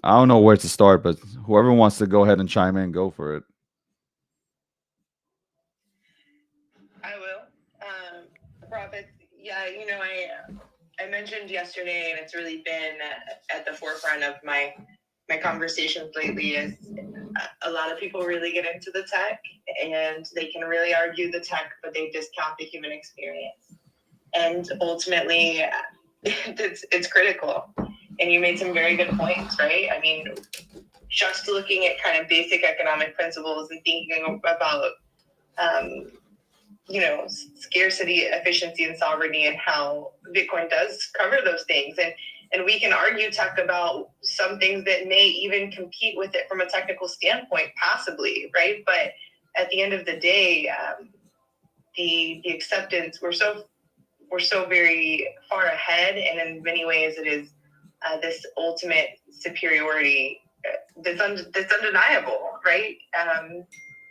I don't know where to start, but whoever wants to go ahead and chime in, go for it. I will. Profits. Yeah, I mentioned yesterday, and it's really been at the forefront of my conversations lately. Is a lot of people really get into the tech, and they can really argue the tech, but they discount the human experience. And ultimately, it's critical. And you made some very good points, right? I mean, just looking at kind of basic economic principles and thinking about um, scarcity, efficiency, and sovereignty, and how Bitcoin does cover those things. And we can argue tech about some things that may even compete with it from a technical standpoint, possibly, right? But at the end of the day, the acceptance, we're so very far ahead, and in many ways, it is this ultimate superiority that's undeniable, right?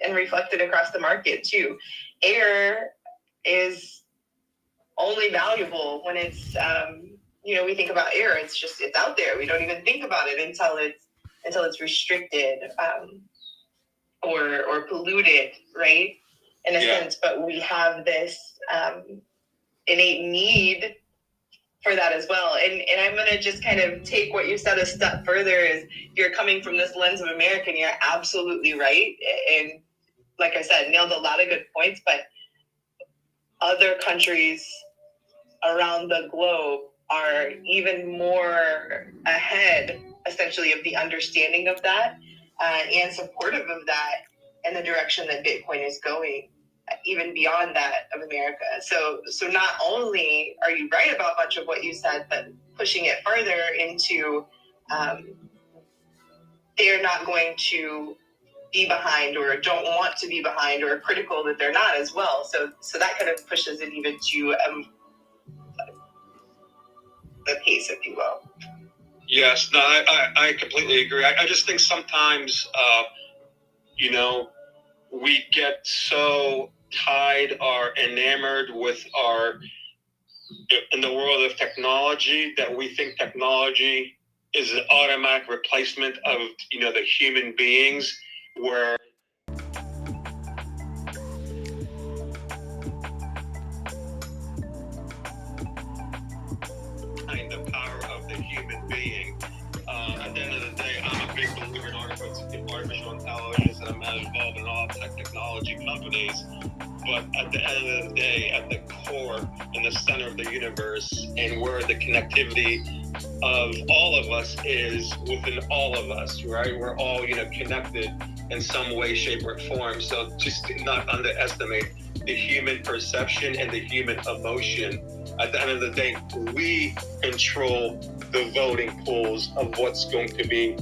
And reflected across the market too. Air is only valuable when it's we think about air. It's out there. We don't even think about it until it's restricted or polluted, right? In a sense, but we have this innate need for that as well. And I'm going to just kind of take what you said a step further. Is you're coming from this lens of America, and you're absolutely right. And like I said, nailed a lot of good points, but other countries around the globe are even more ahead, essentially, of the understanding of that and supportive of that and the direction that Bitcoin is going, even beyond that of America. So not only are you right about much of what you said, but pushing it further into they're not going to be behind or don't want to be behind or critical that they're not as well. So that kind of pushes it even to the pace, if you will. Yes, no, I completely agree. I just think sometimes, we get so tied or enamored with in the world of technology, that we think technology is an automatic replacement of, the human beings, where the power of the human being. At the end of the day, I'm a big believer in artificial intelligence, and I'm involved in all tech technology companies. But at the end of the day, at the core, in the center of the universe, and where the connectivity of all of us is within all of us, right? We're all, connected in some way, shape, or form. So just not underestimate the human perception and the human emotion. At the end of the day, we control the voting pools of what's going to be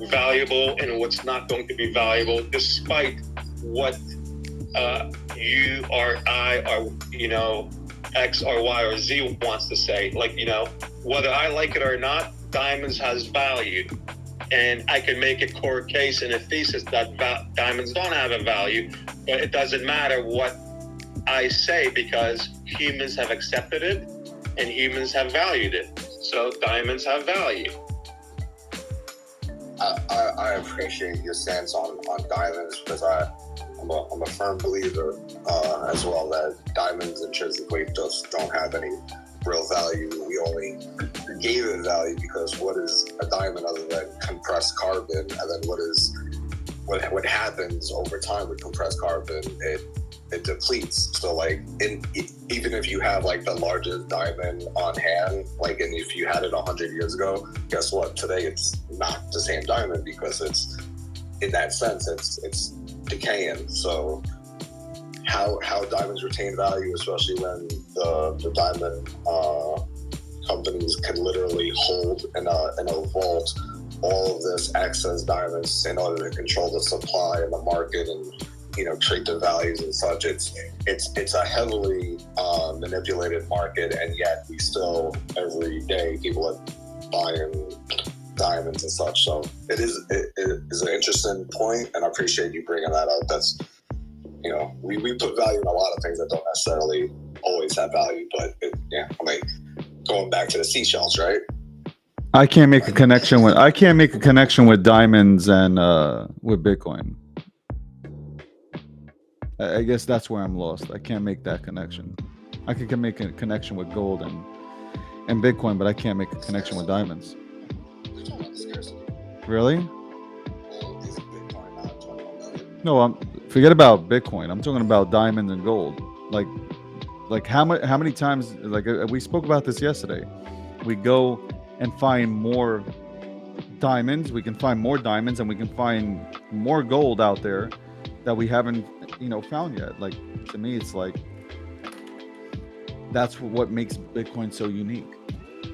valuable and what's not going to be valuable, despite what you or I or, X or Y or Z wants to say. Like, whether I like it or not, diamonds has value. And I can make a core case and a thesis that diamonds don't have a value, but it doesn't matter what I say, because humans have accepted it and humans have valued it. So diamonds have value. I appreciate your stance on diamonds, because I'm a firm believer as well that diamonds intrinsically just don't have any real value. We only gave it value because what is a diamond other than compressed carbon? And then what happens over time with compressed carbon? It depletes. So even if you have the largest diamond on hand, and if you had it 100 years ago, guess what? Today it's not the same diamond, because it's, in that sense, it's decaying. So how diamonds retain value, especially when the diamond companies can literally hold in a vault all of this excess diamonds in order to control the supply in the market and treat the values and such. It's a heavily manipulated market, and yet we still, every day, people are buying diamonds and such. So it is an interesting point, and I appreciate you bringing that up. That's, we put value in a lot of things that don't necessarily always have value, but going back to the seashells, right? I can't make a connection with diamonds and with Bitcoin. I guess that's where I'm lost. I can't make that connection. I can make a connection with gold and Bitcoin, but I can't make a connection with diamonds. We're talking about the scarcity. Really? Well, is Bitcoin not 21 million? No, forget about Bitcoin. I'm talking about diamonds and gold. Like how many times? Like we spoke about this yesterday. We go and find more diamonds. We can find more diamonds, and we can find more gold out there that we haven't, found yet. Like, to me, it's like that's what makes Bitcoin so unique.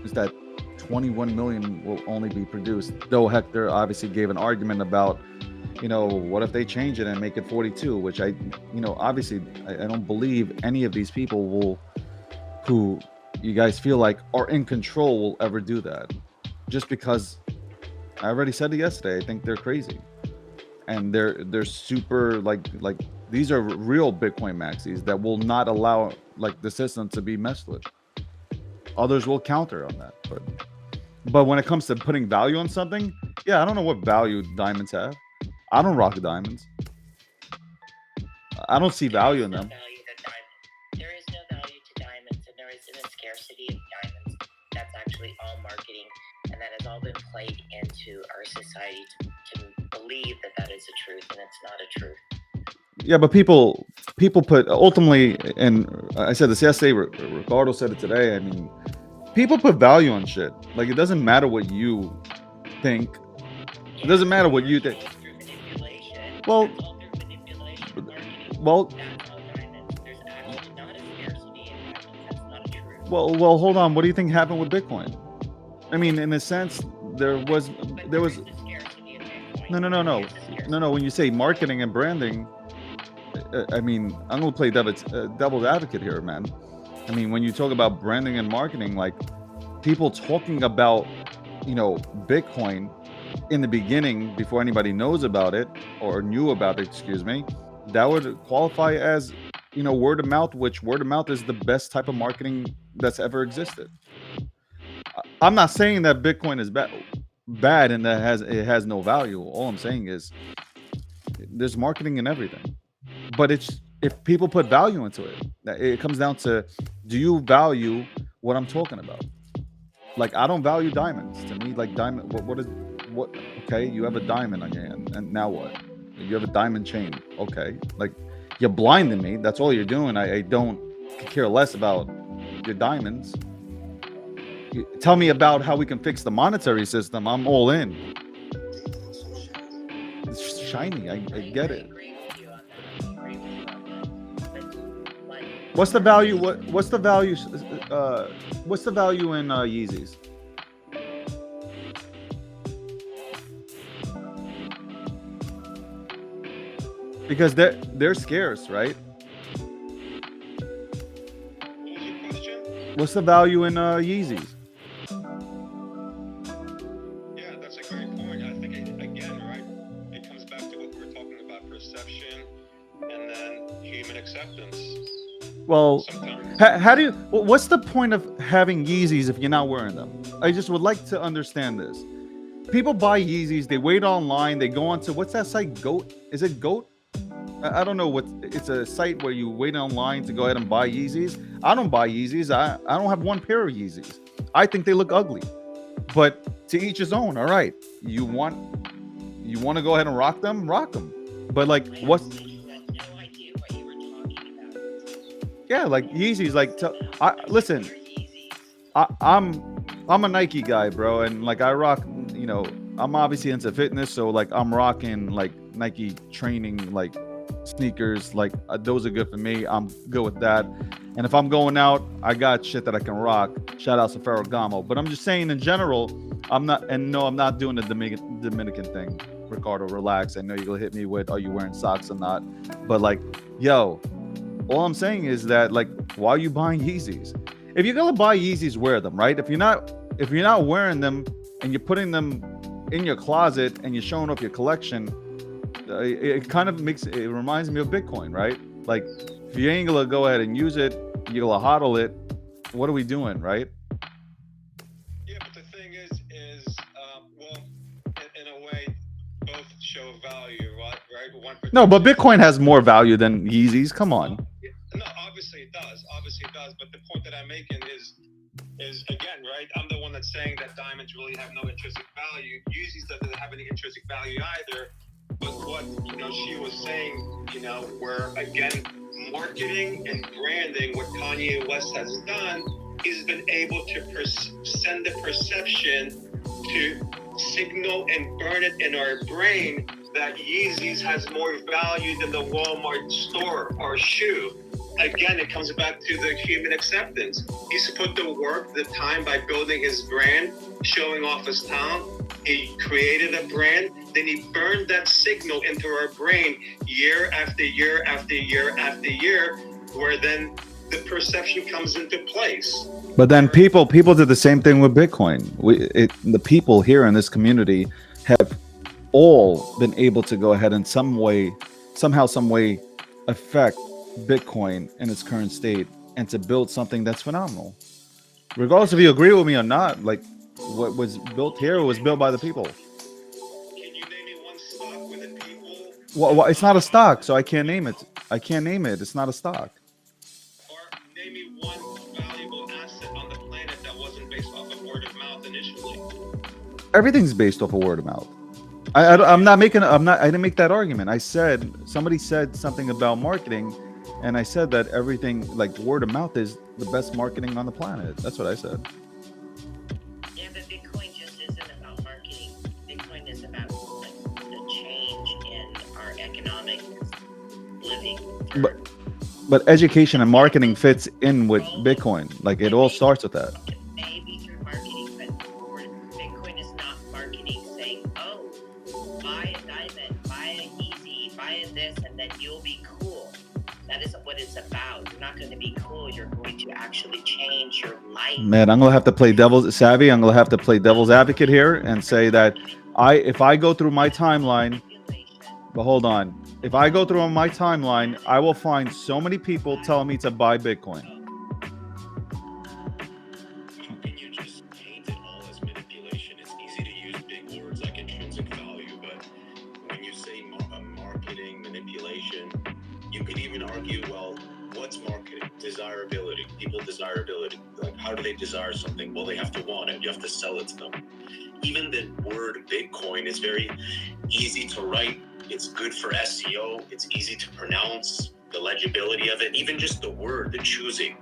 Is that 21 million will only be produced. Though Hector obviously gave an argument about, what if they change it and make it 42, which I don't believe any of these people who you guys feel like are in control will ever do that. Just because I already said it yesterday, I think they're crazy. And they're super like these are real Bitcoin maxis that will not allow the system to be messed with. Others will counter on that, but when it comes to putting value on something, I don't know what value diamonds have. I don't rock diamonds. I don't see value in them. There is no value to diamonds, and there isn't a scarcity of diamonds. That's actually all marketing, and that has all been played into our society to believe that is a truth, and it's not a truth. Yeah, but people put ultimately, and I said this yesterday, Ricardo said it today. I mean, people put value on shit. Like, it doesn't matter what you think. It doesn't matter what you think. Well, That's all through manipulation, marketing. well, That's all diamonds. There's actually not a scarcity in diamonds. That's not a truth. well, hold on. What do you think happened with Bitcoin? I mean, in a sense, there was. But there is a scarcity in Bitcoin. No. There is a scarcity. No. When you say marketing and branding, I mean, I'm gonna play devil's advocate here, man. I mean, when you talk about branding and marketing, like people talking about, Bitcoin in the beginning before anybody knows about it or knew about it, excuse me, that would qualify as, word of mouth, which word of mouth is the best type of marketing that's ever existed. I'm not saying that Bitcoin is bad and that it has no value. All I'm saying is there's marketing in everything. But it's if people put value into it, it comes down to, do you value what I'm talking about? Like, I don't value diamonds. To me, like, diamond, what? Okay, you have a diamond on your hand, and now what? You have a diamond chain. Okay, like, you're blinding me. That's all you're doing. I don't care less about your diamonds. Tell me about how we can fix the monetary system. I'm all in. It's shiny. I get it. agree with you on that. I agree with you on that. But What's the value? What's the value? What's the value in Yeezys? Because they're scarce, right? What was your question? What's the value in Yeezys? Yeah, that's a great point. I think, again, right, it comes back to what we were talking about, perception and then human acceptance. Well, Sometimes. how do you? What's the point of having Yeezys if you're not wearing them? I just would like to understand this. People buy Yeezys, they wait online, they go onto what's that site? Goat? Is it Goat? I don't know what. It's a site where you wait online to go ahead and buy Yeezys. I don't buy Yeezys. I don't have one pair of Yeezys. I think they look ugly. But to each his own. All right. You want to go ahead and rock them? Rock them. But like, what's? you had no idea what you were talking about. Yeah, like Yeezys. Like, listen. They're Yeezys. I'm a Nike guy, bro, and like I rock. I'm obviously into fitness, so like I'm rocking like Nike training like sneakers. Like those are good for me. I'm good with that. And if I'm going out, I got shit that I can rock. Shout out to Ferragamo. But I'm just saying in general, I'm not doing the Dominican thing. Ricardo, relax. I know you're gonna hit me with, are you wearing socks or not? But like, yo, all I'm saying is that like, why are you buying Yeezys? If you're gonna buy Yeezys, wear them, right? If you're not wearing them and you're putting them in your closet and you're showing off your collection, it kind of reminds me of Bitcoin, right? Like, if you ain't gonna go ahead and use it, you're gonna hodl it. What are we doing, right? Yeah, but the thing is show value, right? 1%. No, but Bitcoin has more value than Yeezys. Come on. No, obviously it does. But the point that I'm making is again, right? I'm the one that's saying that diamonds really have no intrinsic value. Yeezys doesn't have any intrinsic value either. But what she was saying, where again, marketing and branding, what Kanye West has done, he's been able to send the perception to signal and burn it in our brain that Yeezys has more value than the Walmart store or shoe. Again, it comes back to the human acceptance. He's put the work, the time by building his brand, showing off his talent. He created a brand, then he burned that signal into our brain year after year after year after year, where then the perception comes into place. But then people did the same thing with Bitcoin. The people here in this community have all been able to go ahead and some way affect Bitcoin in its current state and to build something that's phenomenal. Regardless if you agree with me or not, like what was built here was built by the people. Can you name me one stock with the people? Well, it's not a stock, so I can't name it. It's not a stock. Or name me one valuable asset on the planet that wasn't based off of word of mouth initially. Everything's based off of word of mouth. I didn't make that argument. I said somebody said something about marketing, and I said that everything like word of mouth is the best marketing on the planet. That's what I said. Yeah, but Bitcoin just isn't about marketing. Bitcoin is about the change in our economic living. But education and marketing fits in with Bitcoin. Like it all starts with that. Maybe through marketing, but Bitcoin is not marketing saying, oh, buy a diamond, buy a Yeezy, buy a this, and then you'll be cool. That isn't what it's about. You're not going to be cool. You're going to actually change your life. Man, I'm gonna have to play devil's savvy. I'm gonna have to play devil's advocate here and say that if I go through my timeline, but hold on. If I go through my timeline, I will find so many people telling me to buy Bitcoin. Can you just paint it all as manipulation? It's easy to use big words like intrinsic value, but when you say marketing, manipulation, you can even argue, well, what's marketing? Desirability. People desirability. Like, how do they desire something? Well, they have to want it. You have to sell it to them. Even the word Bitcoin is very easy to write. It's good for SEO. It's easy to pronounce, the legibility of it, even just the word, the choosing.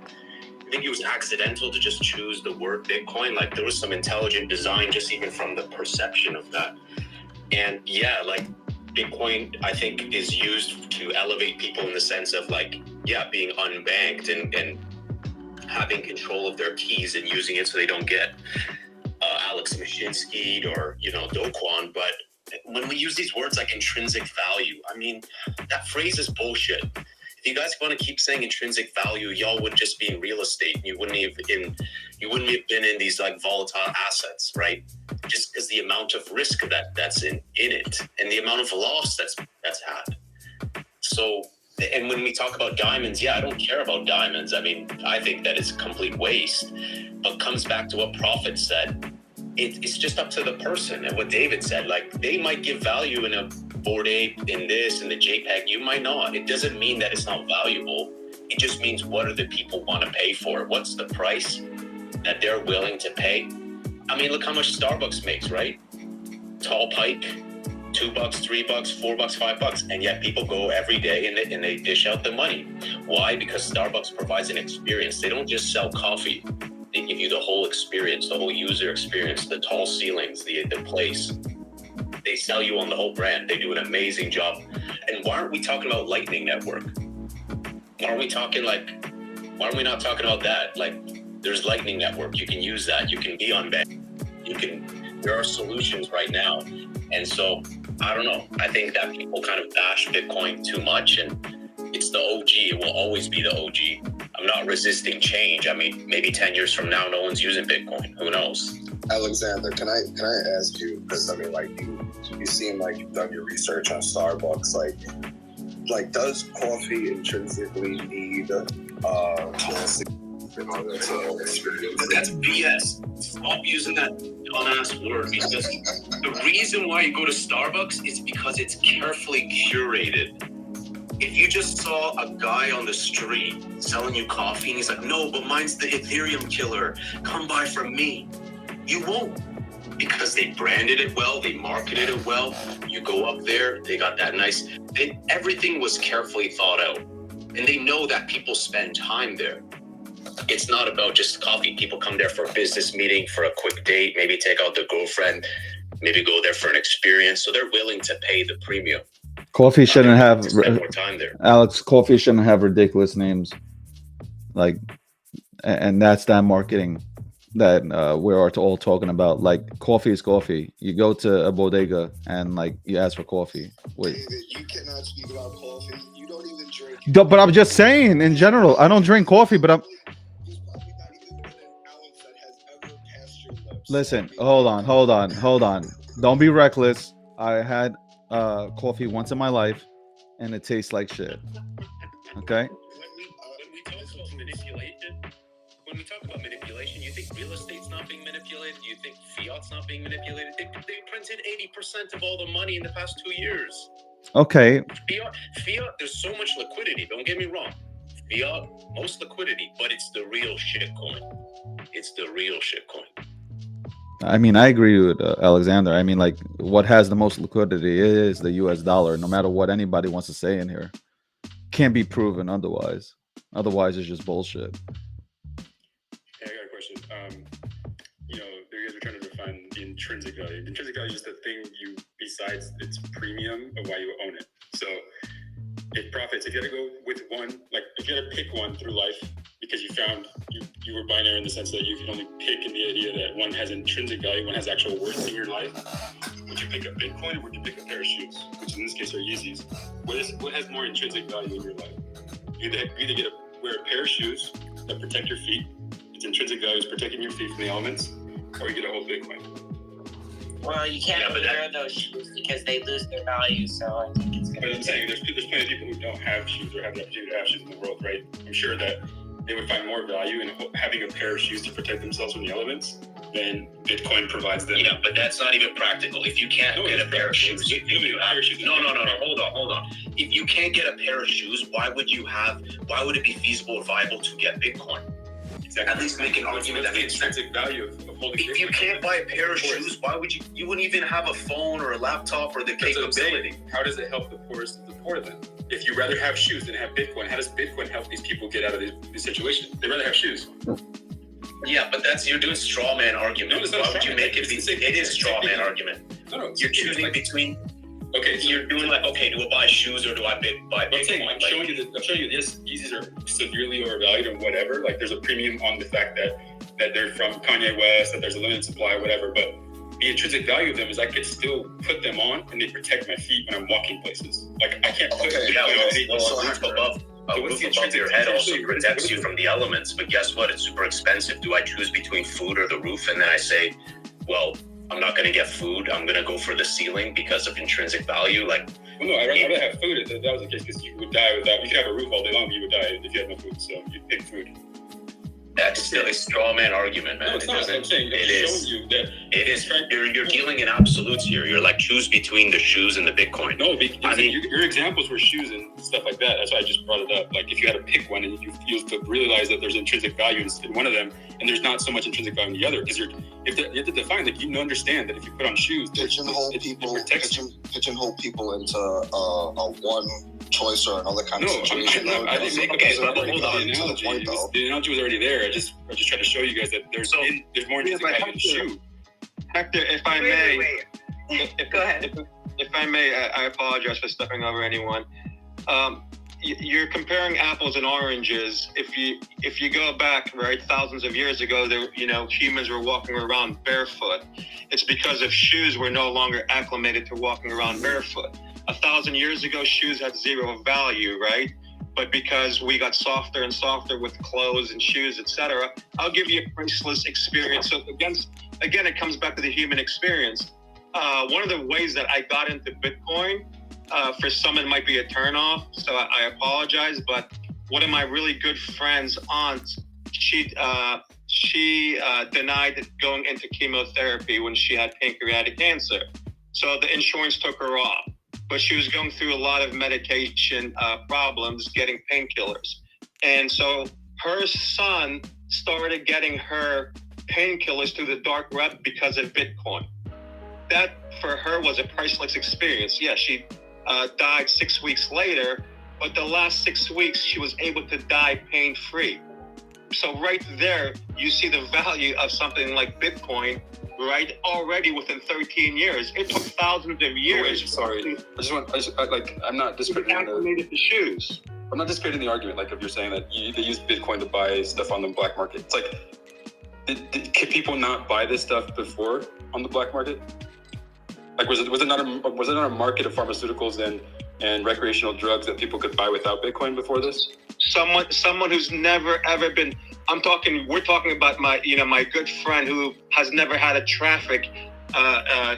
I think it was accidental to just choose the word Bitcoin. Like there was some intelligent design just even from the perception of that. And yeah, like Bitcoin, I think is used to elevate people in the sense of like, yeah, being unbanked and having control of their keys and using it so they don't get Alex Mashinsky or, Do Kwon. But when we use these words like intrinsic value, I mean, that phrase is bullshit. If you guys want to keep saying intrinsic value, y'all would just be in real estate. You wouldn't have been in these like volatile assets, right? Just because the amount of risk that's in it and the amount of loss that's had. So, and when we talk about diamonds, yeah, I don't care about diamonds. I mean, I think that it's a complete waste. But comes back to what Prophet said. It's just up to the person and what David said. Like they might give value in a Bored Ape, in this, in the JPEG. You might not. It doesn't mean that it's not valuable. It just means what do the people want to pay for it? What's the price that they're willing to pay? I mean, look how much Starbucks makes, right? Tall pipe, $2, $3, $4, $5, and yet people go every day and they dish out the money. Why? Because Starbucks provides an experience. They don't just sell coffee. They give you the whole experience, the whole user experience, the tall ceilings, the place. They sell you on the whole brand. They do an amazing job. And why aren't we talking about Lightning Network? Why aren't we not talking about that? Like, there's Lightning Network. You can use that. You can be on bank. There are solutions right now. And so, I don't know. I think that people kind of bash Bitcoin too much, and it's the OG. It will always be the OG. I'm not resisting change. I mean, maybe 10 years from now, no one's using Bitcoin. Who knows? Alexander, can I ask you, because I mean, like you seem like you've done your research on Starbucks. Like does coffee intrinsically need That's BS. Stop using that dumbass word, because the reason why you go to Starbucks is because it's carefully curated. If you just saw a guy on the street selling you coffee and he's like, no, but mine's the Ethereum killer, come buy from me, you won't. Because they branded it well, they marketed it well. You go up there, they got that nice, everything was carefully thought out. And they know that people spend time there. It's not about just coffee. People come there for a business meeting, for a quick date, maybe take out their girlfriend, maybe go there for an experience. So they're willing to pay the premium. Coffee shouldn't have, spend more time there. Alex, coffee shouldn't have ridiculous names. Like, and that's that marketing that we're all talking about. Like, coffee is coffee. You go to a bodega and like you ask for coffee. Wait, David, you cannot speak about coffee. You don't even drink. But I'm just saying in general, I don't drink coffee, but I'm. He's probably not even within an ounce that has ever passed your lips. Listen, hold on. Don't be reckless. I had coffee once in my life, and it tastes like shit. Okay. When we talk about manipulation, you think real estate's not being manipulated? You think fiat's not being manipulated? They printed 80% of all the money in the past 2 years. Okay. Fiat, there's so much liquidity. Don't get me wrong. Fiat, most liquidity, but it's the real shit coin. It's the real shit coin. I mean, I agree with Alexander. I mean, like, what has the most liquidity is the U.S. dollar, no matter what anybody wants to say in here. Can't be proven otherwise. Otherwise, it's just bullshit. I got a question. You guys are trying to define the intrinsic value. The intrinsic value is just the thing besides its premium of why you own it. So it profits. If you had to go with one, like if you had to pick one through life because you found you were binary in the sense that you can only pick in the idea that one has intrinsic value, one has actual worth in your life, would you pick up Bitcoin or would you pick a pair of shoes, which in this case are Yeezys? What has more intrinsic value in your life? You either wear a pair of shoes that protect your feet. Its intrinsic value is protecting your feet from the elements, or you get a whole Bitcoin. Well, you can't wear those shoes because they lose their value, so I think it's going to But I'm saying there's plenty of people who don't have shoes or have the opportunity to have shoes in the world, right? I'm sure that they would find more value in having a pair of shoes to protect themselves from the elements than Bitcoin provides them. Yeah, but that's not even practical. If you can't get a pair of shoes, no, hold on. If you can't get a pair of shoes, why would it be feasible or viable to get Bitcoin? Exactly. At least make an argument that makes sense. Intrinsic value of holding If you can't buy a pair of shoes, why would you wouldn't even have a phone or a laptop or the capability. How does it help the poorest of the poor then? If you rather have shoes than have Bitcoin, how does Bitcoin help these people get out of this situation? They'd rather have shoes. Yeah, but you're doing straw man argument. No, it's not why would you make it? It is straw man argument. No. You're choosing between. Okay, so you're doing like, okay, do I buy shoes or do I buy Bitcoin? I'm showing you this. Yeezys are severely overvalued and whatever. Like there's a premium on the fact that they're from Kanye West, that there's a limited supply, whatever. But the intrinsic value of them is I could still put them on and they protect my feet when I'm walking places. Like I can't put a roof above your head also protects you from the elements. But guess what? It's super expensive. Do I choose between food or the roof? And then I say, well, I'm not going to get food. I'm going to go for the ceiling because of intrinsic value. Like, well, no, I'd rather have food. If that was the case, because you would die without. You could have a roof all day long, but you would die if you had no food. So you pick food. That's still a straw man argument, man. No, it's not. I'm saying it is. You that it is. You're dealing in absolutes here. You're like choose between the shoes and the Bitcoin. No, I mean your examples were shoes and stuff like that. That's why I just brought it up. Like if you had to pick one and you realize that there's intrinsic value in one of them, and there's not so much intrinsic value in the other, because you have to define that. You understand that if you put on shoes, pigeonhole people into a one choice or another kind of situation. I didn't make the analogy was already there. I just tried to show you guys that there's more intrinsic value in the shoe. Hector, if I may, Go ahead. If I may, I apologize for stepping over anyone. You're comparing apples and oranges. If you go back, right, thousands of years ago, humans were walking around barefoot. It's because of shoes were no longer acclimated to walking around barefoot. 1,000 years ago, shoes had zero value, right? But because we got softer and softer with clothes and shoes, etc., I'll give you a priceless experience. So again, it comes back to the human experience. One of the ways that I got into Bitcoin, for some it might be a turnoff, so I apologize, but one of my really good friends' aunts, she denied going into chemotherapy when she had pancreatic cancer. So the insurance took her off. But she was going through a lot of medication problems, getting painkillers. And so her son started getting her painkillers through the dark web because of Bitcoin. That, for her, was a priceless experience. Yeah, she died 6 weeks later, but the last 6 weeks, she was able to die pain-free. So right there, you see the value of something like Bitcoin, right? Already within 13 years. It took thousands of years. Wait, sorry. I'm not discrediting the shoes. I'm not discrediting the argument, like if you're saying that they use Bitcoin to buy stuff on the black market. It's like, could people not buy this stuff before on the black market? Like, was it not a market of pharmaceuticals and recreational drugs that people could buy without Bitcoin before this? Someone who's never ever been. We're talking about my good friend who has never had a traffic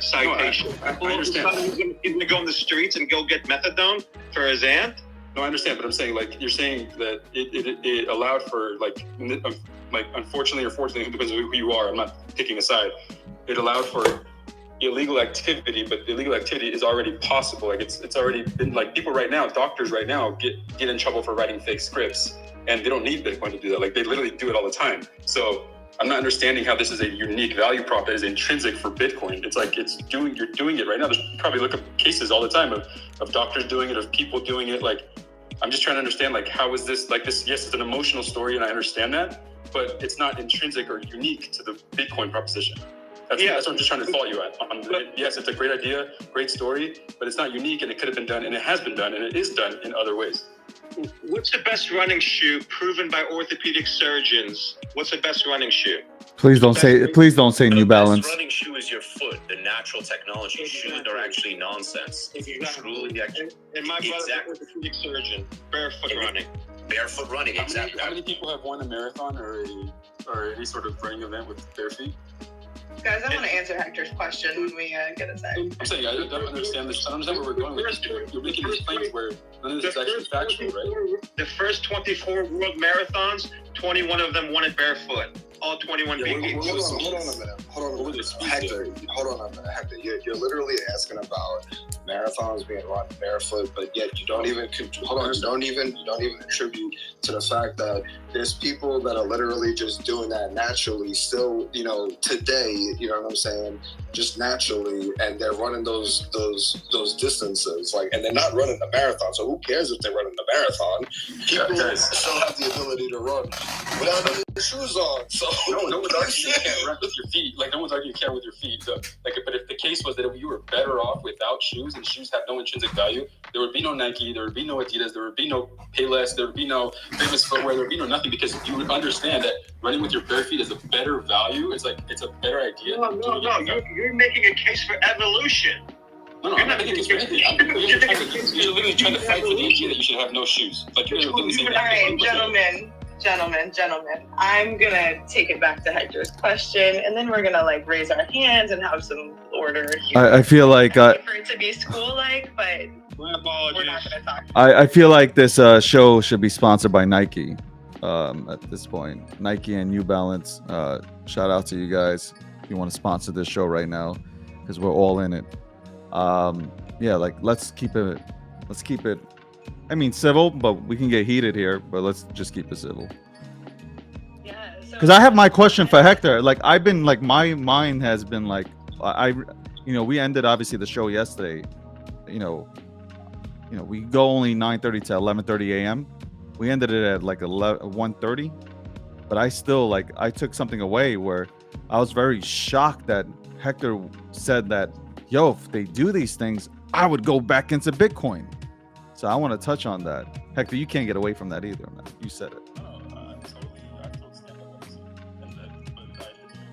citation. No, I understand. He's gonna go in the streets and go get methadone for his aunt. No, I understand, but I'm saying, like, you're saying that it allowed for, like unfortunately or fortunately, it depends on who you are. I'm not picking a side. It allowed for illegal activity, but illegal activity is already possible. Like, it's already been, like, people right now, doctors right now get in trouble for writing fake scripts, and they don't need Bitcoin to do that. Like, they literally do it all the time. So I'm not understanding how this is a unique value prop that is intrinsic for Bitcoin. It's like you're doing it right now. There's probably look up cases all the time of doctors doing it, of people doing it. Like, I'm just trying to understand, like, how is this like this? Yes, it's an emotional story, and I understand that, but it's not intrinsic or unique to the Bitcoin proposition. That's what I'm just trying to fault you at. Yes, it's a great idea, great story, but it's not unique, and it could have been done, and it has been done, and it is done in other ways. What's the best running shoe proven by orthopedic surgeons? What's the best running shoe? Please don't say New Balance. The best running shoe is your foot. The natural technology. Shoes are actually nonsense. Truly, and my brother's an orthopedic surgeon. Barefoot running. Barefoot running, exactly. How many people have won a marathon or any sort of running event with bare feet? Guys, I want to answer Hector's question when we get a sec. I'm saying I don't understand this. I don't understand where we're going with this. You're making these claims where none of this is actually factual, right? The first 24 world marathons, 21 of them won it barefoot. All 21 being Hold on a minute. Hector, you're literally asking about marathons being run barefoot, but yet you don't even attribute to the fact that there's people that are literally just doing that naturally still, today, you know what I'm saying, just naturally, and they're running those distances, like, and they're not running the marathon, so who cares if they're running the marathon? People still have the ability to run without any shoes on, so no one's arguing you can't run with your feet. Like, no one's arguing you can't with your feet. So, like, but if the case was that if you were better off without shoes, and shoes have no intrinsic value, there would be no Nike, there would be no Adidas, there would be no Payless, there would be no famous footwear, there would be no nothing, because you would understand that running with your bare feet is a better value. It's like, it's a better idea. No. You're making a case for evolution. No, I'm not making a case for anything. You're literally trying to fight for the idea that you should have no shoes. Like, you're literally saying that. All right, gentlemen, I'm gonna take it back to Hector's question, and then we're gonna raise our hands and have some order here. I feel like for it to be school-like, but My apologies. we're not gonna talk. I feel like this show should be sponsored by Nike. At this point, Nike and New Balance. Shout out to you guys if you want to sponsor this show right now, because we're all in it. Let's keep it. I mean, civil, but we can get heated here. But let's just keep it civil. Yeah. Because I have my question for Hector. Like, I've been like, my mind has been like, we ended obviously the show yesterday. We go only 9:30 to 11:30 a.m. We ended it at like 1:30. But I still I took something away where I was very shocked that Hector said that, yo, if they do these things, I would go back into Bitcoin. So I want to touch on that. Hector, you can't get away from that either, man. You said it. I totally stand up what I said. But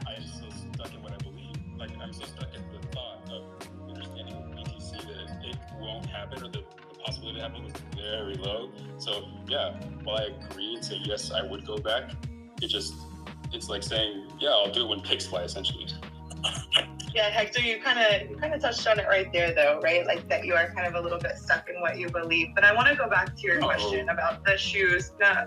I'm still stuck in what I believe. Like, I'm so stuck in the thought of understanding with BTC that it won't happen, or the possibility of happening is very low. So yeah, while I agree and say yes, I would go back, it's like saying, yeah, I'll do it when pigs fly, essentially. Yeah, Hector, you kind of touched on it right there, though, right? Like that you are kind of a little bit stuck in what you believe. But I want to go back to your question about the shoes. Now,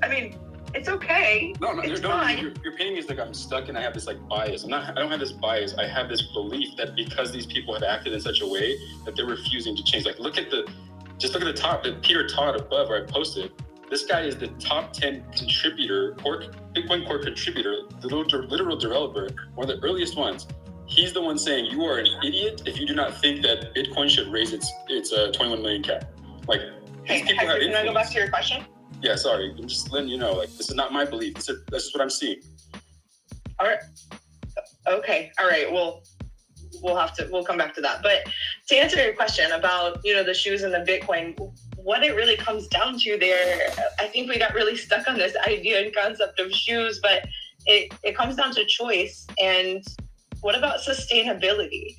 I mean, It's okay. No, It's no, fine. you're painting me as like I'm stuck and I have this like bias. I don't have this bias. I have this belief that because these people have acted in such a way that they're refusing to change. Like look at the top, the Peter Todd above where I posted. This guy is the top 10 contributor, Bitcoin Core contributor, the literal developer, one of the earliest ones. He's the one saying you are an idiot if you do not think that Bitcoin should raise its 21 million cap. Like these people have influence. Can I go back to your question? Yeah, sorry. I'm just letting you know. Like this is not my belief. This is what I'm seeing. All right. Okay. All right. Well, we'll come back to that. But to answer your question about, the shoes and the Bitcoin, what it really comes down to there, I think we got really stuck on this idea and concept of shoes, but it comes down to choice. And what about sustainability?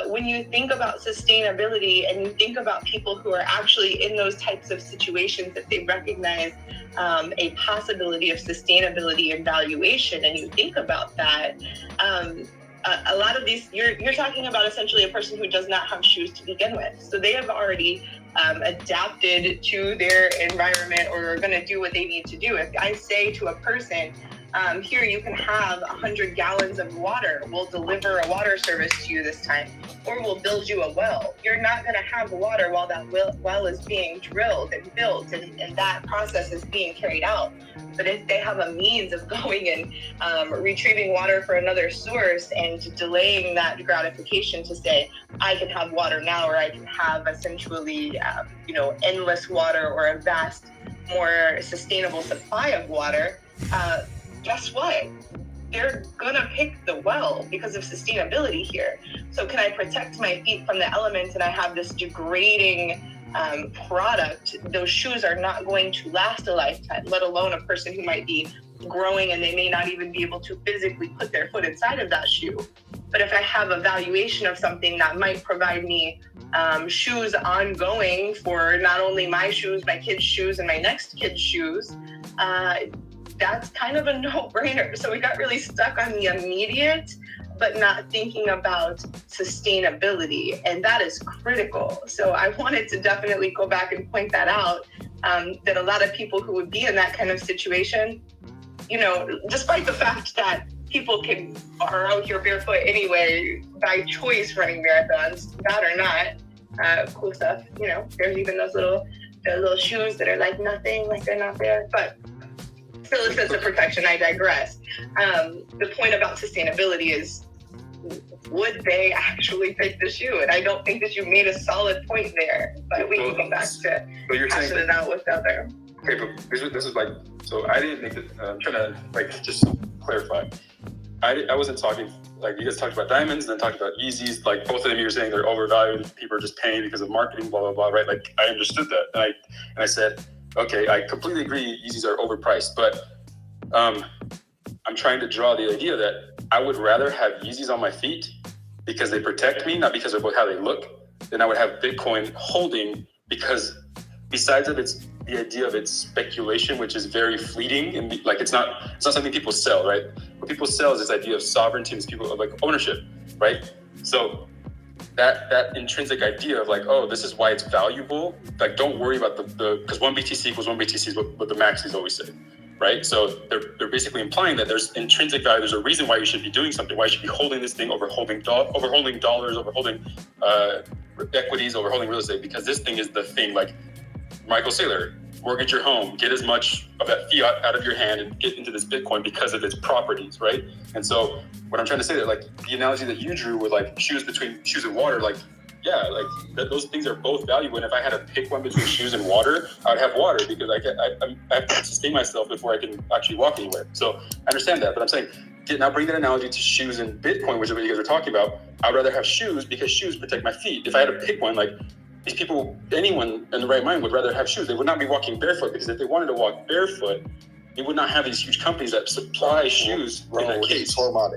When you think about sustainability and you think about people who are actually in those types of situations that they recognize a possibility of sustainability and valuation, and you think about that, a lot of these, you're talking about essentially a person who does not have shoes to begin with. So they have already adapted to their environment or are going to do what they need to do. If I say to a person, here you can have 100 gallons of water, we'll deliver a water service to you this time, or we'll build you a well. You're not going to have water while that well is being drilled and built and that process is being carried out. But if they have a means of going and retrieving water for another source and delaying that gratification to say, I can have water now, or I can have essentially, endless water or a vast, more sustainable supply of water, guess what? They're gonna pick the well because of sustainability here. So can I protect my feet from the elements and I have this degrading product? Those shoes are not going to last a lifetime, let alone a person who might be growing and they may not even be able to physically put their foot inside of that shoe. But if I have a valuation of something that might provide me shoes ongoing for not only my shoes, my kids' shoes, and my next kid's shoes, that's kind of a no-brainer. So we got really stuck on the immediate, but not thinking about sustainability, and that is critical. So I wanted to definitely go back and point that out, that a lot of people who would be in that kind of situation, despite the fact that people are out here barefoot anyway, by choice running marathons, that or not, cool stuff. There's even those little shoes that are like nothing, like they're not there, but still a sense of protection. I digress. The point about sustainability is, would they actually pick the shoe? And I don't think that you made a solid point there, but we can go back to hashing it out with the other. Okay, but this is like, so I didn't think that, I'm trying to just clarify. I wasn't talking, like you guys talked about diamonds and then talked about Yeezys, like both of them you were saying they're overvalued, people are just paying because of marketing, blah, blah, blah, right? Like I understood that. And I said, okay, I completely agree Yeezys are overpriced, but I'm trying to draw the idea that I would rather have Yeezys on my feet because they protect me, not because of how they look, than I would have Bitcoin holding, because besides of the idea of its speculation, which is very fleeting, and like it's not something people sell, right? What people sell is this idea of sovereignty, and people of like ownership, right? So that intrinsic idea of like, oh, this is why it's valuable. Like, don't worry about the because one BTC equals one BTC is what the maxis always say, right? So they're basically implying that there's intrinsic value. There's a reason why you should be doing something. Why you should be holding this thing, over holding dollars, over holding equities, over holding real estate, because this thing is the thing. Like Michael Saylor, mortgage your home, get as much of that fiat out of your hand and get into this Bitcoin because of its properties, right? And so what I'm trying to say that, like the analogy that you drew with like shoes and water, like, yeah, like those things are both valuable. And if I had to pick one between shoes and water, I would have water, because I have to sustain myself before I can actually walk anywhere. So I understand that, but I'm saying, now bring that analogy to shoes and Bitcoin, which is what you guys are talking about. I'd rather have shoes because shoes protect my feet. If I had to pick one, like these people, anyone in the right mind would rather have shoes. They would not be walking barefoot, because if they wanted to walk barefoot, they would not have these huge companies that supply shoes. Bro, wait, hold on.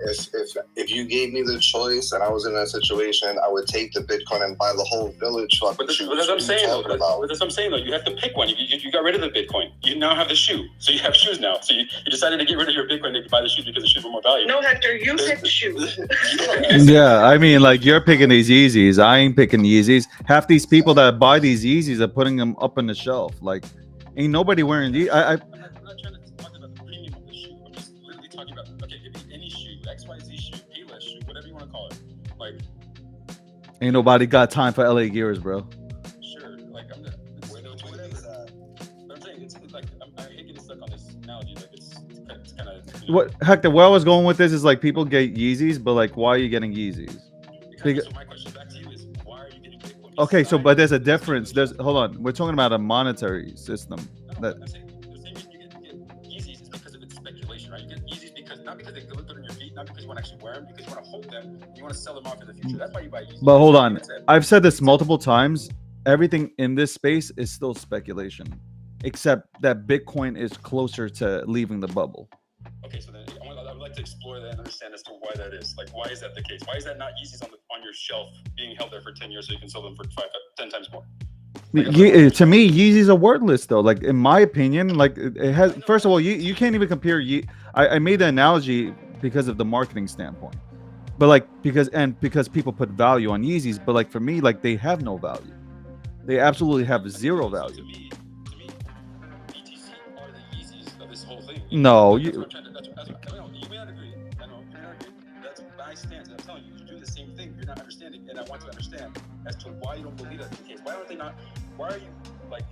If you gave me the choice and I was in that situation, I would take the Bitcoin and buy the whole village. But that's what I'm saying, though. That's what I'm saying, though. You have to pick one. You got rid of the Bitcoin. You now have the shoe. So you have shoes now. So you decided to get rid of your Bitcoin to buy the shoes because the shoes were more valuable. No, Hector, you picked shoes. Yeah, I mean, like, you're picking these Yeezys. I ain't picking Yeezys. Half these people that buy these Yeezys are putting them up on the shelf. Like, ain't nobody wearing these. I'm not trying to talk about the Ain't nobody got time for LA Gears, bro. Sure, like I'm the but I'm saying it's like I hate getting stuck on this analogy. Like it's kind of What Hector? Where I was going with this is like people get Yeezys, but like, why are you getting Yeezys? Because, so my question back to you is, why are you getting Bitcoin? Okay, so but there's a difference. Hold on. We're talking about a monetary system. No, I'm saying the same reason you get Yeezys is because of its speculation, right? You get Yeezys because not because they look good on your feet, not because you want to actually wear them, because you want to hold them, and you want to sell them off in the future. That's why you buy Yeezys. But hold on. I've said this multiple times. Everything in this space is still speculation, except that Bitcoin is closer to leaving the bubble. Okay, so then I would like to explore that and understand as to why that is. Like, why is that the case? Why is that not Yeezys on your shelf being held there for 10 years so you can sell them for 10 times more? To me, Yeezys are worthless though. Like in my opinion, like it has. First of all, you can't even compare. I made the analogy because of the marketing standpoint, but like because people put value on Yeezys, but like for me, like they have no value. They absolutely have zero value. To me, BTC are the Yeezys of this whole thing. No, you may not agree. I know you may not agree. That's my stance. And I'm telling you, you're doing the same thing. You're not understanding, and I want to understand as to why you don't believe that's the case. Why aren't they not? Why are you like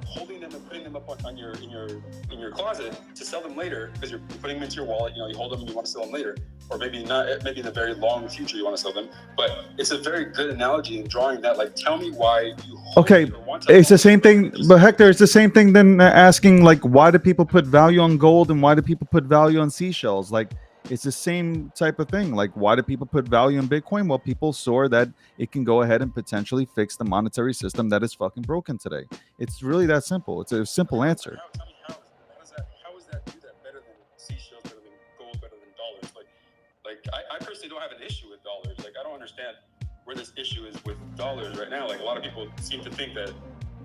holding them and putting them up on your in your closet to sell them later because you're putting them into your wallet? You know, you hold them and you want to sell them later, or maybe not. Maybe in the very long future you want to sell them. But it's a very good analogy in drawing that. Like, tell me why you. Okay, it's the same thing, but Hector, it's the same thing than asking like, why do people put value on gold and why do people put value on seashells? Like, it's the same type of thing. Like, why do people put value in Bitcoin? Well, people saw that it can go ahead and potentially fix the monetary system that is fucking broken today. It's really that simple. It's a simple answer. Tell me how is that do that better than seashells, better than gold, better than dollars? Like I personally don't have an issue with dollars. Like, I don't understand where this issue is with dollars right now. Like, a lot of people seem to think that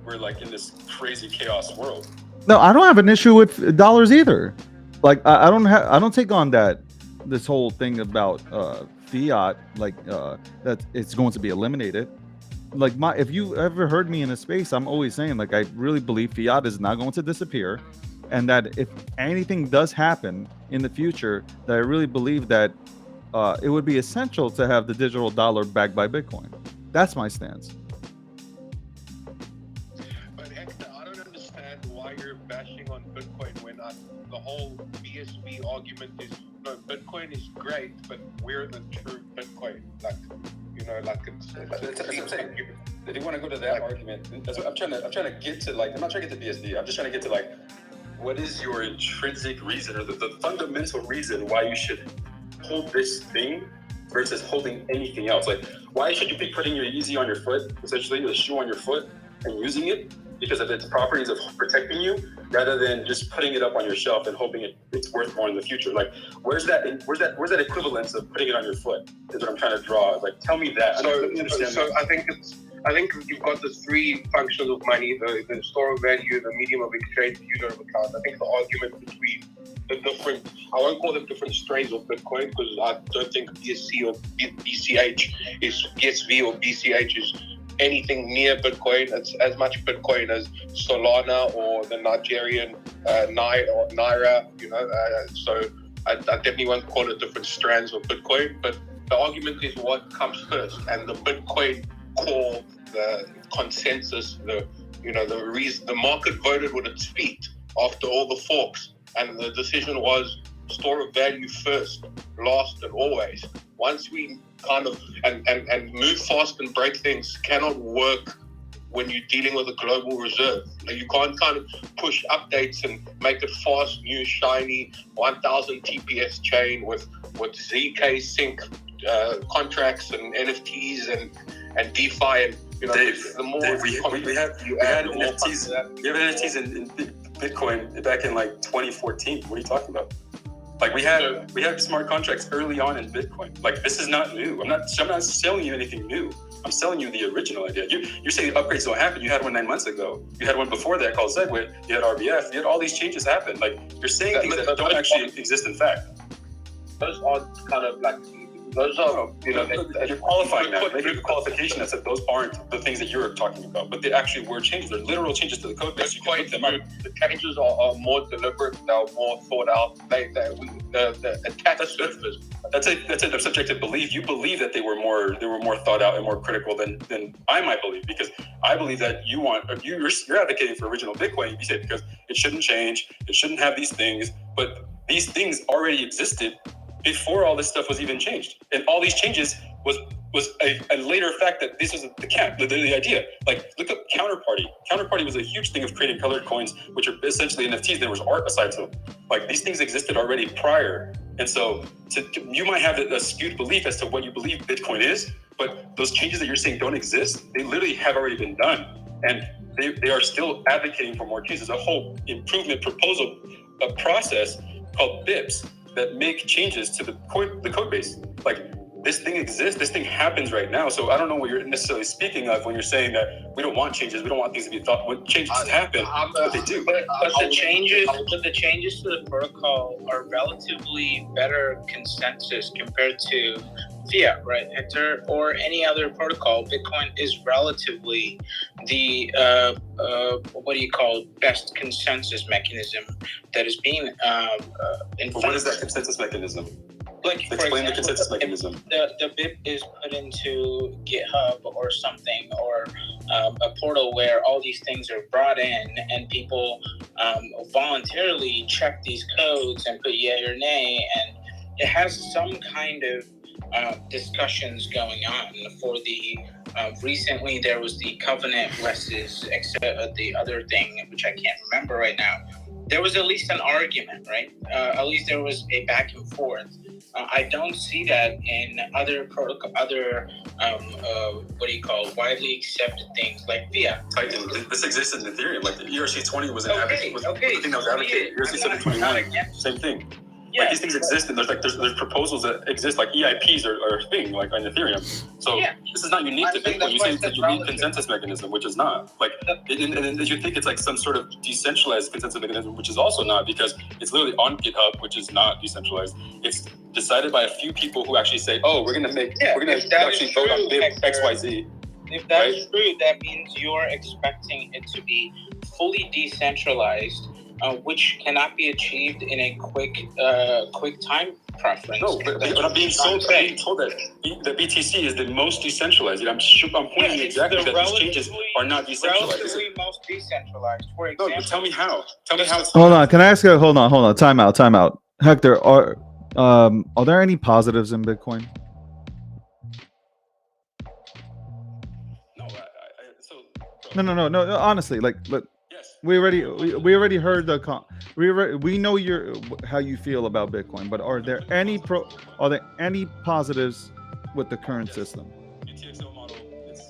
we're like in this crazy chaos world. No, I don't have an issue with dollars either. Like, I don't take on this whole thing about fiat, like that it's going to be eliminated. Like, if you ever heard me in a space, I'm always saying like I really believe fiat is not going to disappear, and that if anything does happen in the future, that I really believe that it would be essential to have the digital dollar backed by Bitcoin. That's my stance. But Hector, I don't understand why you're bashing on Bitcoin when the whole BSV argument is, no, Bitcoin is great, but we're the true Bitcoin. Like, you know, like it's that's what I'm saying. If you want to go to that argument, that's what I'm trying to get to. Like, I'm not trying to get to BSD. I'm just trying to get to like, what is your intrinsic reason or the fundamental reason why you should hold this thing versus holding anything else? Like, why should you be putting your Yeezy on your foot, essentially the shoe on your foot, and using it because of its properties of protecting you, rather than just putting it up on your shelf and hoping it's worth more in the future? Like, where's that equivalence of putting it on your foot is what I'm trying to draw. Like, tell me that. So I think you've got the three functions of money: the store of value, the medium of exchange, the user of account. I think the argument between the different, I won't call them different strains of Bitcoin, because I don't think BSC or BCH is BSV or BCH is anything near Bitcoin. It's as much Bitcoin as Solana or the Nigerian Naira, you know. So I definitely won't call it different strands of Bitcoin, but the argument is what comes first, and the Bitcoin core, the consensus, the reason the market voted with its feet after all the forks, and the decision was store of value first, last, and always. Once we kind of and move fast and break things cannot work when you're dealing with a global reserve. Like, you can't kind of push updates and make it fast, new, shiny 1000 TPS chain with ZK sync contracts and NFTs and DeFi, and you know, Dave, the more we had NFTs in Bitcoin back in like 2014. What are you talking about? Like, we had smart contracts early on in Bitcoin. Like, this is not new. I'm not selling you anything new. I'm selling you the original idea. You're saying upgrades don't happen. You had one 9 months ago. You had one before that called Segwit. You had RBF. You had all these changes happen. Like, you're saying things that don't actually exist in fact. Those are kind of like, Those are, you're qualifying that. Maybe the qualification that said those aren't the things that you're talking about, but they actually were changes. They're literal changes to the code base. You can look them up. The changes are more deliberate. They're more thought out. The attack surface. That's a subjective belief. You believe that they were more thought out and more critical than I might believe, because I believe that you're advocating for original Bitcoin. You say because it shouldn't change, it shouldn't have these things, but these things already existed before all this stuff was even changed, and all these changes was a later fact that this is the idea. Like, look up Counterparty. Counterparty was a huge thing of creating colored coins, which are essentially NFTs. There was art aside to them. Like, these things existed already prior, and so you might have a skewed belief as to what you believe Bitcoin is, but those changes that you're saying don't exist, they literally have already been done, and they are still advocating for more changes. There's a whole improvement proposal, a process called BIPs that make changes to the code base. Like, this thing exists, this thing happens right now. So I don't know what you're necessarily speaking of when you're saying that we don't want changes, we don't want things to be thought. When changes happen, but they do. But the changes to the protocol are relatively better consensus compared to fiat, right, Hector, or any other protocol. Bitcoin is relatively the best consensus mechanism that is being what is that consensus mechanism? Like, explain the consensus mechanism. The BIP is put into GitHub or something, or a portal where all these things are brought in, and people voluntarily check these codes and put yay or nay, and it has some kind of discussions going on. For the recently there was the covenant versus the other thing, which I can't remember right now. There was at least an argument, right? At least there was a back and forth. I don't see that in other protocol, widely accepted things like fiat. This exists in Ethereum. Like, the ERC20 was an thing that was advocated. ERC 721, same thing. Yeah, like, these things exist, and there's proposals that exist, like EIPs are a thing, like on Ethereum. So this is not unique to Bitcoin. You say it's a unique consensus mechanism, which is not. Like, and you think it's like some sort of decentralized consensus mechanism, which is also not, because it's literally on GitHub, which is not decentralized. It's decided by a few people who actually say, "Oh, we're gonna actually vote on BIP XYZ." If that's true, that means you're expecting it to be fully decentralized, which cannot be achieved in a quick time preference. No, but I'm being told that the BTC is the most decentralized. I'm pointing exactly that these changes are not decentralized. Relatively most decentralized. For example, no, tell me how. Hold on. Can I ask you? Hold on. Time out. Hector, are there any positives in Bitcoin? No. Honestly, look. Yes. We already heard we know how you feel about Bitcoin, but are there any positives with the current system? UTXO model is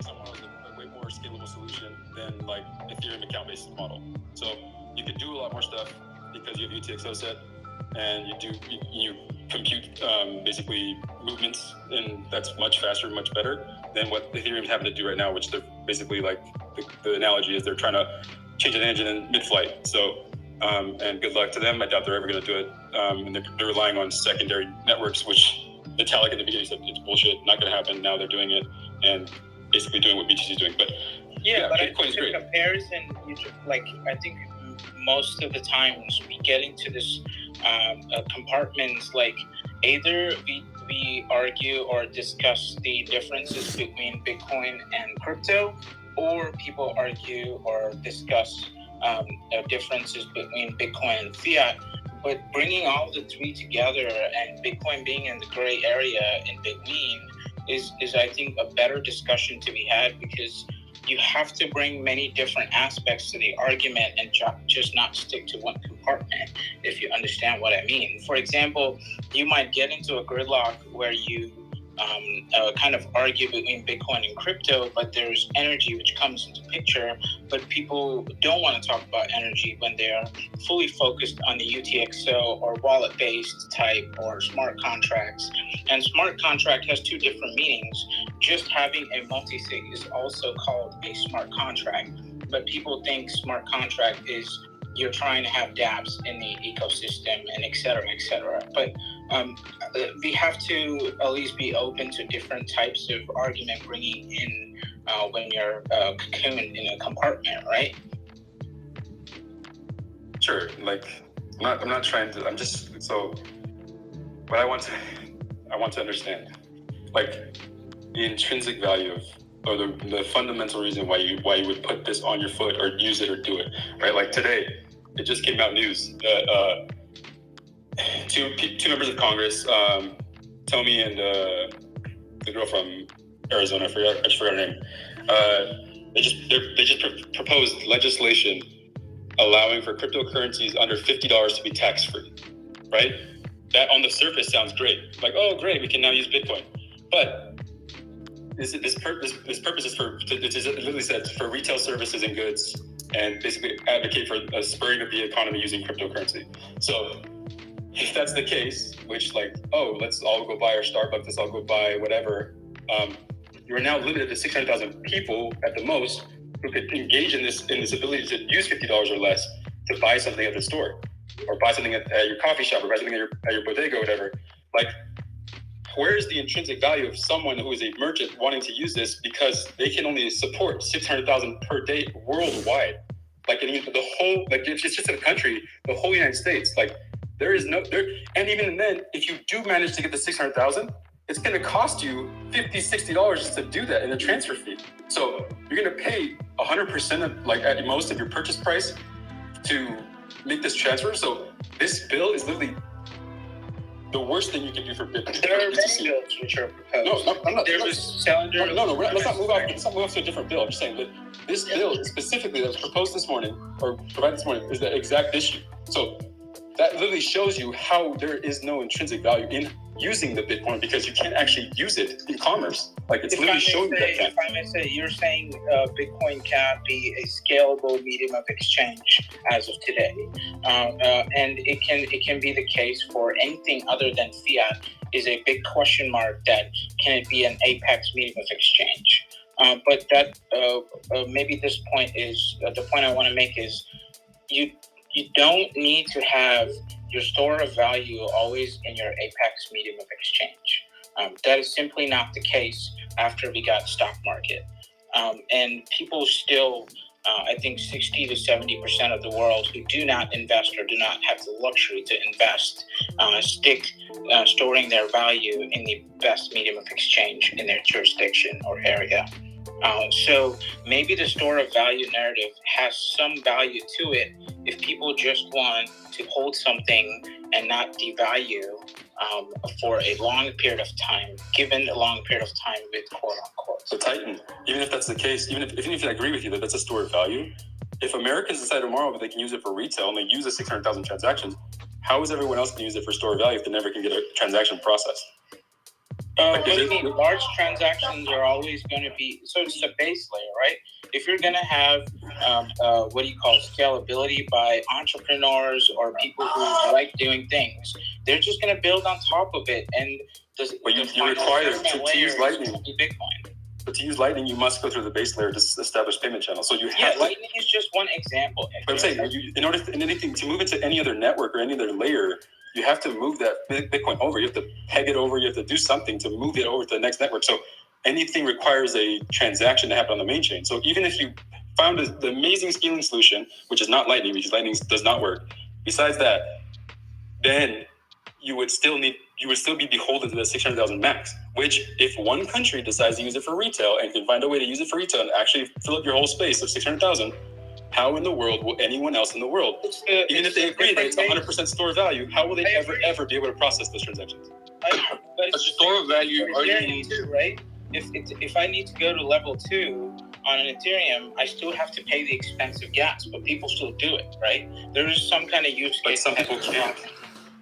a way more scalable solution than like Ethereum account-based model. So you can do a lot more stuff because you have UTXO set, and you compute basically movements, and that's much faster, much better than what Ethereum is having to do right now, which they're basically like the analogy is they're trying to change an engine in mid-flight. So, and good luck to them. I doubt they're ever going to do it. And they're relying on secondary networks, which Vitalik at the beginning said it's bullshit, not going to happen. Now they're doing it and basically doing what BTC is doing. But but Bitcoin is great. Comparison, I think most of the times we get into this compartments, like either we argue or discuss the differences between Bitcoin and crypto, or people argue or discuss differences between Bitcoin and fiat. But bringing all the three together and Bitcoin being in the gray area in between is I think a better discussion to be had, because you have to bring many different aspects to the argument and just not stick to one compartment, if you understand what I mean. For example, you might get into a gridlock where you kind of argue between Bitcoin and crypto, but there's energy which comes into picture, but people don't want to talk about energy when they are fully focused on the UTXO or wallet-based type or smart contracts. And smart contract has two different meanings. Just having a multi-sig is also called a smart contract, but people think smart contract is you're trying to have dApps in the ecosystem and et cetera. But we have to at least be open to different types of argument bringing in when you're cocooned in a compartment, right? Sure. Like, I'm not trying to. I'm just so. What I want to understand, like, the intrinsic value of, or the fundamental reason why you would put this on your foot or use it or do it, right? Like today, it just came out news that two members of Congress, Tommy and the girl from Arizona, I just forgot her name. They just proposed legislation allowing for cryptocurrencies under $50 to be tax-free, right? That on the surface sounds great. Like, oh, great, we can now use Bitcoin. But this purpose is for, it literally says, for retail services and goods, and basically advocate for a spurring of the economy using cryptocurrency. So if that's the case, which like, oh, let's all go buy our Starbucks, let's all go buy whatever, you're now limited to 600,000 people at the most who could engage in this ability to use $50 or less to buy something at the store, or buy something at your coffee shop, or buy something at your bodega or whatever. Like, where is the intrinsic value of someone who is a merchant wanting to use this because they can only support 600,000 per day worldwide? Like, I mean, the whole, like, it's just a country, the whole United States. Like, there is no, and even then, if you do manage to get the 600,000, it's going to cost you $50, $60 just to do that in a transfer fee. So you're going to pay 100% of, like, at most of your purchase price to make this transfer. So this bill is literally the worst thing you can do for Bitcoin. There are many bills which are proposed. No, I'm not. There was Salinger. No, let's not move off to a different bill. I'm just saying that this bill specifically that was proposed this morning, or provided this morning, is the exact issue. So that literally shows you how there is no intrinsic value in using the Bitcoin, because you can't actually use it in commerce. Like, it's literally showing you that can't. If I may say, you're saying Bitcoin can't be a scalable medium of exchange as of today, and it can be the case for anything other than fiat. Is a big question mark that can it be an apex medium of exchange? But that maybe this point is the point I want to make is you don't need to have your store of value always in your apex medium of exchange. That is simply not the case after we got stock market. And people still, I think 60 to 70% of the world who do not invest or do not have the luxury to invest, stick storing their value in the best medium of exchange in their jurisdiction or area. So maybe the store of value narrative has some value to it if people just want to hold something and not devalue for a long period of time, given a long period of time with quote unquote. So Titan, even if that's the case, even if I agree with you that that's a store of value, if Americans decide tomorrow that they can use it for retail and they use the 600,000 transactions, how is everyone else going to use it for store of value if they never can get a transaction processed? What do you mean? Large transactions are always going to be, so it's the base layer, right? If you're going to have, what do you call scalability by entrepreneurs or people who like doing things, they're just going to build on top of it. And you're required to use Lightning. Bitcoin. But to use Lightning, you must go through the base layer to establish payment channels. So you have Lightning is just one example. But I'm saying, in order to move it to any other network or any other layer, you have to move that Bitcoin over. You have to peg it over. You have to do something to move it over to the next network. So anything requires a transaction to happen on the main chain. So even if you found the amazing scaling solution, which is not Lightning, because Lightning does not work, besides that, then you would still be beholden to the 600,000 max, which if one country decides to use it for retail and can find a way to use it for retail and actually fill up your whole space of 600,000, how in the world will anyone else in the world, even if they agree that it's 100% store value, how will they ever be able to process those transactions? A store of value only needs, right? If I need to go to level 2 on an Ethereum, I still have to pay the expensive gas, but people still do it, right? There is some kind of use case. But some people can't.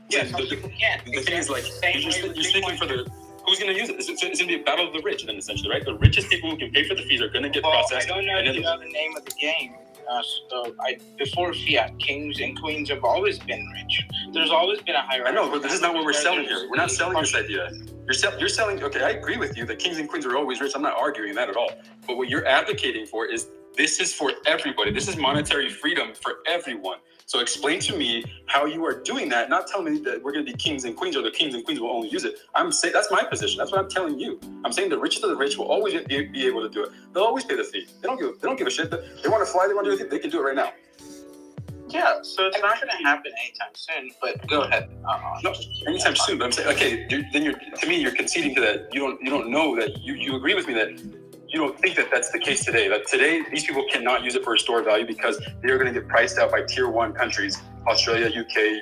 Yeah, some people can't. The thing is, like, you're speaking for the... Who's going to use it? It's going to be a battle of the rich, then, essentially, right? The richest people who can pay for the fees are going to get processed. I don't know the name of the game. Before fiat, kings and queens have always been rich. There's always been a hierarchy. I know, but this is not what we're selling here. We're not selling this idea. You're selling, okay, I agree with you that kings and queens are always rich. I'm not arguing that at all. But what you're advocating for is This is for everybody. This is monetary freedom for everyone. So explain to me how you are doing that, not tell me that we're going to be kings and queens or the kings and queens will only use it. I'm saying that's my position. That's what I'm telling you. I'm saying the richest of the rich will always be able to do it. They'll always pay the fee. They don't give a shit. They want to fly, they want to do it, they can do it right now. Yeah, so it's not going to happen anytime soon, but go ahead. No, anytime soon, but I'm saying, okay, to me, you're conceding to that. You don't know that, you agree with me that you don't think that that's the case today. That today, these people cannot use it for a store value because they're going to get priced out by tier 1 countries, Australia, UK,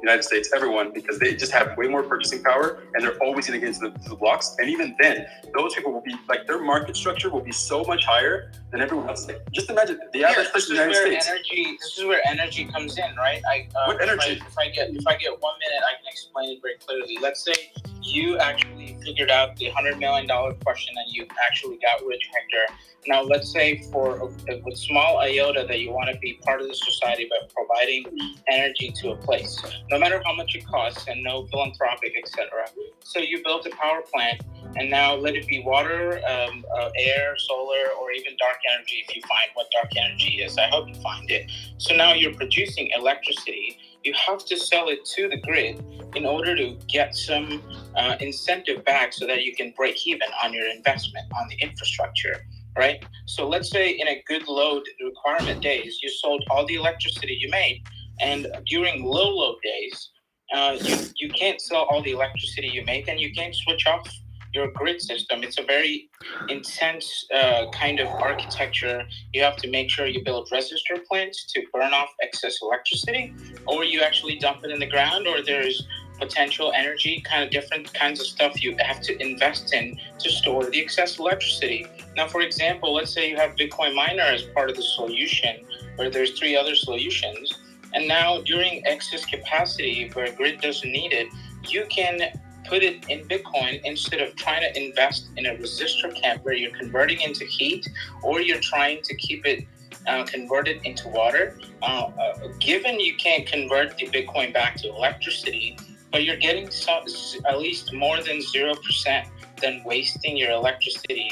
United States, everyone, because they just have way more purchasing power and they're always going to get into the blocks. And even then, those people will be, like, their market structure will be so much higher than everyone else. Like, just imagine the average person in the United States. This is where energy comes in, right? What energy? If I get 1 minute, I can explain it very clearly. Let's say you actually figured out the $100 million question and you actually got rich, Hector. Now, let's say for a small iota that you want to be part of the society by providing energy to a place, no matter how much it costs and no philanthropic, etc. So you built a power plant, and now let it be water, air, solar, or even dark energy if you find what dark energy is. I hope you find it. So now you're producing electricity. You have to sell it to the grid in order to get some incentive back so that you can break even on your investment on the infrastructure, right? So let's say in a good load requirement days, you sold all the electricity you made, and during low load days, you can't sell all the electricity you make, and you can't switch off your grid system. It's a very intense kind of architecture. You have to make sure you build resistor plants to burn off excess electricity, or you actually dump it in the ground, or there's potential energy, kind of different kinds of stuff you have to invest in to store the excess electricity. Now, for example, let's say you have Bitcoin miner as part of the solution, where there's 3 other solutions. And now during excess capacity where grid doesn't need it, you can put it in Bitcoin instead of trying to invest in a resistor camp where you're converting into heat, or you're trying to keep it converted into water. Given you can't convert the Bitcoin back to electricity, but you're getting at least more than 0% than wasting your electricity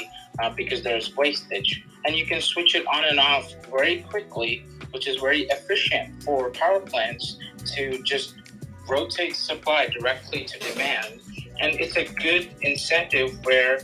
because there's wastage. And you can switch it on and off very quickly, which is very efficient for power plants to just rotate supply directly to demand. And it's a good incentive where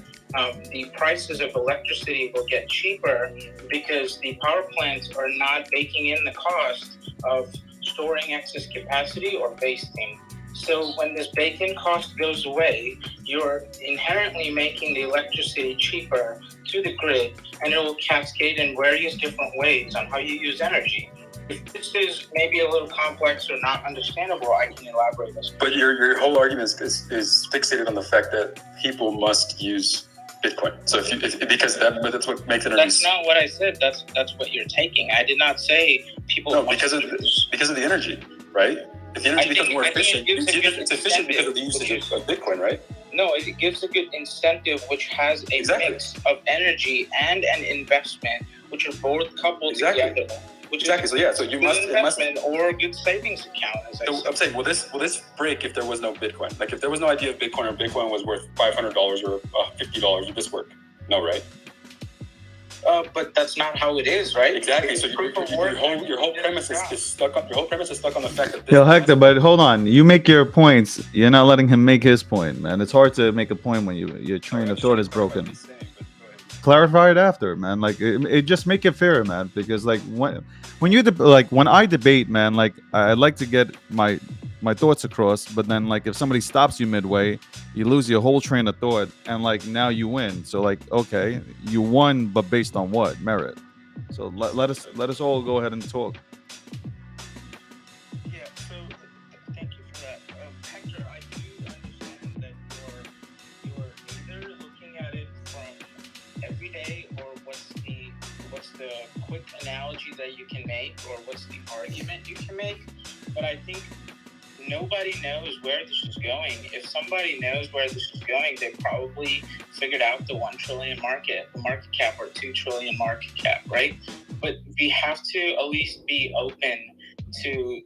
the prices of electricity will get cheaper because the power plants are not baking in the cost of storing excess capacity or wasting. So when this bake-in cost goes away, you're inherently making the electricity cheaper to the grid, and it will cascade in various different ways on how you use energy. If this is maybe a little complex or not understandable, I can elaborate this. But your whole argument is fixated on the fact that people must use Bitcoin. So because that's what makes energy. That's not what I said. That's what you're taking. I did not say people. No, because of the energy, right? If the energy becomes more efficient, it's efficient because of the usage of Bitcoin, right? No, it gives a good incentive, which has a mix of energy and an investment, which are both coupled together. So yeah, so it must or a good savings account. I'm saying, will this break if there was no Bitcoin? Like if there was no idea of Bitcoin, or Bitcoin was worth $500 or $50, would this work? No, right? But that's not how it is, right? Exactly. So your whole premise is stuck on the fact that. Yo, Hector, but hold on. You make your points. You're not letting him make his point, man. It's hard to make a point when your train of thought is broken. Clarify it after, man. Like it just make it fair, man. Because like when I debate, man, like I like to get my thoughts across, but then like if somebody stops you midway, you lose your whole train of thought, and like now you win. So like, okay, you won, but based on what? Merit. So let us all go ahead and talk. Yeah. So thank you for that, Hector. I do understand that you're either looking at it from every day, or what's the quick analogy that you can make, or what's the argument you can make. But I think nobody knows where this is going. If somebody knows where this is going, they probably figured out the 1 trillion market cap, or 2 trillion market cap, right? But we have to at least be open to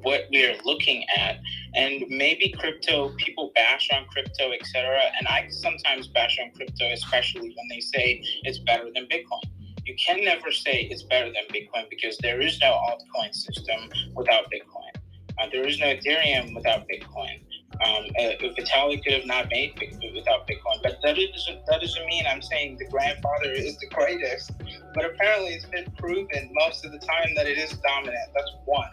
what we are looking at. And maybe crypto, people bash on crypto, etc. And I sometimes bash on crypto, especially when they say it's better than Bitcoin. you can never say it's better than Bitcoin because there is no altcoin system without Bitcoin. There is no Ethereum without Bitcoin. Vitalik could have not made Bitcoin without Bitcoin, but that doesn't mean I'm saying the grandfather is the greatest. But apparently, it's been proven most of the time that it is dominant. That's one.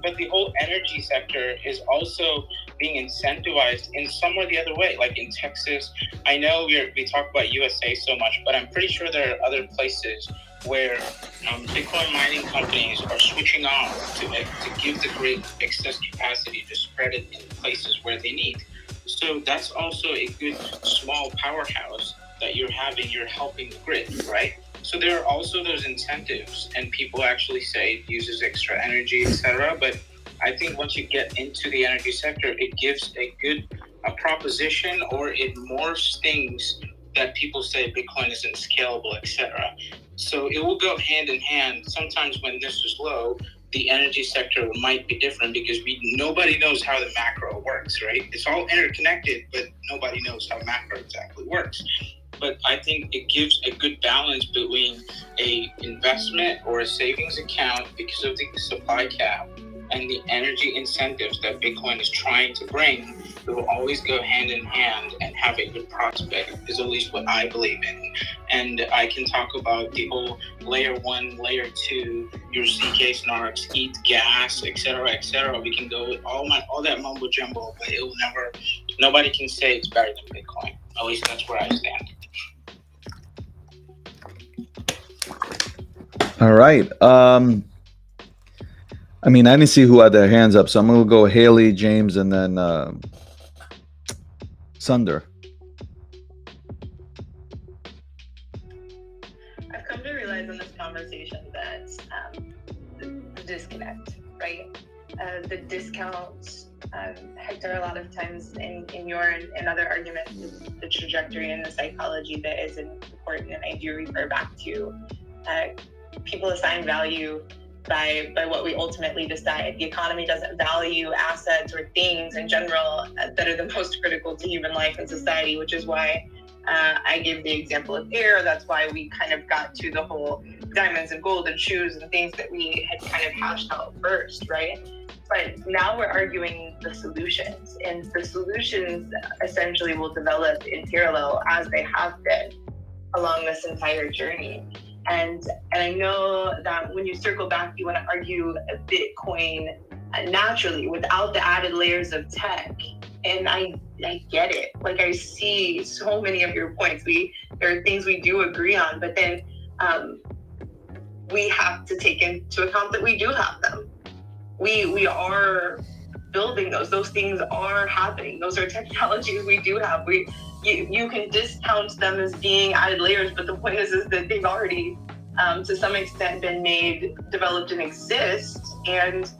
But the whole energy sector is also being incentivized in some or the other way. Like in Texas, I know we talk about USA so much, but I'm pretty sure there are other places where Bitcoin mining companies are switching off to give the grid excess capacity to spread it in places where they need. So that's also a good small powerhouse that you're helping the grid, right? So there are also those incentives, and people actually say it uses extra energy, etc. But I think once you get into the energy sector, it gives a proposition, or it morphs things that people say Bitcoin isn't scalable, etc. So it will go hand in hand. Sometimes when this is low, the energy sector might be different because nobody knows how the macro works, right? It's all interconnected, but nobody knows how macro exactly works. But I think it gives a good balance between a investment or a savings account because of the supply cap and the energy incentives that Bitcoin is trying to bring. It will always go hand in hand and have a good prospect, is at least what I believe in. And I can talk about the whole layer 1, layer 2, your ZK snarks, eat gas, etc., etc. We can go with all that mumbo jumbo, but it will nobody can say it's better than Bitcoin. At least that's where I stand. All right. I mean, I didn't see who had their hands up, so I'm going to go Haley, James, and then Sunder. I've come to realize in this conversation that the disconnect, right? The discount, Hector, a lot of times in your and other arguments, the trajectory and the psychology that is important, and I do refer back to people assign value by what we ultimately decide. The economy doesn't value assets or things in general that are the most critical to human life and society, which is why I gave the example of air. That's why we kind of got to the whole diamonds and gold and shoes and things that we had kind of hashed out first, right? But now we're arguing the solutions, and the solutions essentially will develop in parallel as they have been along this entire journey. And I know that when you circle back, you want to argue Bitcoin naturally without the added layers of tech. And I get it. Like, I see so many of your points. There are things we do agree on, but then we have to take into account that we do have them. We are building those. Those things are happening. Those are technologies we do have. You can discount them as being added layers, but the point is that they've already, to some extent, been made, developed, and exist, and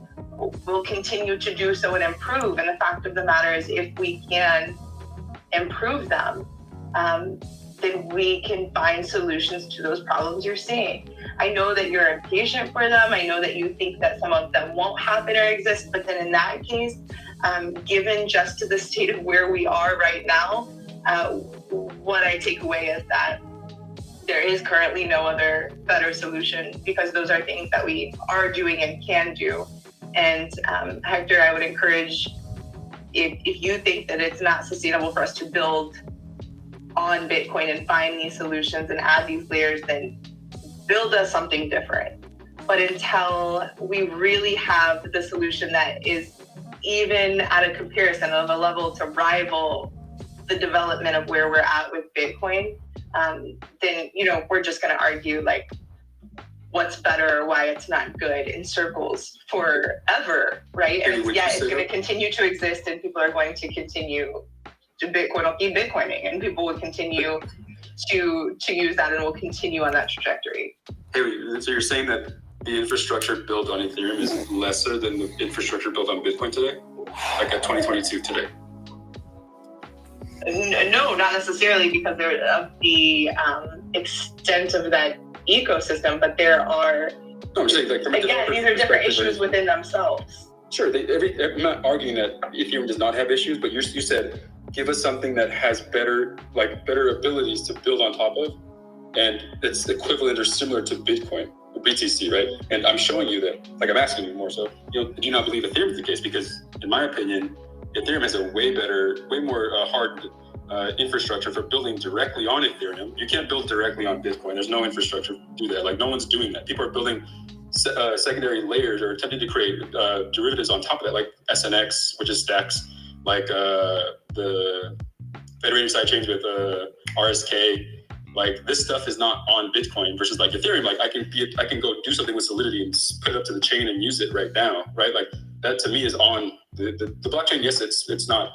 will continue to do so and improve. And the fact of the matter is, if we can improve them, then we can find solutions to those problems you're seeing. I know that you're impatient for them. I know that you think that some of them won't happen or exist, but then in that case, given just to the state of where we are right now, what I take away is that there is currently no other better solution, because those are things that we are doing and can do. And Hector, I would encourage, if you think that it's not sustainable for us to build on Bitcoin and find these solutions and add these layers, then build us something different. But until we really have the solution that is even at a comparison of a level to rival the development of where we're at with Bitcoin, then, we're just going to argue like what's better or why it's not good in circles forever, right? And it's going to continue to exist, and people are going to continue to Bitcoin will keep Bitcoining, and people will continue to use that, and will continue on that trajectory. Hey, so you're saying that the infrastructure built on Ethereum is lesser than the infrastructure built on Bitcoin today? Like at 2022 today? No, not necessarily, because of the extent of that ecosystem, but there are, no, I'm saying, like, again, these are different issues within themselves. Sure, I'm not arguing that Ethereum does not have issues, but you said, give us something that has better abilities to build on top of. and it's equivalent or similar to Bitcoin, or BTC, right? And I'm showing you that, like I'm asking you more so, do you not believe Ethereum is the case? Because in my opinion, Ethereum has a way more hard infrastructure for building directly on Ethereum. You can't build directly on Bitcoin. There's no infrastructure to do that. Like no one's doing that. People are building secondary layers or attempting to create derivatives on top of that, like SNX, which is stacks, like the Federated Sidechains with RSK. Like this stuff is not on Bitcoin versus like Ethereum. Like I can go do something with Solidity and put it up to the chain and use it right now, right? Like that to me is on the blockchain. Yes, it's not.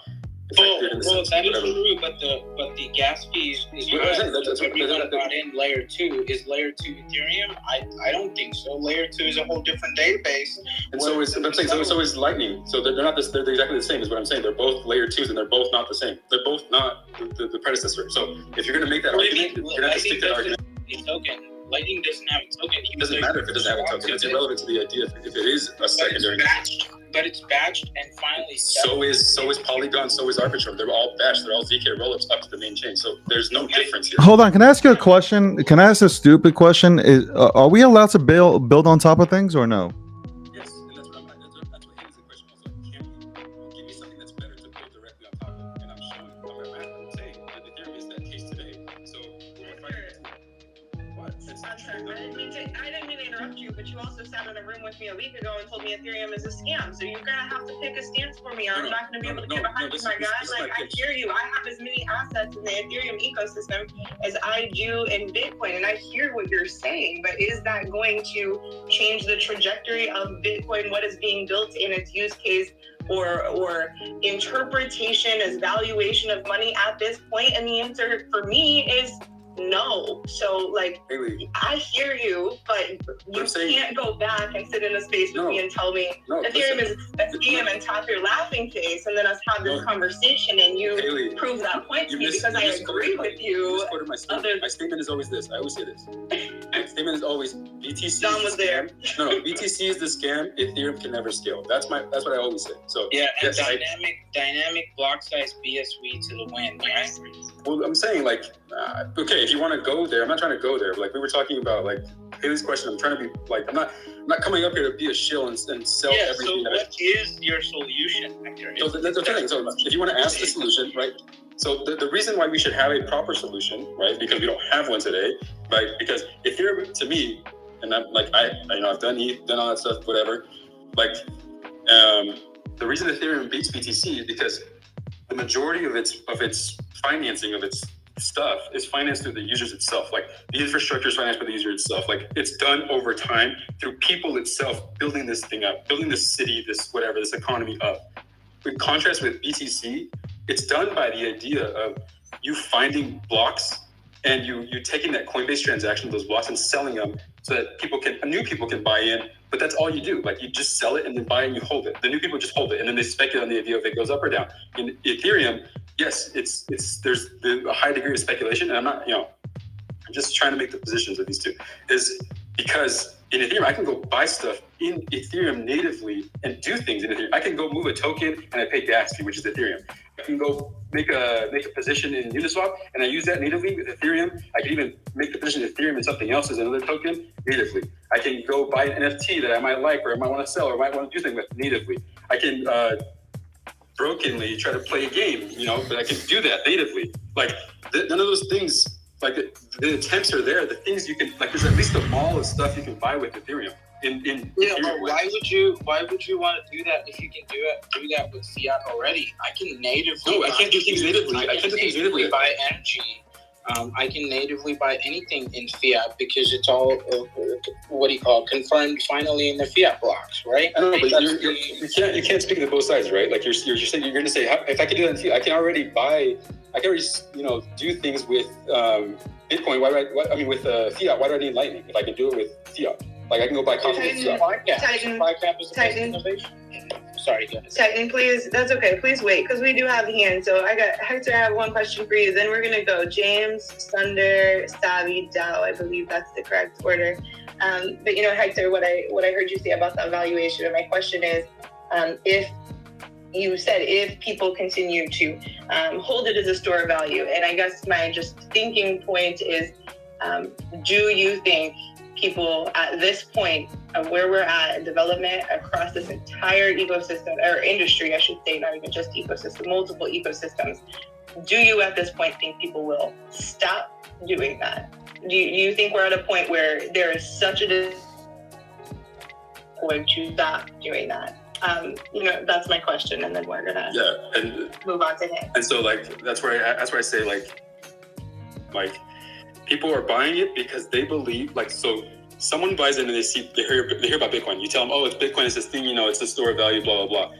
Well, that is true, but the gas fees is brought in layer 2. Is layer 2 Ethereum? I don't think so. Layer 2 is a whole different database. And so is Lightning. So they're not this. They're exactly the same. Is what I'm saying. They're both layer 2s, and they're both not the same. They're both not the predecessor. So if you're going to make that argument, you're going to have to stick to that argument. A token. Lightning doesn't have a token. It doesn't matter if it doesn't have a token. It's irrelevant to the idea if it is a secondary. But it's batched and finally. So is Polygon. So is Arbitrum. They're all batched. They're all ZK rollups up to the main chain. So there's no difference here. Hold on. Can I ask you a question? Can I ask a stupid question? Are we allowed to build on top of things or no? Yes, and that's what is the question also. Can you give me something that's better to build directly on top of? And I'm showing. I'm saying that Ethereum is that case today. So what? I didn't mean to interrupt you, but you also sat in a room with me a week ago and told me Ethereum is a scam. So you're gonna have to pick a stance for me. I'm not gonna be able to get behind you, my guy. Like I hear you. I have as many assets in the Ethereum ecosystem as I do in Bitcoin, and I hear what you're saying. But is that going to change the trajectory of Bitcoin? What is being built in its use case? Or interpretation as valuation of money at this point? And the answer for me is no. So like Haley, I hear you, but you can't go back and sit in a space with me and tell me Ethereum is a scam and tap your laughing face and then us have this conversation and you Haley, prove that point to me because I agree with you. My statement is always this. I always say this. My statement is always BTC. Don was there. No, BTC is the scam. Ethereum can never scale. That's what I always say. So yeah, and yes, dynamic block size BSV to the win, right? Well, I'm saying like, okay, if you want to go there, I'm not trying to go there. But like we were talking about, like Haley's question, I'm trying to be like, I'm not coming up here to be a shill and sell everything. So what is your solution? So that's the thing. So if you want to ask the solution, right? So the reason why we should have a proper solution, right? Because we don't have one today, right? Because Ethereum, to me, and I'm like, I've done ETH, done all that stuff, whatever. Like, the reason Ethereum beats BTC is because the majority of its financing of its stuff is financed through the users itself. Like the infrastructure is financed by the user itself. Like it's done over time through people itself building this thing up, building this city, this whatever, this economy up. In contrast with BTC, it's done by the idea of you finding blocks and you taking that Coinbase transaction, those blocks, and selling them so that new people can buy in. But that's all you do. Like you just sell it and then buy it and you hold it. The new people just hold it and then they speculate on the idea if it goes up or down. In Ethereum, yes, there's a high degree of speculation, and I'm just trying to make the positions of these two. Is because in Ethereum, I can go buy stuff in Ethereum natively and do things in Ethereum. I can go move a token and I pay gas fee, which is Ethereum. I can go make a position in Uniswap and I use that natively with Ethereum. I can even make the position in Ethereum and something else as another token natively. I can go buy an NFT that I might like or I might want to sell or might want to do something with natively. I can brokenly try to play a game, but I can do that natively. Like none of those things, like the attempts are there. The things you can, like there's at least a mall of stuff you can buy with Ethereum. But why would you want to do that if you can do that with fiat already? I can natively. No, I can't do things natively. I can't do things natively. Buy energy. I can natively buy anything in fiat because it's all confirmed finally in the fiat blocks, right? I don't know, but you can't speak to both sides, right? Like you're saying you're going to say if I can do that in fiat, I can already do things with Bitcoin. With fiat? Why do I need Lightning if I can do it with fiat? Like I can go buy coffee with fiat. Titan. Sorry, Titan, please. That's okay. Please wait, because we do have hands. So Hector, I have one question for you. Then we're gonna go James, Sunder, Savi, Dow. I believe that's the correct order. But Hector, what I heard you say about the evaluation, and my question is, if people continue to hold it as a store of value, and I guess my just thinking point is, Do you think people at this point of where we're at in development across this entire ecosystem, or industry, I should say, not even just ecosystem, multiple ecosystems, do you at this point think people will stop doing that? Do you think we're at a point where there is such a going to stop doing that? That's my question, and then we're gonna move on to him. And so, that's where I say, people are buying it because they believe, so someone buys it and they hear about Bitcoin. You tell them, oh, it's Bitcoin, it's this thing, it's a store of value, blah, blah, blah.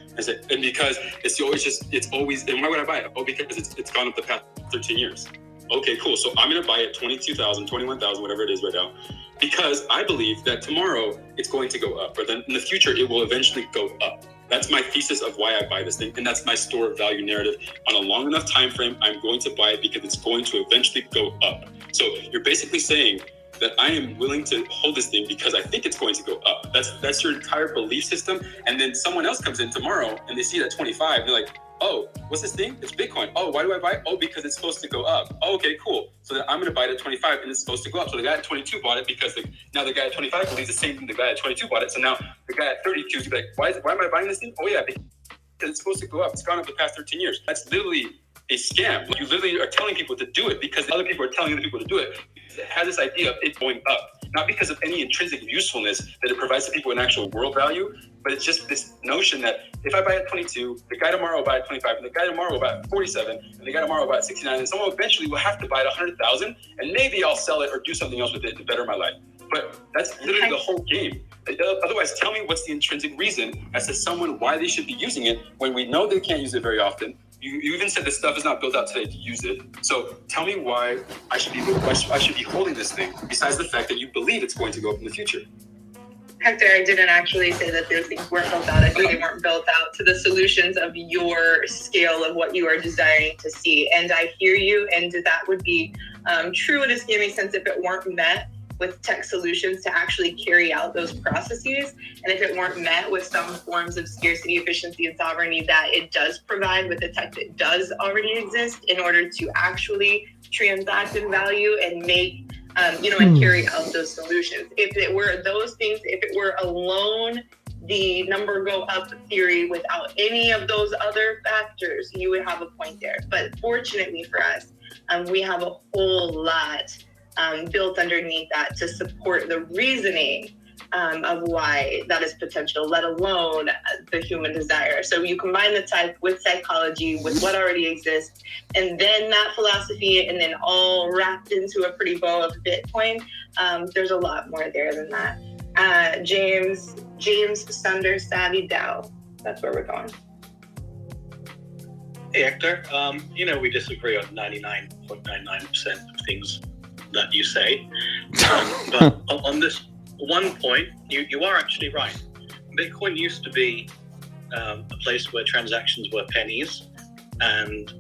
And because it's always, and why would I buy it? Oh, because it's gone up the past 13 years. Okay, cool. So I'm going to buy it 22,000, 21,000, whatever it is right now, because I believe that tomorrow it's going to go up, or then in the future it will eventually go up. That's my thesis of why I buy this thing, and that's my store of value narrative. On a long enough time frame, I'm going to buy it because it's going to eventually go up. So you're basically saying that I am willing to hold this thing because I think it's going to go up. That's your entire belief system. And then someone else comes in tomorrow and they see it at 25, they're like, oh, what's this thing? It's Bitcoin. Oh, why do I buy it? Oh, because it's supposed to go up. Oh, okay, cool. So then I'm going to buy it at 25 and it's supposed to go up. So the guy at 22 bought it because now the guy at 25 believes the same thing the guy at 22 bought it. So now the guy at 32 is like, why am I buying this thing? Oh yeah, because it's supposed to go up. It's gone up the past 13 years. That's literally a scam. You literally are telling people to do it because other people are telling other people to do it. It has this idea of it going up, not because of any intrinsic usefulness that it provides to people an actual world value, but it's just this notion that if I buy at 22, the guy tomorrow will buy at 25, and the guy tomorrow will buy at 47, and the guy tomorrow will buy at 69, and someone eventually will have to buy at 100,000, and maybe I'll sell it or do something else with it to better my life. But that's literally the whole game. Otherwise, tell me what's the intrinsic reason as to someone why they should be using it when we know they can't use it very often. You even said this stuff is not built out today to use it. So tell me why I should be holding this thing, besides the fact that you believe it's going to go up in the future. Hector, I didn't actually say that those things weren't built out. I think they weren't built out to the solutions of your scale of what you are desiring to see. And I hear you, and that would be true in a scamming sense if it weren't met with tech solutions to actually carry out those processes, and if it weren't met with some forms of scarcity, efficiency, and sovereignty that it does provide with the tech that does already exist in order to actually transact in value and make, and carry out those solutions. If it were those things, if it were alone the number go up theory without any of those other factors, you would have a point there. But fortunately for us, we have a whole lot built underneath that to support the reasoning of why that is potential, let alone the human desire. So you combine the type with psychology, with what already exists, and then that philosophy, and then all wrapped into a pretty bow of Bitcoin. There's a lot more there than that. James Sunder, Savvy Dow. That's where we're going. Hey, Hector. We disagree on 99.99% of things that you say. But on this one point, you are actually right. Bitcoin used to be a place where transactions were pennies. And,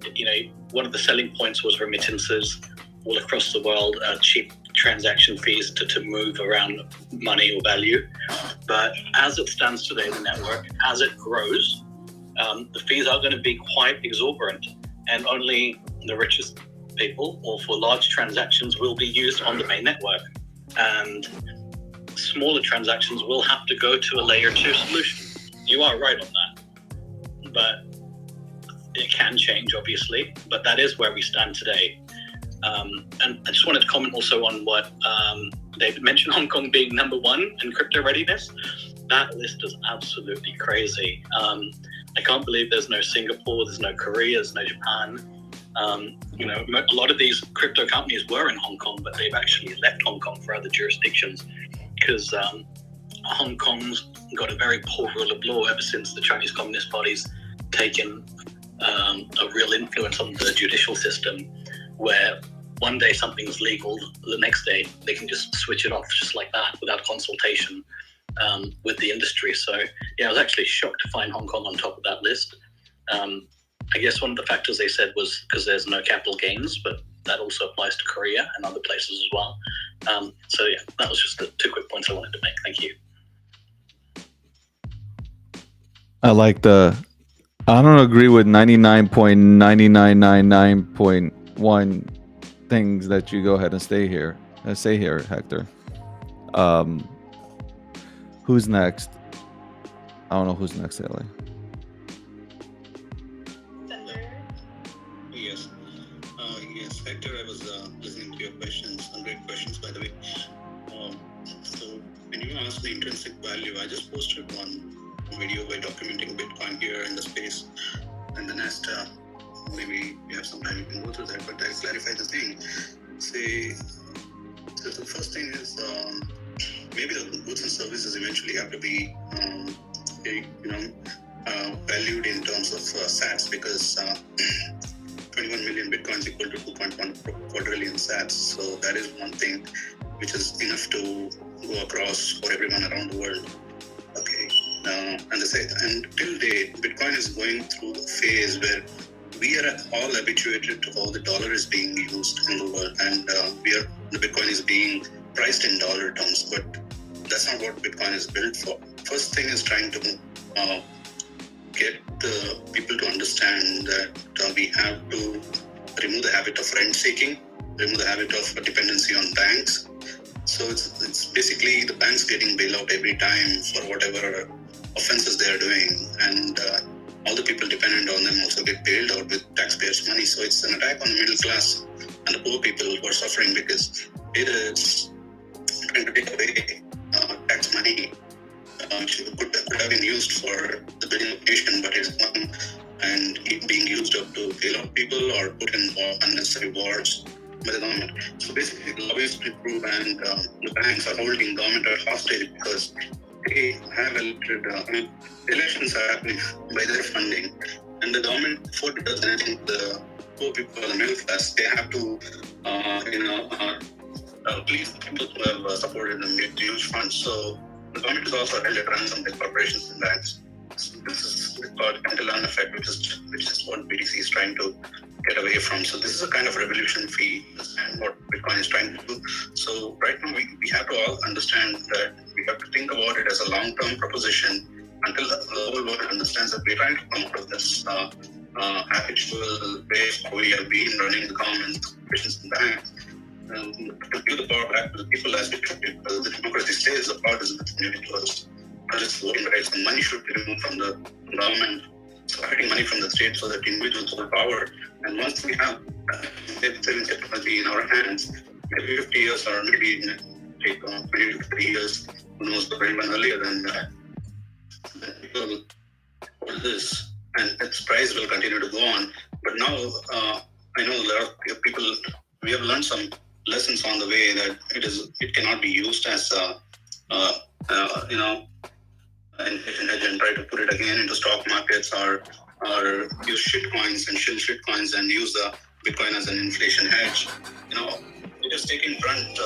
one of the selling points was remittances all across the world, cheap transaction fees to move around money or value. But as it stands today, the network, as it grows, the fees are going to be quite exorbitant, and only the richest people or for large transactions will be used on the main network. And smaller transactions will have to go to a layer 2 solution. You are right on that. But it can change, obviously, but that is where we stand today. And I just wanted to comment also on what David mentioned, Hong Kong being number 1 in crypto readiness. That list is absolutely crazy. I can't believe there's no Singapore, there's no Korea, there's no Japan. A lot of these crypto companies were in Hong Kong, but they've actually left Hong Kong for other jurisdictions because Hong Kong's got a very poor rule of law ever since the Chinese Communist Party's taken a real influence on the judicial system, where one day something's legal, the next day they can just switch it off just like that without consultation with the industry. So I was actually shocked to find Hong Kong on top of that list. I guess one of the factors they said was because there's no capital gains, but that also applies to Korea and other places as well. That was just the 2 quick points I wanted to make. Thank you. I don't agree with 99.9999.1 things that you go ahead and stay here. say here, Hector. Who's next? I don't know who's next, LA. Yes. Yes, Hector, I was listening to your questions. Some great questions, by the way. So when you asked the intrinsic value, I just posted one video by documenting Bitcoin here in the space. And the next, maybe you have some time, you can go through that, but I'll clarify the thing. Say, so the first thing is maybe the goods and services eventually have to be, valued in terms of sats, because 21 million bitcoins equal to 2.1 quadrillion sats. So that is one thing which is enough to go across for everyone around the world. Okay. And till date, Bitcoin is going through the phase where we are all habituated to how the dollar is being used in the world, and the Bitcoin is being priced in dollar terms, but that's not what Bitcoin is built for. First thing is trying to get the people to understand that we have to remove the habit of rent seeking, remove the habit of dependency on banks. So it's basically the banks getting bailed out every time for whatever offenses they are doing, and all the people dependent on them also get bailed out with taxpayers' money. So it's an attack on the middle class and the poor people who are suffering, because it is trying to take away tax money which could have been used for the building of nation, but it's gone and being used up to bail out people or put in unnecessary wars by the government. So basically, the lobbyists group and the banks are holding government at hostage because they have elected, elections are happening by their funding, and the government, before it does anything, the poor people or the middle class, they have to, please the people who have supported them with huge funds. So the government is also held at ransom by corporations and banks. So this is called Cantillon effect, which is what BTC is trying to get away from. So this is a kind of revolution fee, and what Bitcoin is trying to do. So right now we have to all understand that we have to think about it as a long-term proposition until the whole world understands that we're trying to come out of this habitual way we have been running the governments, corporations, and banks. To give the power back to the people as we took it, because the democracy stays, the power doesn't continue to us. Not just voting rights, the money should be removed from the government, subtracting money from the state so that individuals hold power. And once we have saving technology in our hands, maybe 50 years or maybe take 20 to 30 years, who knows, but even earlier than that, people hold this, and its price will continue to go on. But now, I know a lot of people, we have learned some lessons on the way that it cannot be used as an hedge and try to put it again into stock markets or use shit coins and shill shit coins and use the Bitcoin as an inflation hedge. It is taking brunt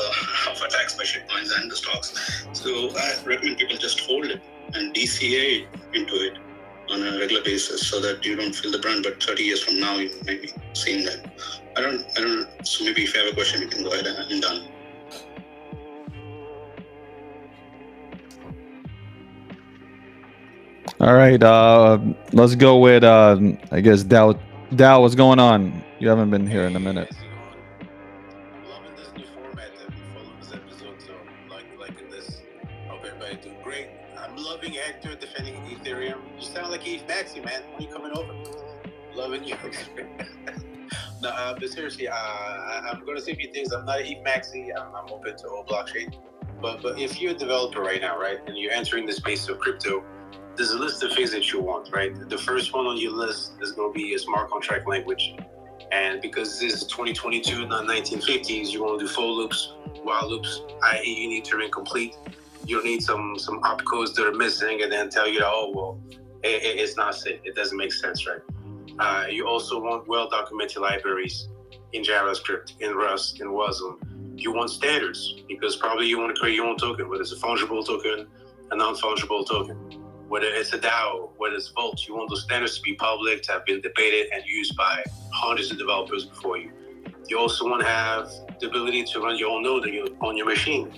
of attacks by shit coins and the stocks. So I recommend people just hold it and DCA into it on a regular basis so that you don't feel the brunt, but 30 years from now you might be seeing that. I don't, so maybe if you have a question, you can go ahead and I'm done. All right, let's go with I guess Dow. Dow, what's going on? You haven't been here in a minute. I'm loving this new format that we follow this episode, so liking this. Hope everybody doing great. I'm loving Hector defending Ethereum. You sound like Eve Maxi, man. When are you coming over? Loving you. No, but seriously, I'm going to say a few things. I'm not Eve Maxi. I'm open to all blockchain. But if you're a developer right now, right, and you're entering the space of crypto, there's a list of things that you want, right? The first one on your list is going to be a smart contract language. And because this is 2022, not 1950s, you want to do for loops, while loops, i.e. you need to remain complete. You'll need some opcodes that are missing and then tell you, oh, well, it's not safe. It doesn't make sense, right? You also want well-documented libraries in JavaScript, in Rust, in WASM. You want standards because probably you want to create your own token, whether it's a fungible token, a non-fungible token. Whether it's a DAO, whether it's Vault, you want those standards to be public, to have been debated and used by hundreds of developers before you. You also want to have the ability to run your own node on your machine.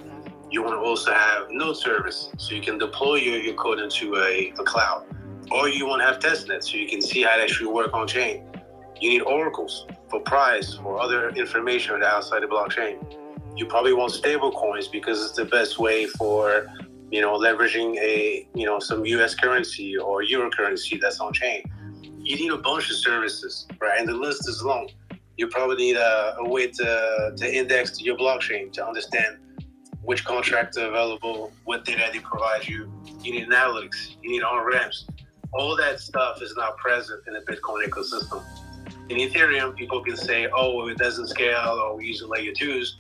You want to also have node service, so you can deploy your code into a cloud. Or you want to have testnets, so you can see how that should work on chain. You need oracles for price or other information outside the blockchain. you probably want stable coins because it's the best way for, leveraging some US currency or Euro currency that's on chain. You need a bunch of services, right? And the list is long. You probably need a way to index to your blockchain to understand which contracts are available, what data they provide you. You need analytics, you need on-ramps. All that stuff is not present in the Bitcoin ecosystem. In Ethereum, people can say, oh, it doesn't scale, or we're using layer 2s,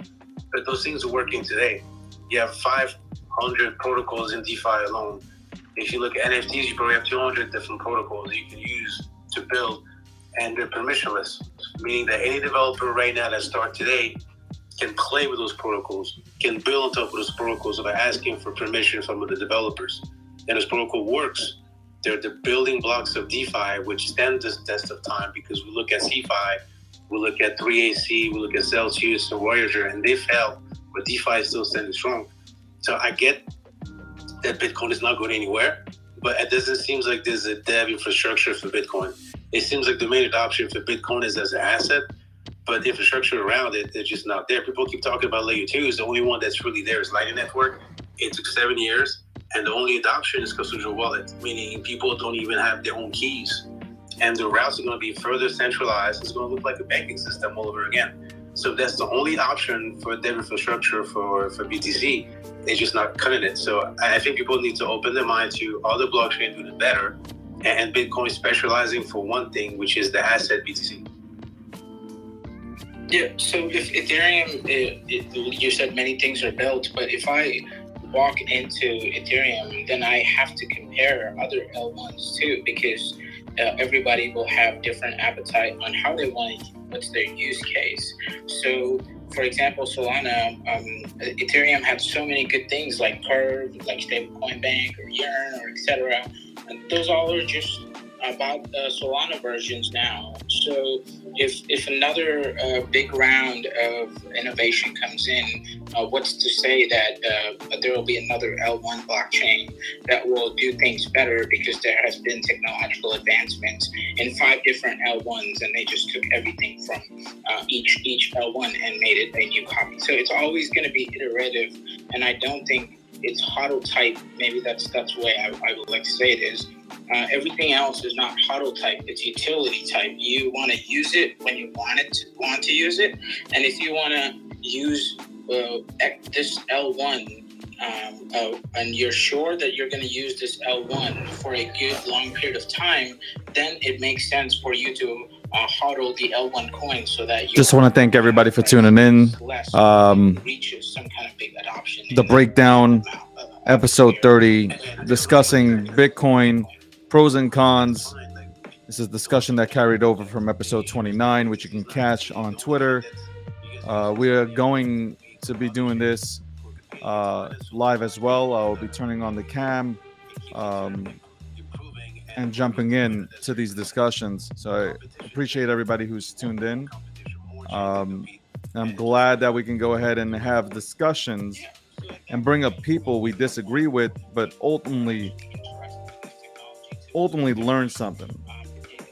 but those things are working today. You have 500 protocols in DeFi alone. If you look at NFTs, you probably have 200 different protocols that you can use to build, and they're permissionless, meaning that any developer right now that starts today can play with those protocols, can build on top of those protocols without asking for permission from the developers. And this protocol works. They're the building blocks of DeFi, which stand the test of time, because we look at CeFi, we look at 3AC, we look at Celsius and Voyager, and they fell, but DeFi is still standing strong. So I get that Bitcoin is not going anywhere, but it doesn't seem like there's a dev infrastructure for Bitcoin. It seems like the main adoption for Bitcoin is as an asset, but the infrastructure around it is just not there. People keep talking about layer 2s. The only one that's really there is Lightning Network. It took 7 years, and the only adoption is custodial wallet, meaning people don't even have their own keys. And the routes are going to be further centralized. It's going to look like a banking system all over again. So that's the only option for dev infrastructure for BTC. It's just not cutting it. So I think people need to open their mind to other blockchains doing it better, and Bitcoin specializing for one thing, which is the asset BTC. Yeah, so if Ethereum, you said many things are built, but if I walk into Ethereum, then I have to compare other L1s too, because everybody will have different appetite on how they want it, what's their use case. So, for example, Solana, Ethereum had so many good things like Curve, like Stablecoin Bank or Yearn or etc. And those all are just about Solana versions now. So if another big round of innovation comes in, what's to say that there will be another L1 blockchain that will do things better, because there has been technological advancements in 5 different L1s, and they just took everything from each L1 and made it a new copy. So it's always going to be iterative, and I don't think it's HODL type. Maybe that's the way I would like to say it is. Everything else is not HODL type, it's utility type. You want to use it when you want to use it, and if you want to use this L1 and you're sure that you're going to use this L1 for a good long period of time, then it makes sense for you to HODL the L1 coin, so that you just want to thank everybody for tuning in. Reaches some kind of big adoption. The breakdown, episode 30, discussing Bitcoin, pros and cons. This is a discussion that carried over from episode 29, which you can catch on Twitter. We are going to be doing this live as well. I'll be turning on the cam and jumping in to these discussions. So I appreciate everybody who's tuned in. I'm glad that we can go ahead and have discussions and bring up people we disagree with, but ultimately learn something.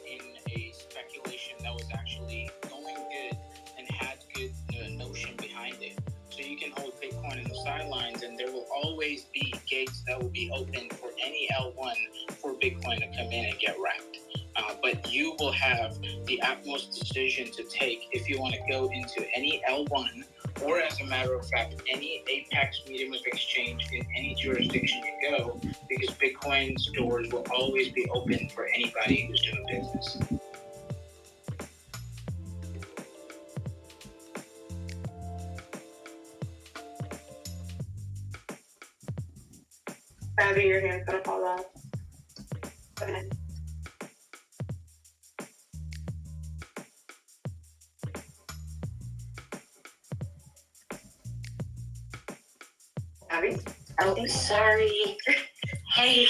In a speculation that was actually going good and had good notion behind it. So you can hold Bitcoin in the sidelines, and there will always be gates that will be open for any L1 for Bitcoin to come in and get wrecked. But you will have the utmost decision to take if you want to go into any L1, or as a matter of fact, any Apex medium of exchange in any jurisdiction you go, because Bitcoin's doors will always be open for anybody who's doing business. Abby, your hand's gonna fall off. Go ahead. Abby? Oh, sorry. Hey,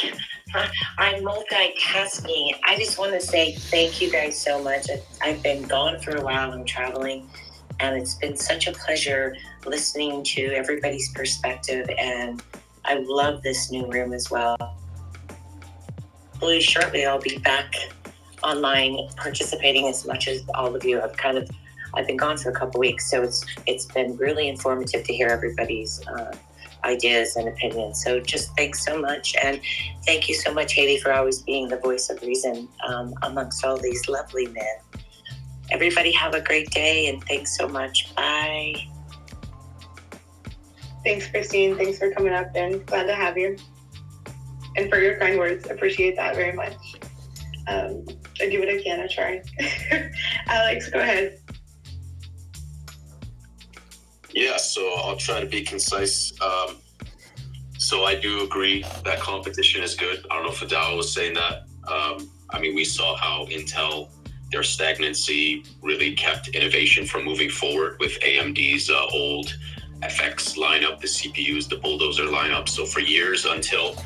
I'm multitasking. I just want to say thank you guys so much. I've been gone for a while. I'm traveling, and it's been such a pleasure listening to everybody's perspective, and I love this new room as well. Really shortly, I'll be back online participating as much as all of you. I've kind of I've been gone for a couple weeks, so it's been really informative to hear everybody's ideas and opinions. So just thanks so much, and thank you so much, Hayley, for always being the voice of reason amongst all these lovely men. Everybody have a great day, and thanks so much. Bye. Thanks, Christine. Thanks for coming up, and glad to have you. And for your kind words, appreciate that very much. I'll give it a can, a try. Alex, go ahead. Yeah, so I'll try to be concise. So I do agree that competition is good. I don't know if Adao was saying that. I mean, we saw how Intel, their stagnancy really kept innovation from moving forward with AMD's old FX lineup, the CPUs, the Bulldozer lineup. So for years, until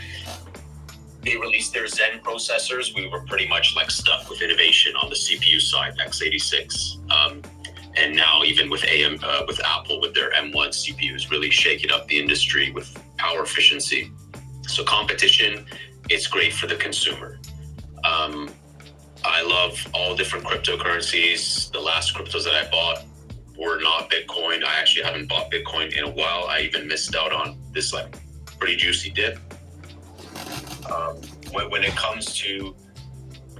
they released their Zen processors, we were pretty much like stuck with innovation on the CPU side, x86. And now even with Apple, with their M1 CPUs, really shaking up the industry with power efficiency. So competition, it's great for the consumer. I love all different cryptocurrencies. The last cryptos that I bought were not Bitcoin. I actually haven't bought Bitcoin in a while. I even missed out on this like pretty juicy dip. When it comes to,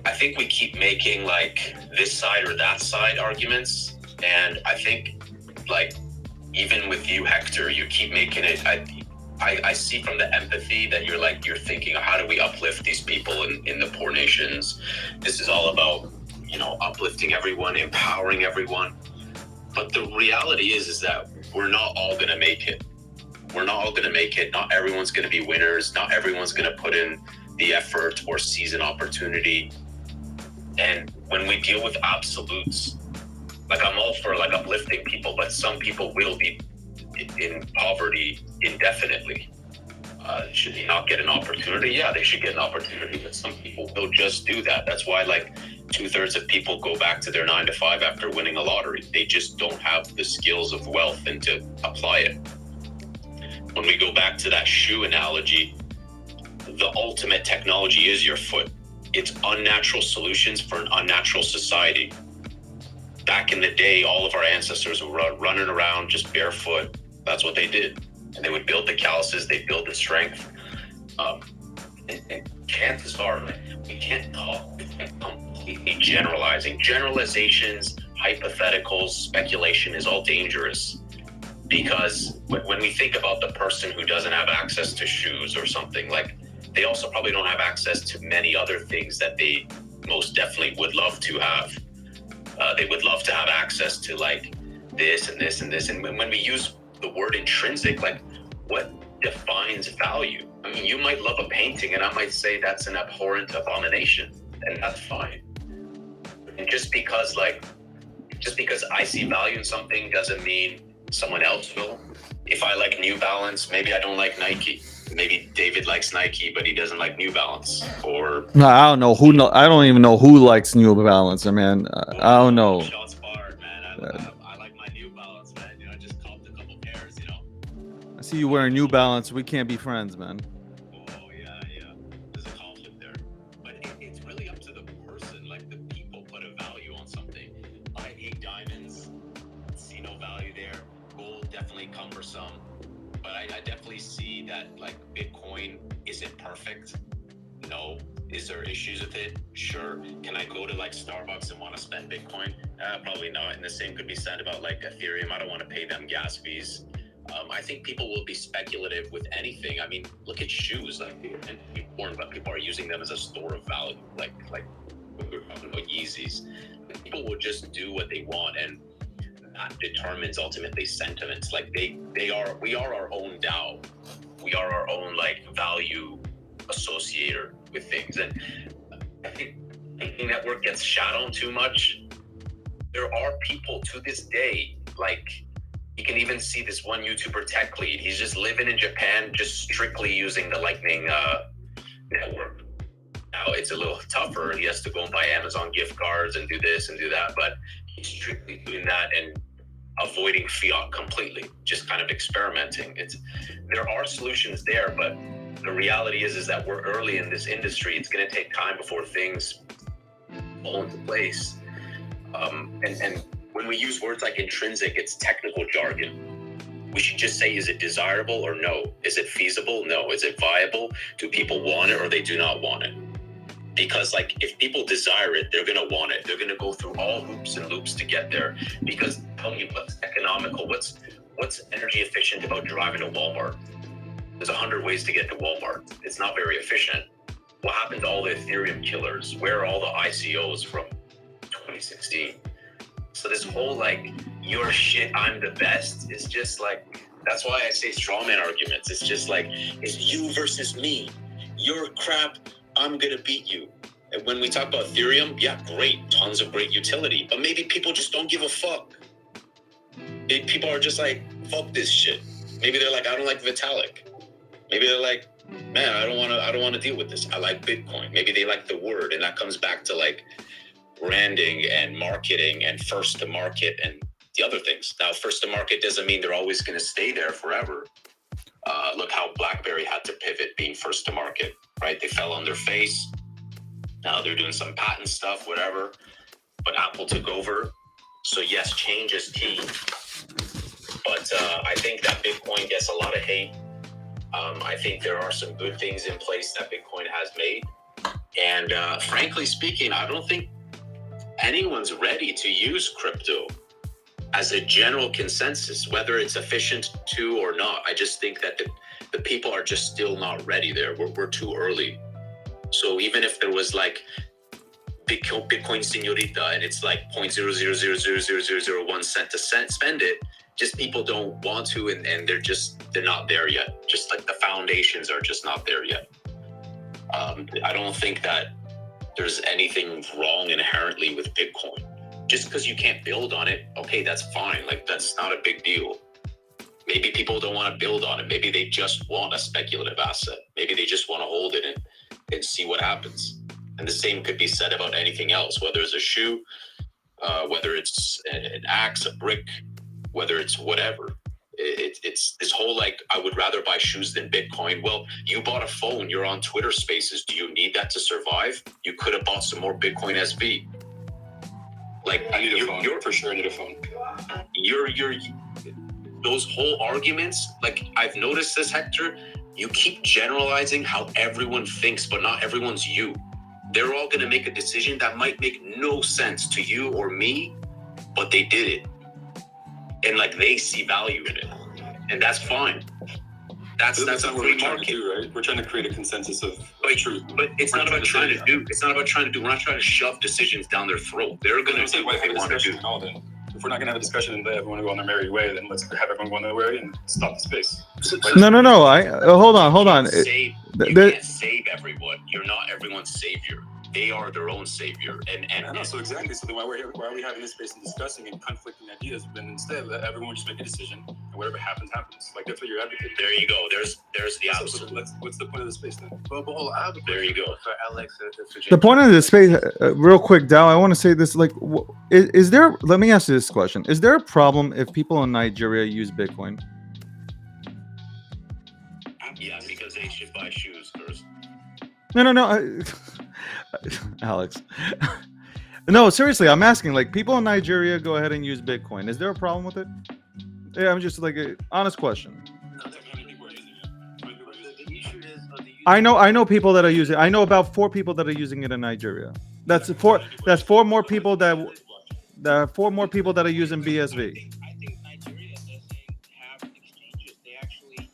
I think we keep making like this side or that side arguments. And I think like, even with you, Hector, you keep making it, I see from the empathy that you're thinking, how do we uplift these people in the poor nations? This is all about, uplifting everyone, empowering everyone. But the reality is that we're not all going to make it. We're not all going to make it. Not everyone's going to be winners. Not everyone's going to put in the effort or seize an opportunity. And when we deal with absolutes, like I'm all for like uplifting people, but some people will be in poverty indefinitely. Should they not get an opportunity? Yeah, they should get an opportunity, but some people will just do that. That's why like 2/3 of people go back to their 9-to-5 after winning a lottery. They just don't have the skills of wealth and to apply it. When we go back to that shoe analogy, the ultimate technology is your foot. It's unnatural solutions for an unnatural society. Back in the day, all of our ancestors were running around just barefoot. That's what they did. And they would build the calluses, they build the strength. And chances are, we can't talk completely generalizing. Generalizations, hypotheticals, speculation is all dangerous. Because when we think about the person who doesn't have access to shoes or something, like they also probably don't have access to many other things that they most definitely would love to have. They would love to have access to like this and this and this. And when we use the word intrinsic, like what defines value? I mean, you might love a painting and I might say that's an abhorrent abomination, and that's fine. And just because I see value in something doesn't mean someone else will. If I like New Balance, maybe I don't like Nike. Maybe David likes Nike, but he doesn't like New Balance. Or No, I don't know who. I don't even know who likes New Balance. I mean, I don't know. Shots fired, man. I like my New Balance, man. I just copped a couple pairs. I see you wearing New Balance. We can't be friends, man. Oh yeah. There's a conflict there, but it's really up to the person. Like the people put a value on something. I hate diamonds. See no value there. Gold definitely cumbersome. But I definitely see that like Bitcoin isn't perfect. No. Is there issues with it? Sure. Can I go to like Starbucks and want to spend Bitcoin? Probably not. And the same could be said about like Ethereum. I don't want to pay them gas fees. I think people will be speculative with anything. I mean, look at shoes. Like they were meant to be worn, but people are using them as a store of value. Like we were talking about Yeezys. People will just do what they want, and that determines ultimately sentiments. Like we are our own DAO. We are our own like value associator with things. And I think thinking network gets shat on too much. There are people to this day, like you can even see this one YouTuber tech lead. He's just living in Japan, just strictly using the Lightning network. Now it's a little tougher. He has to go and buy Amazon gift cards and do this and do that, but he's strictly doing that and avoiding fiat completely, just kind of experimenting. There are solutions there, but the reality is that we're early in this industry. It's going to take time before things fall into place. And When we use words like intrinsic, it's technical jargon. We should just say, is it desirable or no? Is it feasible? No. Is it viable? Do people want it or they do not want it? Because like, if people desire it, they're going to want it. They're going to go through all hoops and loops to get there. Because tell me what's economical, what's energy efficient about driving to Walmart? There's 100 ways to get to Walmart. It's not very efficient. What happened to all the Ethereum killers? Where are all the ICOs from 2016? So this whole like, your shit, I'm the best, is just like, that's why I say strawman arguments. It's just like, it's you versus me. You're crap, I'm gonna beat you. And when we talk about Ethereum, yeah, great, tons of great utility, but maybe people just don't give a fuck. People are just like, fuck this shit. Maybe they're like, I don't like Vitalik. Maybe they're like, man, I don't want to deal with this. I like Bitcoin. Maybe they like the word, and that comes back to like branding and marketing and first to market and the other things. Now, first to market doesn't mean they're always going to stay there forever. Look how BlackBerry had to pivot being first to market, right? They fell on their face. Now they're doing some patent stuff, whatever. But Apple took over. So yes, change is key. But I think that Bitcoin gets a lot of hate. I think there are some good things in place that Bitcoin has made. And frankly speaking, I don't think anyone's ready to use crypto as a general consensus, whether it's efficient to or not. I just think that the people are just still not ready there. We're too early. So even if there was like Bitcoin señorita and it's like 0.0000001 cent to spend it, just people don't want to, and they're not there yet. Just like the foundations are just not there yet. I don't think that there's anything wrong inherently with Bitcoin. Just because you can't build on it, okay, that's fine. Like, that's not a big deal. Maybe people don't want to build on it. Maybe they just want a speculative asset. Maybe they just want to hold it and see what happens. And the same could be said about anything else, whether it's a shoe, whether it's an axe, a brick, whether it's whatever. It's this whole like, I would rather buy shoes than Bitcoin. Well, you bought a phone, you're on Twitter Spaces. Do you need that to survive? You could have bought some more Bitcoin SV. Like, I need a phone. For sure, I need a phone. Those whole arguments, like, I've noticed this, Hector, you keep generalizing how everyone thinks, but not everyone's you. They're all going to make a decision that might make no sense to you or me, but they did it. And like, they see value in it, and that's fine. That's what a we're free trying market. to do, right? We're trying to create a consensus of truth. But it's not about trying to do. It's not about trying to do. We're not trying to shove decisions down their throat. They're going to do what they want to do. Then. If we're not going to have a discussion and let everyone go on their merry way, then let's have everyone go on their way and stop the space. No. Hold on. You can't save everyone. You're not everyone's savior. They are their own savior. And I know, so exactly. So then why are we having this space and discussing and conflicting ideas? Then instead, let everyone just make a decision, and whatever happens, happens. Like, that's what you're advocating. There you go. There's the opposite. What's the point of the space then? Well, I have a there you go. for Alex. The point of this space, real quick, Dow, I want to say this. Like, is there? Let me ask you this question: is there a problem if people in Nigeria use Bitcoin? Yeah, because they should buy shoes first. No. Alex. No, seriously, I'm asking. Like, people in Nigeria go ahead and use Bitcoin. Is there a problem with it? Yeah, I'm just like an honest question. I know people that are using. I know about 4 people that are using it in Nigeria. That's 4 more people that are 4 more people that are using BSV. I think Nigeria doesn't have exchanges. They actually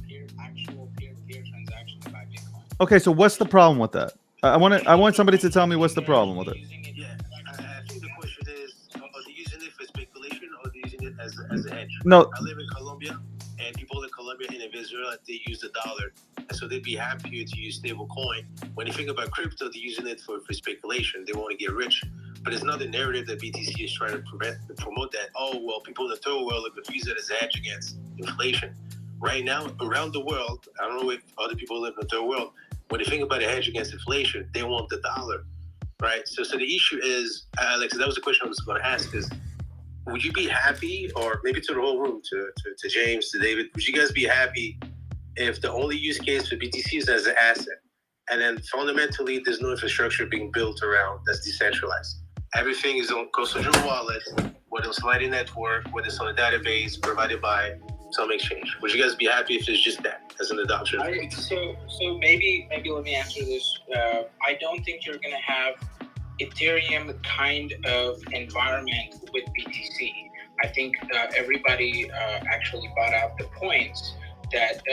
use actual peer-to-peer transactions by Bitcoin. Okay, so what's the problem with that? I want somebody to tell me what's the problem with it. Yeah, I think the question is, are they using it for speculation or are they using it as a hedge? No. I live in Colombia, and people in Colombia and in Venezuela, they use the dollar, and so they'd be happier to use stable coin. When you think about crypto, they're using it for speculation. They want to get rich, but it's not the narrative that BTC is trying to promote that. Oh, well, people in the third world are going to use it as a hedge against inflation. Right now, around the world, I don't know if other people live in the third world, when you think about a hedge against inflation, they want the dollar, right? So the issue is, Alex, that was the question I was going to ask is, would you be happy, or maybe to the whole room, to James, to David, would you guys be happy if the only use case for BTC is as an asset, and then fundamentally there's no infrastructure being built around that's decentralized? Everything is on Gokhshtein wallet, whether it's Lightning Network, whether it's on a database provided by some exchange. Would you guys be happy if it's just that as an adoption? So maybe let me answer this. I don't think you're going to have Ethereum kind of environment with BTC. I think everybody actually brought out the points that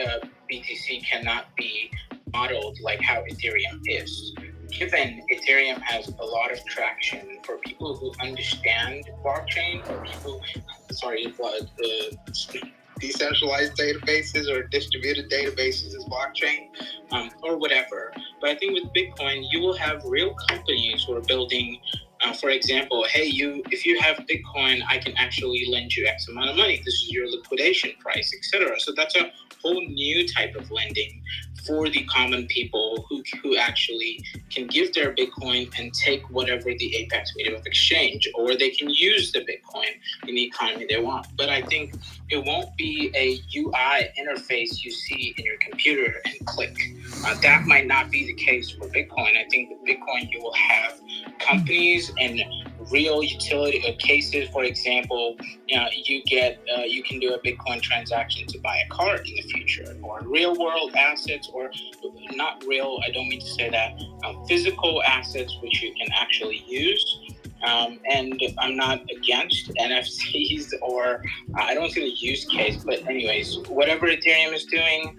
BTC cannot be modeled like how Ethereum is. Given Ethereum has a lot of traction for people who understand blockchain, or people, decentralized databases or distributed databases as blockchain, or whatever. But I think with Bitcoin, you will have real companies who are building, for example, hey, if you have Bitcoin, I can actually lend you X amount of money. This is your liquidation price, etc. So that's a whole new type of lending for the common people who actually can give their Bitcoin and take whatever the apex medium of exchange, or they can use the Bitcoin in the economy they want. But I think it won't be a UI interface you see in your computer and click. That might not be the case for Bitcoin. I think with Bitcoin, you will have companies and real utility cases. For example, you can do a Bitcoin transaction to buy a car in the future, or real world assets, or not real, I don't mean to say that, physical assets which you can actually use. And I'm not against NFTs, or I don't see the use case, but anyways, whatever Ethereum is doing,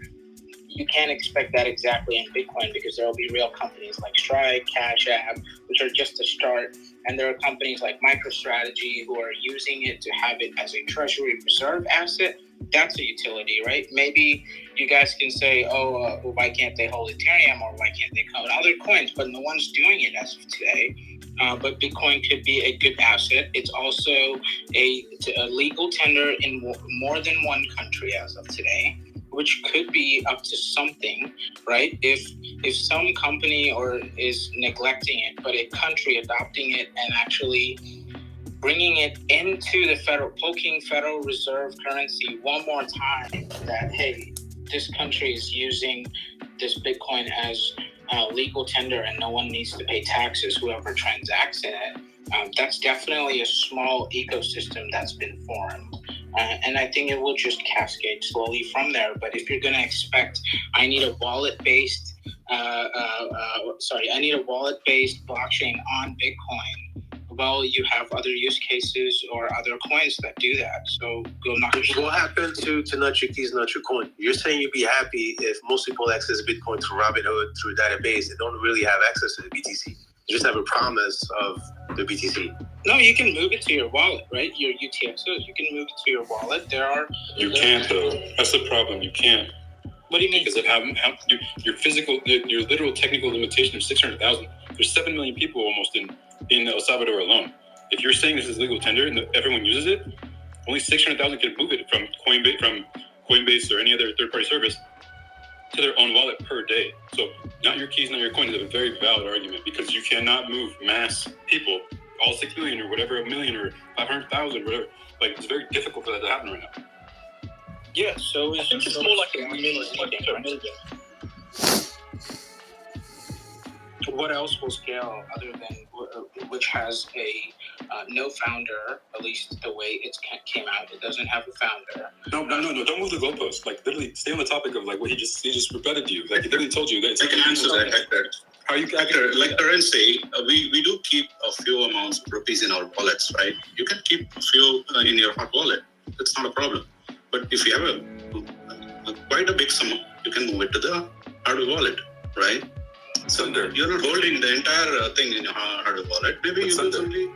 you can't expect that exactly in Bitcoin, because there will be real companies like Strike, Cash App, which are just a start. And there are companies like MicroStrategy who are using it to have it as a treasury reserve asset. That's a utility, right? Maybe you guys can say, why can't they hold Ethereum, or why can't they hold other coins? But no one's doing it as of today. But Bitcoin could be a good asset. It's also a legal tender in more than one country as of today, which could be up to something, right? If some company is neglecting it, but a country adopting it and actually bringing it into the Federal Reserve currency one more time, that, hey, this country is using this Bitcoin as legal tender and no one needs to pay taxes, whoever transacts in it, that's definitely a small ecosystem that's been formed. And I think it will just cascade slowly from there. But if you're going to expect, I need a wallet-based blockchain on Bitcoin, well, you have other use cases or other coins that do that. So go knock yourself. What happened to not your keys, not your coin? You're saying you'd be happy if most people access Bitcoin through Robinhood, through a database. They don't really have access to the BTC. You just have a promise of the BTC. No, you can move it to your wallet, right? Your UTXOs, you can move it to your wallet. You can't, though. That's the problem. You can't. What do you mean? Because of how your literal technical limitation of 600,000. There's 7 million people almost in El Salvador alone. If you're saying this is legal tender and everyone uses it, only 600,000 can move it from Coinbase or any other third-party service to their own wallet per day. So not your keys, not your coin is a very valid argument, because you cannot move mass people, all 6 million or whatever, a million or 500,000, whatever. Like, it's very difficult for that to happen right now. Yeah, so I think it's more like a mini. What else will scale other than which has a no founder, at least the way it came out? It doesn't have a founder. No, don't move the goalpost. Like, literally, stay on the topic of like what he just rebutted you. Like, he literally told you that. I can answer that, Hector. How you Hector, like currency, we do keep a few amounts of rupees in our wallets, right? You can keep a few in your hot wallet. That's not a problem. But if you have quite a big sum, you can move it to the hardware wallet, right? So you're not holding the entire thing in your hardware wallet. Maybe you do something.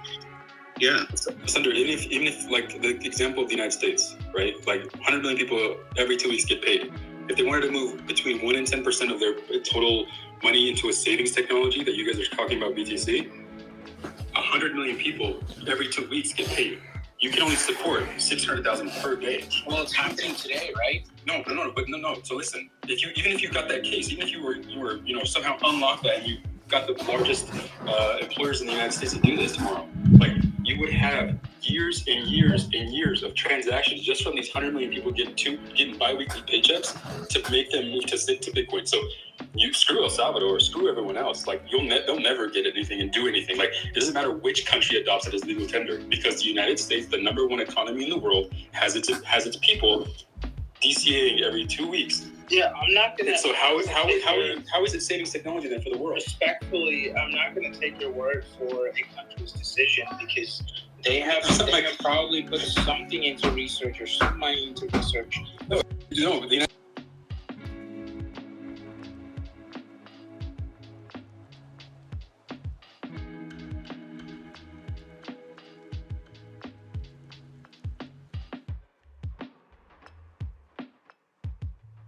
Yeah. Sunder, even if like the example of the United States, right? Like 100 million people every 2 weeks get paid. If they wanted to move between 1 and 10% of their total money into a savings technology that you guys are talking about, BTC, 100 million people every 2 weeks get paid. You can only support 600,000 per day. Well, it's happening today, right? No. So listen, even if you got that case, even if you were somehow unlocked that and you got the largest employers in the United States to do this tomorrow, like you would have years and years and years of transactions just from these 100 million people getting bi-weekly paychecks to make them move to Bitcoin. So You screw El Salvador, screw everyone else. Like they'll never get anything and do anything. Like it doesn't matter which country adopts it as legal tender, because the United States, the number one economy in the world, has its people DCAing every 2 weeks. Yeah, I'm not gonna. So how is it savings technology then for the world? Respectfully, I'm not gonna take your word for a country's decision, because they have probably put something into research or some money into research. No, the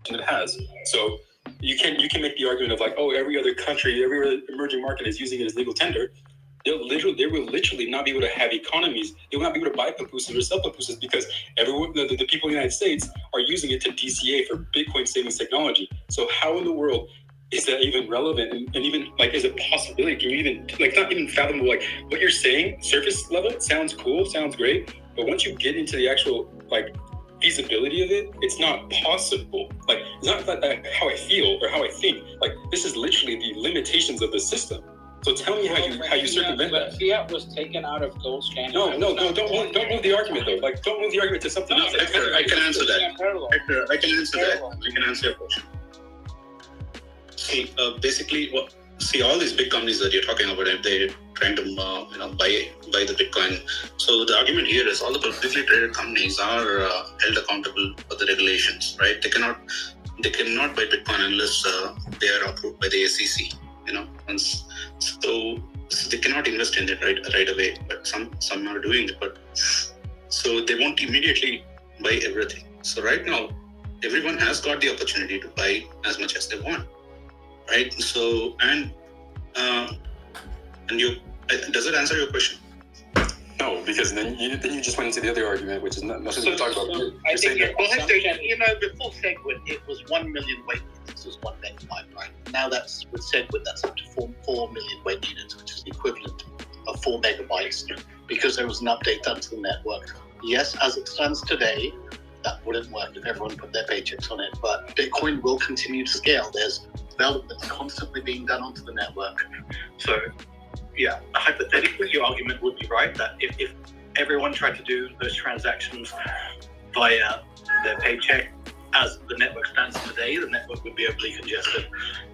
it has. So you can make the argument of like, oh, every other country, every other emerging market is using it as legal tender. They will literally not be able to have economies. They will not be able to buy pupusas or sell pupusas, because everyone, the people in the United States are using it to DCA for Bitcoin savings technology. So how in the world is that even relevant? And even like, is it possibility? Can you even like not even fathomable? Like what you're saying, surface level, it sounds cool, sounds great, but once you get into the actual like feasibility of it, it's not possible. Like it's not like how I feel or how I think. Like this is literally the limitations of the system. So tell me how you circumvent that. Fiat was taken out of Gokhshtein. No, don't move the argument though. Like don't move the argument to something else. I can answer that. I can answer that. I can answer your question. See, basically, all these big companies that you're talking about, if they're trying to buy the Bitcoin. So the argument here is all the publicly traded companies are held accountable for the regulations, right? They cannot buy Bitcoin unless they are approved by the SEC. So they cannot invest in it right away. But some are doing it, but so they won't immediately buy everything. So right now, everyone has got the opportunity to buy as much as they want, right? So and you does it answer your question? No, because then you just went into the other argument, which is not nothing to talk about. Before SegWit, it was 1 million weight units was 1 megabyte, right? Now with SegWit, that's up to 4 million weight units, which is the equivalent of 4 megabytes, because there was an update done to the network. Yes, as it stands today, that wouldn't work if everyone put their paychecks on it, but Bitcoin will continue to scale. There's development constantly being done onto the network. So, yeah, hypothetically, your argument would be right that if everyone tried to do those transactions via their paycheck, as the network stands today, the network would be overly congested.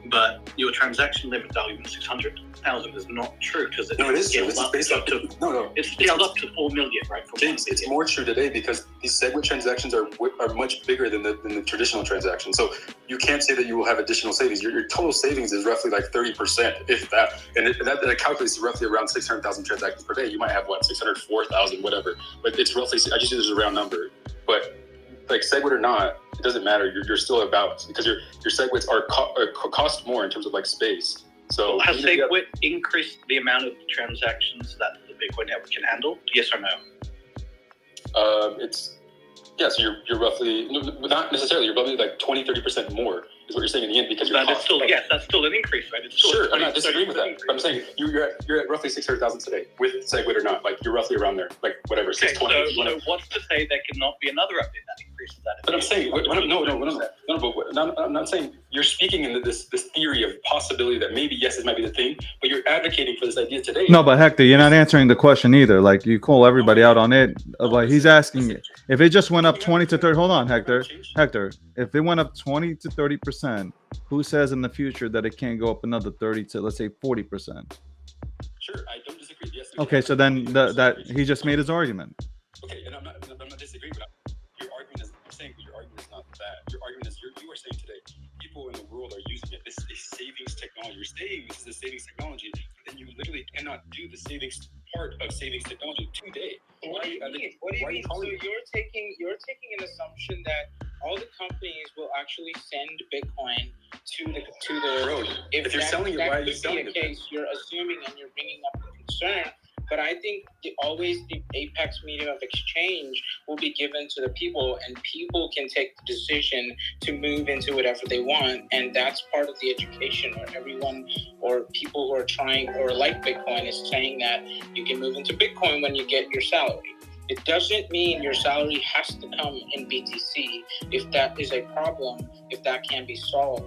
But your transaction limit argument, 600,000, is not true, because it is true. It's scaled up to 4 million, right? James, it's more true today because these SegWit transactions are much bigger than the traditional transactions. So you can't say that you will have additional savings. Your total savings is roughly like 30%, if that. And that calculates roughly around 600,000 transactions per day. You might have 604,000, whatever. But it's roughly, I just use a round number. But like SegWit or not, it doesn't matter. You're still about, because your SegWits cost more in terms of like space. So has SegWit increased the amount of transactions that the Bitcoin network can handle? Yes or no? So you're roughly, not necessarily, you're probably like 20-30% more is what you're saying in the end, because that's still an increase, right? It's still sure, I'm not disagreeing with that. But I'm saying you're at roughly 600,000 today with SegWit or not. Like you're roughly around there, like whatever, okay, 620. So what's to say there cannot be another update that increases that? But I'm saying, I'm not saying you're speaking into this theory of possibility that maybe yes, it might be the thing, but you're advocating for this idea today. No, but Hector, you're not answering the question either. Like you call everybody out on it. Like he's asking if it just went up 20 to 30. Hold on, Hector. If it went up 20 to 30%, who says in the future that it can't go up another 30 to, let's say, 40%? Sure, I don't disagree. Yes. Okay, so then that he just made his argument. Okay, and I'm not disagreeing, but your argument is, I'm saying your argument is not that. Your argument is you are saying today people in the world are using it. This is a savings technology. You're saying this is a savings technology, but then you literally cannot do the savings part of savings technology today. What do you mean? So you're taking an assumption that all the companies will actually send Bitcoin to the road. If you're selling it, why are you selling it? Case, you're assuming and you're bringing up the concern. But I think always the apex medium of exchange will be given to the people, and people can take the decision to move into whatever they want. And that's part of the education, where everyone or people who are trying or like Bitcoin is saying that you can move into Bitcoin when you get your salary. It doesn't mean your salary has to come in BTC if that is a problem, if that can be solved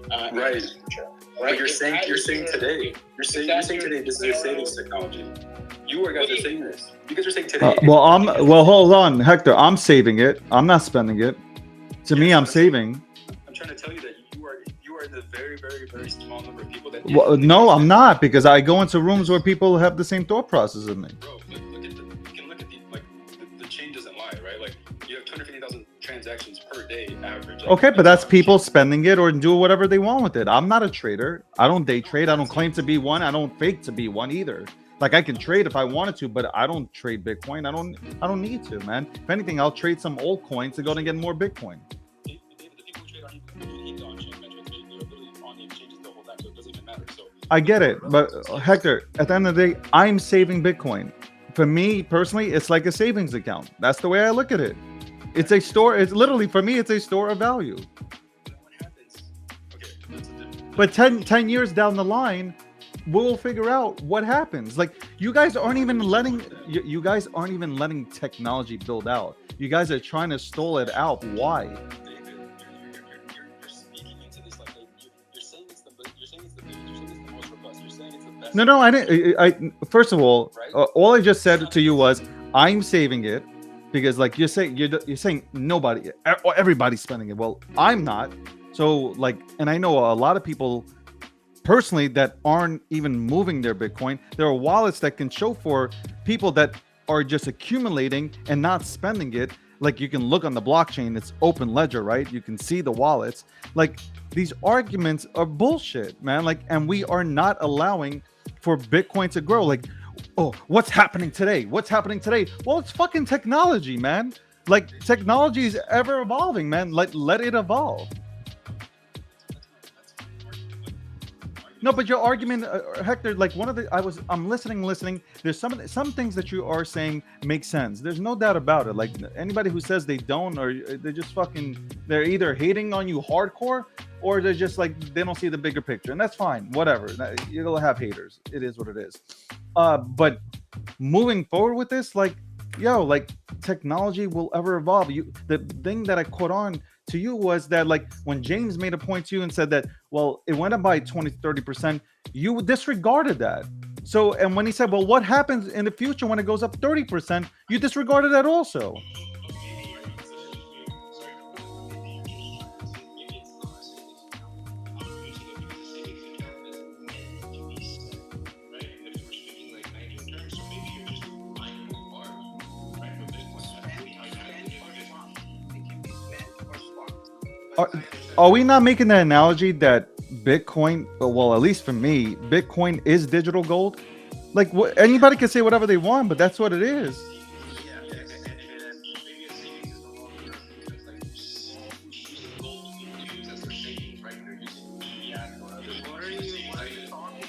Right. in the future. Right? But you're saying today this is your savings technology. You guys are saying this because you're saying today. Hold on, Hector. I'm saving it. I'm not spending it. To me, I'm saving. I'm trying to tell you that you are the very, very, very small number of people that. Well, no, I'm not, because I go into rooms where people have the same thought process as me. Bro, look at the chain doesn't lie, right? Like you have 250,000 transactions per day average. Like, Okay, but that's people spending it or do whatever they want with it. I'm not a trader. I don't day trade. I don't claim to be one. I don't fake to be one either. Like I can trade if I wanted to, but I don't trade Bitcoin. I don't need to, man. If anything, I'll trade some old coins to go and get more Bitcoin. The people who trade aren't even on chain metrics. They're literally on the exchanges the whole time, so it doesn't even matter. So I get it, but Hector, at the end of the day, I'm saving Bitcoin. For me personally, it's like a savings account. That's the way I look at it. It's a store. It's literally, for me, it's a store of value. what happens? Okay, that's a different. But 10 years down the line, we'll figure out what happens. Like you guys aren't even letting technology build out. You guys are trying to stall it out. Why? You're speaking into this like you're saying it's the most robust. You're saying it's the best. No, I didn't. I first of all I just said to you was I'm saving it because, like you're saying nobody, everybody's spending it. Well, I'm not. So like, and I know a lot of people personally that aren't even moving their Bitcoin. There are wallets that can show for people that are just accumulating and not spending it. Like you can look on the blockchain, it's open ledger, right? You can see the wallets. Like these arguments are bullshit, man. Like, and we are not allowing for Bitcoin to grow. Like, oh, what's happening today? What's happening today? Well, it's fucking technology, man. Like technology is ever evolving, man. Like let it evolve. No, but your argument, Hector, like I'm listening. There's some things that you are saying make sense. There's no doubt about it. Like anybody who says they don't, or they're just they're either hating on you hardcore, or they're just like, they don't see the bigger picture. And that's fine, whatever. You'll have haters. It is what it is. But moving forward with this, like, like technology will ever evolve. The thing that I caught on to you was that, like, when James made a point to you and said that, well, it went up by 20-30%, you disregarded that. So, and when he said, well, what happens in the future when it goes up 30%, you disregarded that also. Are we not making the analogy that Bitcoin, well, at least for me, Bitcoin is digital gold? Like anybody can say whatever they want, but that's what it is.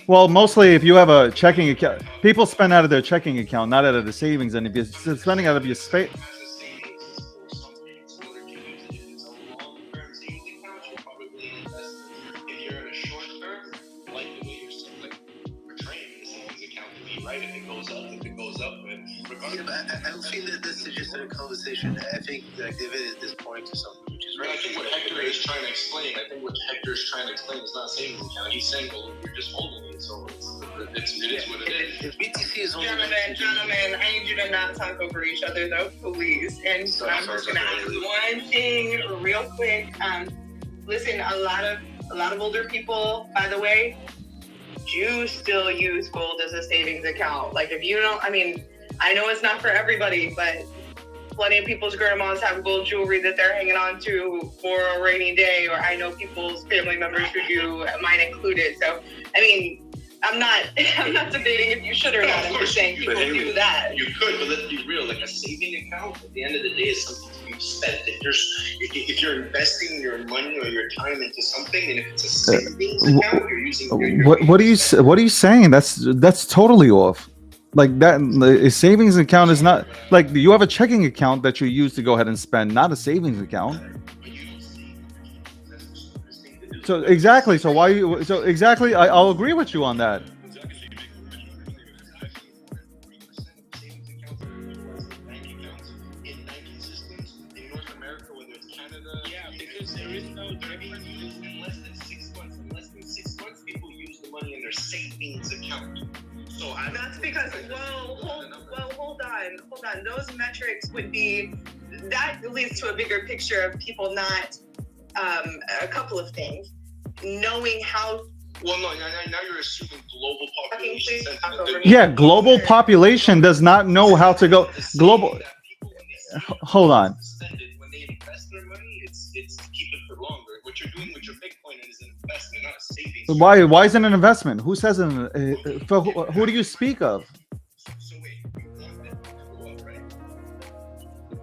Well, mostly if you have a checking account, people spend out of their checking account, not out of the savings. And if you're spending out of your space. I don't think that this is just a conversation. I think the activity at this point is something which is right. I think what Hector is trying to explain, is not savings account. He's saying, well, you're just holding it, so it is what it is. If BTC is only Gentlemen, I need you to not talk over each other, though, please. And I'm just gonna ask one thing real quick. Listen, a lot of older people, by the way, do still use gold as a savings account. Like if you don't, I know it's not for everybody, but plenty of people's grandmas have gold jewelry that they're hanging on to for a rainy day, or I know people's family members who do, mine included. So, I'm not debating if you should or not. I'm just saying people do that. You could, but let's be real. Like a saving account, at the end of the day, is something to be spent. If you're investing your money or your time into something, and if it's a savings account, you're using. What are you saying? That's totally off. Like that, a savings account is not like you have a checking account that you use to go ahead and spend, not a savings account. So exactly. So why? So exactly. I'll agree with you on that. count. So that's because hold on. Those metrics would be that leads to a bigger picture of people not a couple of things. Knowing how. Well, no, now you're assuming global population sentiment. Yeah, global population does not know how to go global. Hold on. When they invest their money, it's to keep it for longer. What you're doing with your Bitcoin is an investment, not a savings. Why is it an investment? Who says it? Who do you speak of? So wait, you want Bitcoin to go up,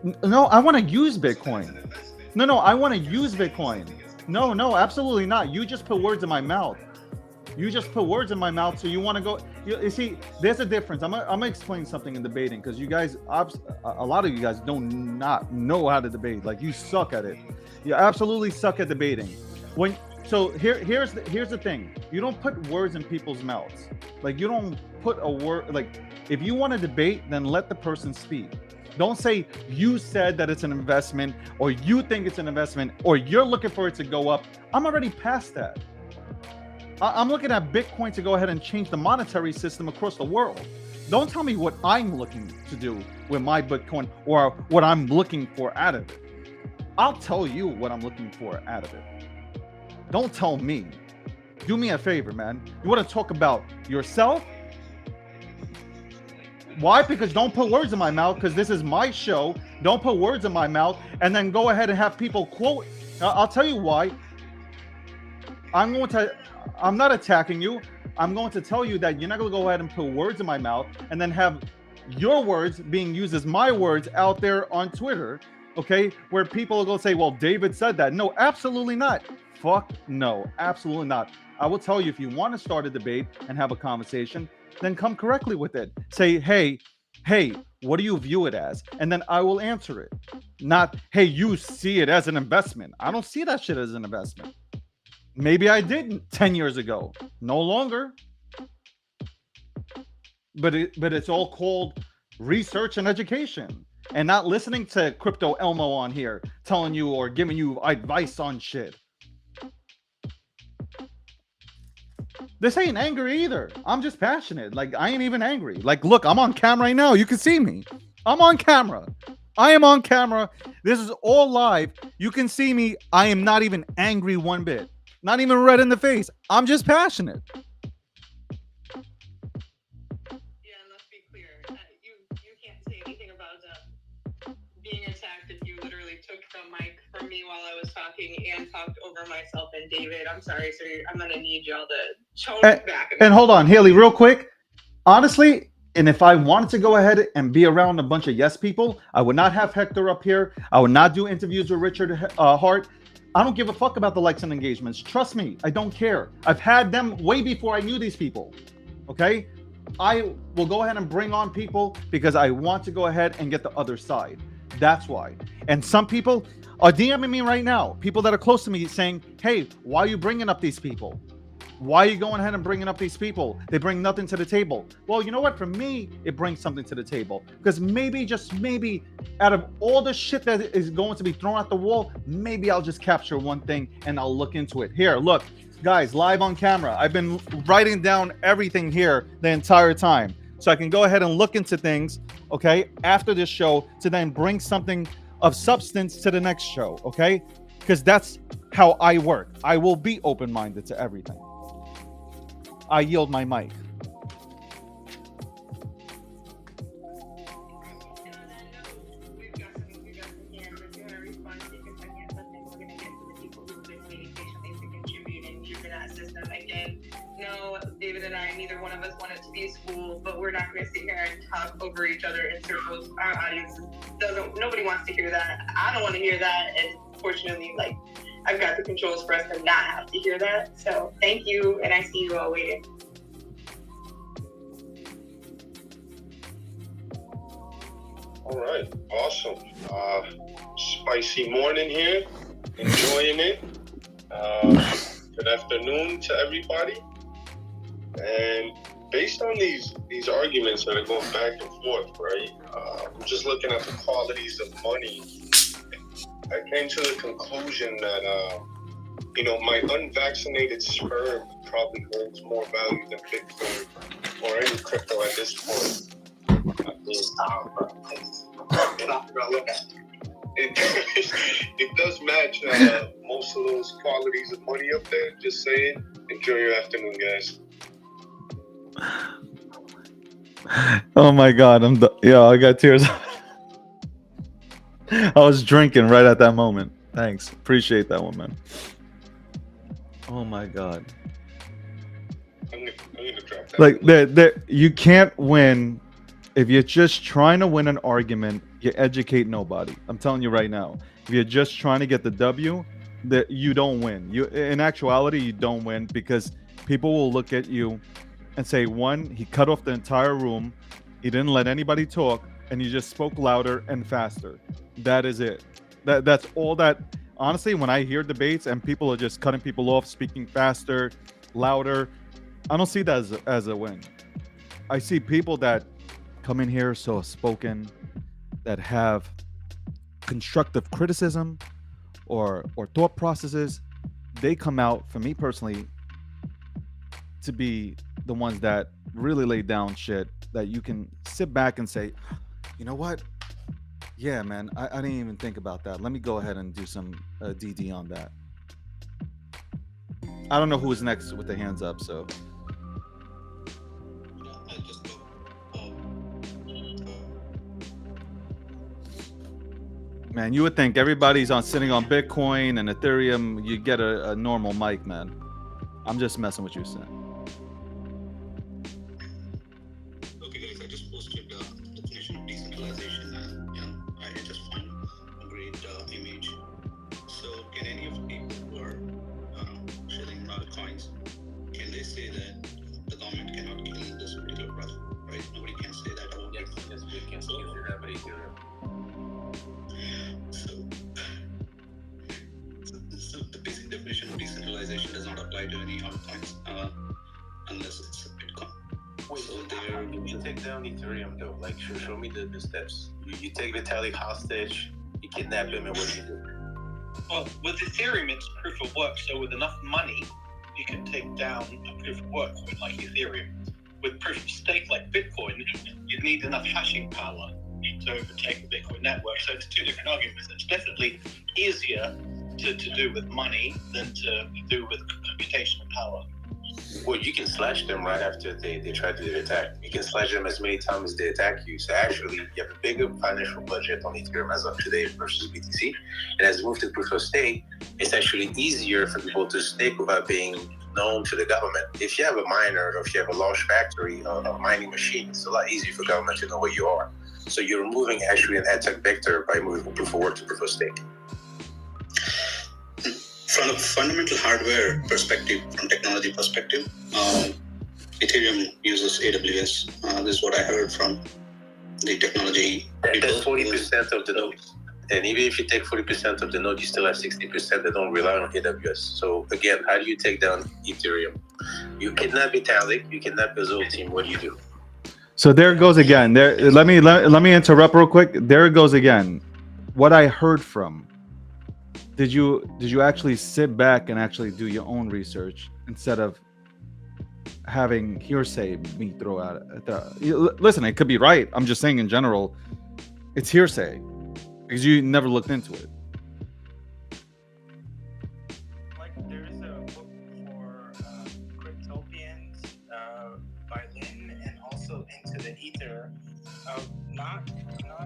right? No, I want to use Bitcoin. No, I want to use Bitcoin. No, absolutely not. You just put words in my mouth. So you want to go? You see, there's a difference. I'm gonna explain something in debating because you guys, a lot of you guys don't not know how to debate. Like, you suck at it. You absolutely suck at debating. Here's the thing. You don't put words in people's mouths. Like, you don't put a word. Like, if you want to debate, then let the person speak. Don't say you said that it's an investment, or you think it's an investment, or you're looking for it to go up. I'm already past that. I'm looking at Bitcoin to go ahead and change the monetary system across the world. Don't tell me what I'm looking to do with my Bitcoin or what I'm looking for out of it. I'll tell you what I'm looking for out of it. Don't tell me. Do me a favor, man. You want to talk about yourself? Why? Because don't put words in my mouth, because this is my show. Don't put words in my mouth and then go ahead and have people quote. I'll tell you why. I'm not attacking you. I'm going to tell you that you're not going to go ahead and put words in my mouth and then have your words being used as my words out there on Twitter, okay? Where people are going to say, well, David said that. No, absolutely not. Fuck no, absolutely not. I will tell you, if you want to start a debate and have a conversation, then come correctly with it. Say, hey, what do you view it as? And then I will answer it. Not, hey, you see it as an investment. I don't see that shit as an investment. Maybe I did 10 years ago. No longer. But it's all called research and education, and not listening to Crypto Elmo on here telling you or giving you advice on shit. This ain't angry either. I'm just passionate. Like, I ain't even angry. Like, look, I'm on camera right now. You can see me. I'm on camera. I am on camera. This is all live. You can see me. I am not even angry one bit. Not even red in the face. I'm just passionate. Yeah, and let's be clear. You can't say anything about being attacked if you literally took the mic from me while I was talking and talked over myself and David. I'm sorry, sir. I'm going to need y'all to tone back. And hold on, Haley, real quick. Honestly, and if I wanted to go ahead and be around a bunch of yes people, I would not have Hector up here. I would not do interviews with Richard Hart. I don't give a fuck about the likes and engagements. Trust me, I don't care. I've had them way before I knew these people. Okay? I will go ahead and bring on people because I want to go ahead and get the other side. That's why. And some people are DMing me right now. People that are close to me saying, hey, why are you bringing up these people? Why are you going ahead and bringing up these people? They bring nothing to the table. Well, you know what? For me, it brings something to the table. Because maybe, just maybe, out of all the shit that is going to be thrown at the wall, maybe I'll just capture one thing and I'll look into it. Here, look, guys, live on camera. I've been writing down everything here the entire time. So I can go ahead and look into things, okay, after this show to then bring something of substance to the next show, okay? Because that's how I work. I will be open-minded to everything. I yield my mic. No, David and I, neither one of us want it to be a school, but we're not going to sit here and talk over each other in circles. Our audience nobody wants to hear that. I don't want to hear that, and fortunately, like, I've got the controls for us to not have to hear that. So thank you, and I see you all waiting. All right, awesome. Spicy morning here, enjoying it. Good afternoon to everybody. And based on these arguments that are going back and forth, right? I'm just looking at the qualities of money. I came to the conclusion that my unvaccinated sperm probably holds more value than Bitcoin or any crypto at this point. It does match most of those qualities of money up there. Just saying. Enjoy your afternoon, guys. Oh my God, I got tears. I was drinking right at that moment. Thanks, appreciate that one, man. Oh my God. I'm gonna drop that. Like, you can't win if you're just trying to win an argument. You educate nobody. I'm telling you right now. If you're just trying to get the W, that you don't win. In actuality, you don't win because people will look at you and say, one, he cut off the entire room, he didn't let anybody talk, and you just spoke louder and faster. That is it. That's all that. Honestly, when I hear debates and people are just cutting people off, speaking faster, louder, I don't see that as a win. I see people that come in here soft-spoken, that have constructive criticism or thought processes. They come out, for me personally, to be the ones that really lay down shit that you can sit back and say, you know what? Yeah, man, I didn't even think about that. Let me go ahead and do some DD on that. I don't know who is next with the hands up, so. Man, you would think everybody's sitting on Bitcoin and Ethereum, you get a normal mic, man. I'm just messing with you, son. Okay, guys, I just posted the definition of decentralization, and I just found a great image. So, can any of the people who are sharing coins, can they say that the government cannot kill this particular project, right? Nobody can say that. Yes, we can still do that, but Ethereum. So the basic definition of decentralization does not apply to any altcoins unless it's a Bitcoin. Wait, so there, you take down Ethereum though? Like, show me the steps. You take Vitalik hostage, you kidnap him, and what do you do? Well, with Ethereum, it's proof of work. So with enough money, you can take down a proof of work with like Ethereum. With proof of stake like Bitcoin, you'd need enough hashing power to overtake the Bitcoin network. So it's two different arguments. It's definitely easier to do with money than to do with computational power. Well, you can slash them right after they try to attack. You can slash them as many times as they attack you. So actually, you have a bigger financial budget on Ethereum as of today versus BTC. And as we move to proof of stake, it's actually easier for people to stake without being known to the government. If you have a miner or if you have a large factory or a mining machine, it's a lot easier for government to know where you are. So you're removing actually an attack vector by moving from proof of work to proof of stake. From a fundamental hardware perspective, from technology perspective, Ethereum uses AWS. This is what I heard from the technology people. That's 40% of the nodes. And even if you take 40% of the node, you still have 60% that don't rely on AWS. So again, how do you take down Ethereum? You kidnap Vitalik, you kidnap his whole team. What do you do? So there it goes again. Let me interrupt real quick. There it goes again. What I heard from. Did you actually sit back and actually do your own research instead of having hearsay me throw out? Listen, it could be right. I'm just saying in general, it's hearsay because you never looked into it. Like there is a book for Cryptopians by Lynn and also Into the Ether. Not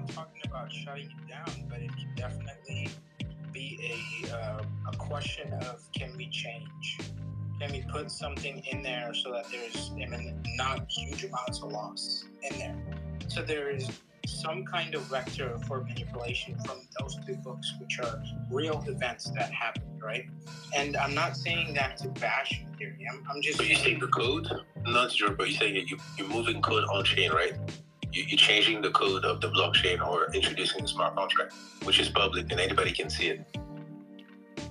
talking about shutting it down, but it can definitely be a question of can we change? Can we put something in there so that there's not huge amounts of loss in there? So there is some kind of vector for manipulation from those two books, which are real events that happened, right? And I'm not saying that to bash Ethereum. I'm just saying the code, not your, but you're saying you're moving code on chain, right? You're changing the code of the blockchain or introducing a smart contract, which is public and anybody can see it.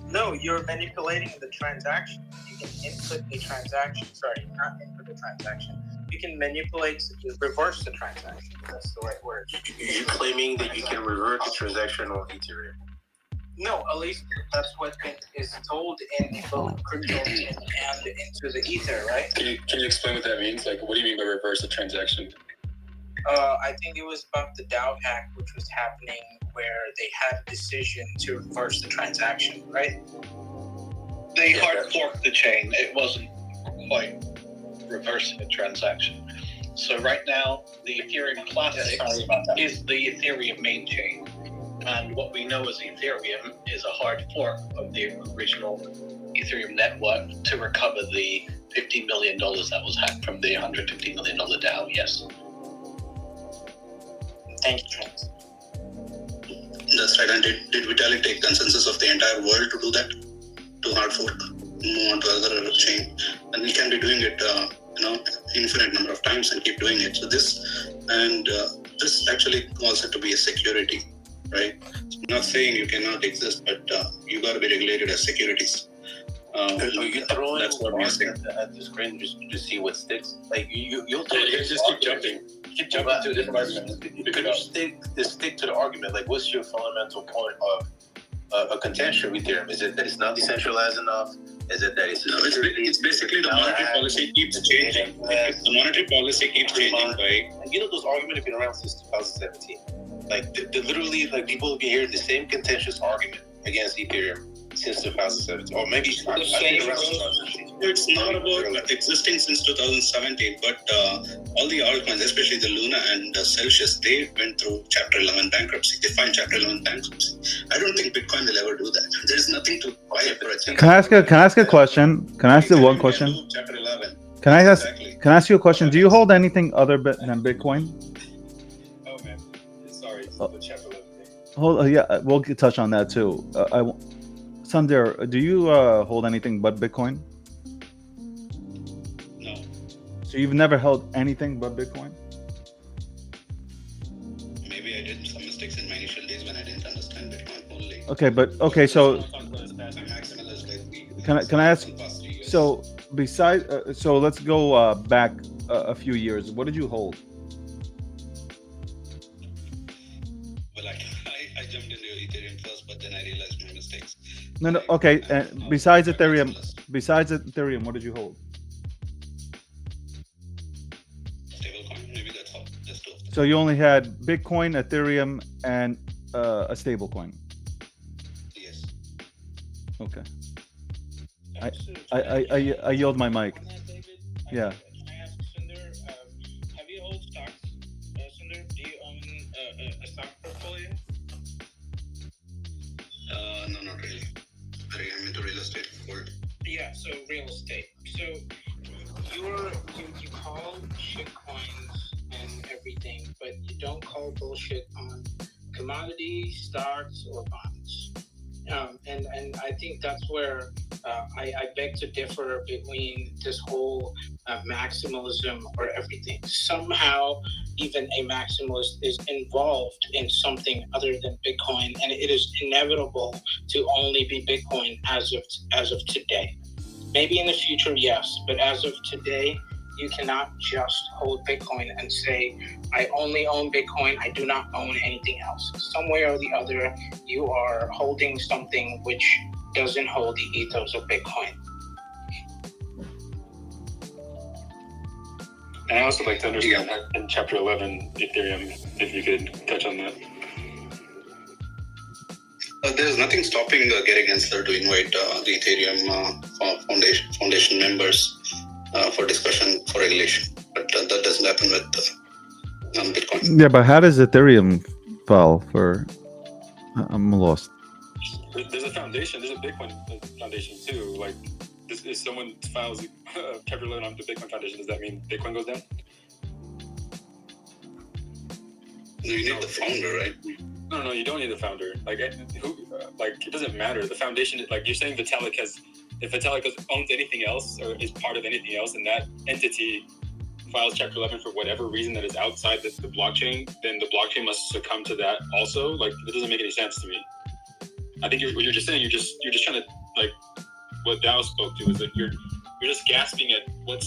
No, you're manipulating the transaction. You can input the transaction. Sorry, not input the transaction. You can manipulate, reverse the transaction. That's the right word. You're claiming that you can revert the transaction on Ethereum. No, at least that's what is told in both crypto and into the ether, right? Can you explain what that means? Like, what do you mean by reverse a transaction? I think it was about the DAO hack, which was happening where they had a decision to reverse the transaction, right? They hard forked the chain. It wasn't quite reversing a transaction. So right now, the Ethereum Classic is the Ethereum main chain. And what we know as Ethereum is a hard fork of the original Ethereum network to recover the $50 million that was hacked from the $150 million DAO, yes. Thank you, Trent. That's right. And did Vitalik take consensus of the entire world to do that? To hard fork, move on to other chain? And we can be doing it, infinite number of times and keep doing it. So this actually calls it to be a security, right? So I'm not saying you cannot exist, but you got to be regulated as securities. You throw that's what we're saying. at the screen just to see what sticks. Like you'll just keep jumping. Keep jumping to a different argument. Because you stick to the argument. Like, what's your fundamental point of a contention with Ethereum? Is it that it's not decentralized enough? Is it that it's basically the monetary policy keeps changing. The monetary policy keeps changing, right? And those arguments have been around since 2017. Like, literally, like people have been hearing the same contentious argument against Ethereum since 2017, or maybe I think around 2017. It's not about existing since 2017, but all the altcoins, especially the Luna and Celsius, they went through Chapter 11 bankruptcy. They find Chapter 11 bankruptcy. I don't think Bitcoin will ever do that. There's nothing to buy it for. Can I ask a question? Can I ask you one question? Chapter 11. Can I ask you a question? Do you hold anything other than Bitcoin? Oh man, sorry, the Chapter 11 thing. Yeah, we'll touch on that too. Sundar, do you hold anything but Bitcoin? No. So you've never held anything but Bitcoin? Maybe I did some mistakes in my initial days when I didn't understand Bitcoin only. Okay, so can I ask? So besides, so let's go back a few years. What did you hold? Well, I jumped into Ethereum first, but then I realized my mistakes. No. Okay. Besides Ethereum, what did you hold? Stablecoin, maybe that's all. Just two of them. So you only had Bitcoin, Ethereum, and a stablecoin. Yes. Okay. I yield my mic. Yeah. Can I ask Sundar, have you held stocks? Sundar, do you own a stock portfolio? No, not really. I'm into real estate. Yeah, so real estate. So you call shit coins and everything, but you don't call bullshit on commodities, stocks, or bonds. And I think that's where I beg to differ between this whole maximalism or everything. Somehow, even a maximalist is involved in something other than Bitcoin, and it is inevitable to only be Bitcoin as of today. Maybe in the future, yes, but as of today, you cannot just hold Bitcoin and say, I only own Bitcoin, I do not own anything else. Some way or the other, you are holding something which doesn't hold the ethos of Bitcoin. And I also like to understand in Chapter 11 Ethereum, if you could touch on that. There's nothing stopping Gary Gensler to invite the Ethereum foundation members for discussion for regulation, but that doesn't happen with Bitcoin. Yeah, but how does Ethereum file for? I'm lost. There's a foundation. There's a Bitcoin foundation too. Like, if someone files Chapter 11 on the Bitcoin foundation, does that mean Bitcoin goes down? No, you need the founder, right? No, you don't need the founder. Like, it doesn't matter. The foundation, like you're saying, Vitalik has. If Vitalik owns anything else or is part of anything else, and that entity files Chapter 11 for whatever reason that is outside the blockchain, then the blockchain must succumb to that also. Like, it doesn't make any sense to me. I think what you're just saying, you're just trying to, like, what Dow spoke to is that you're just gasping at what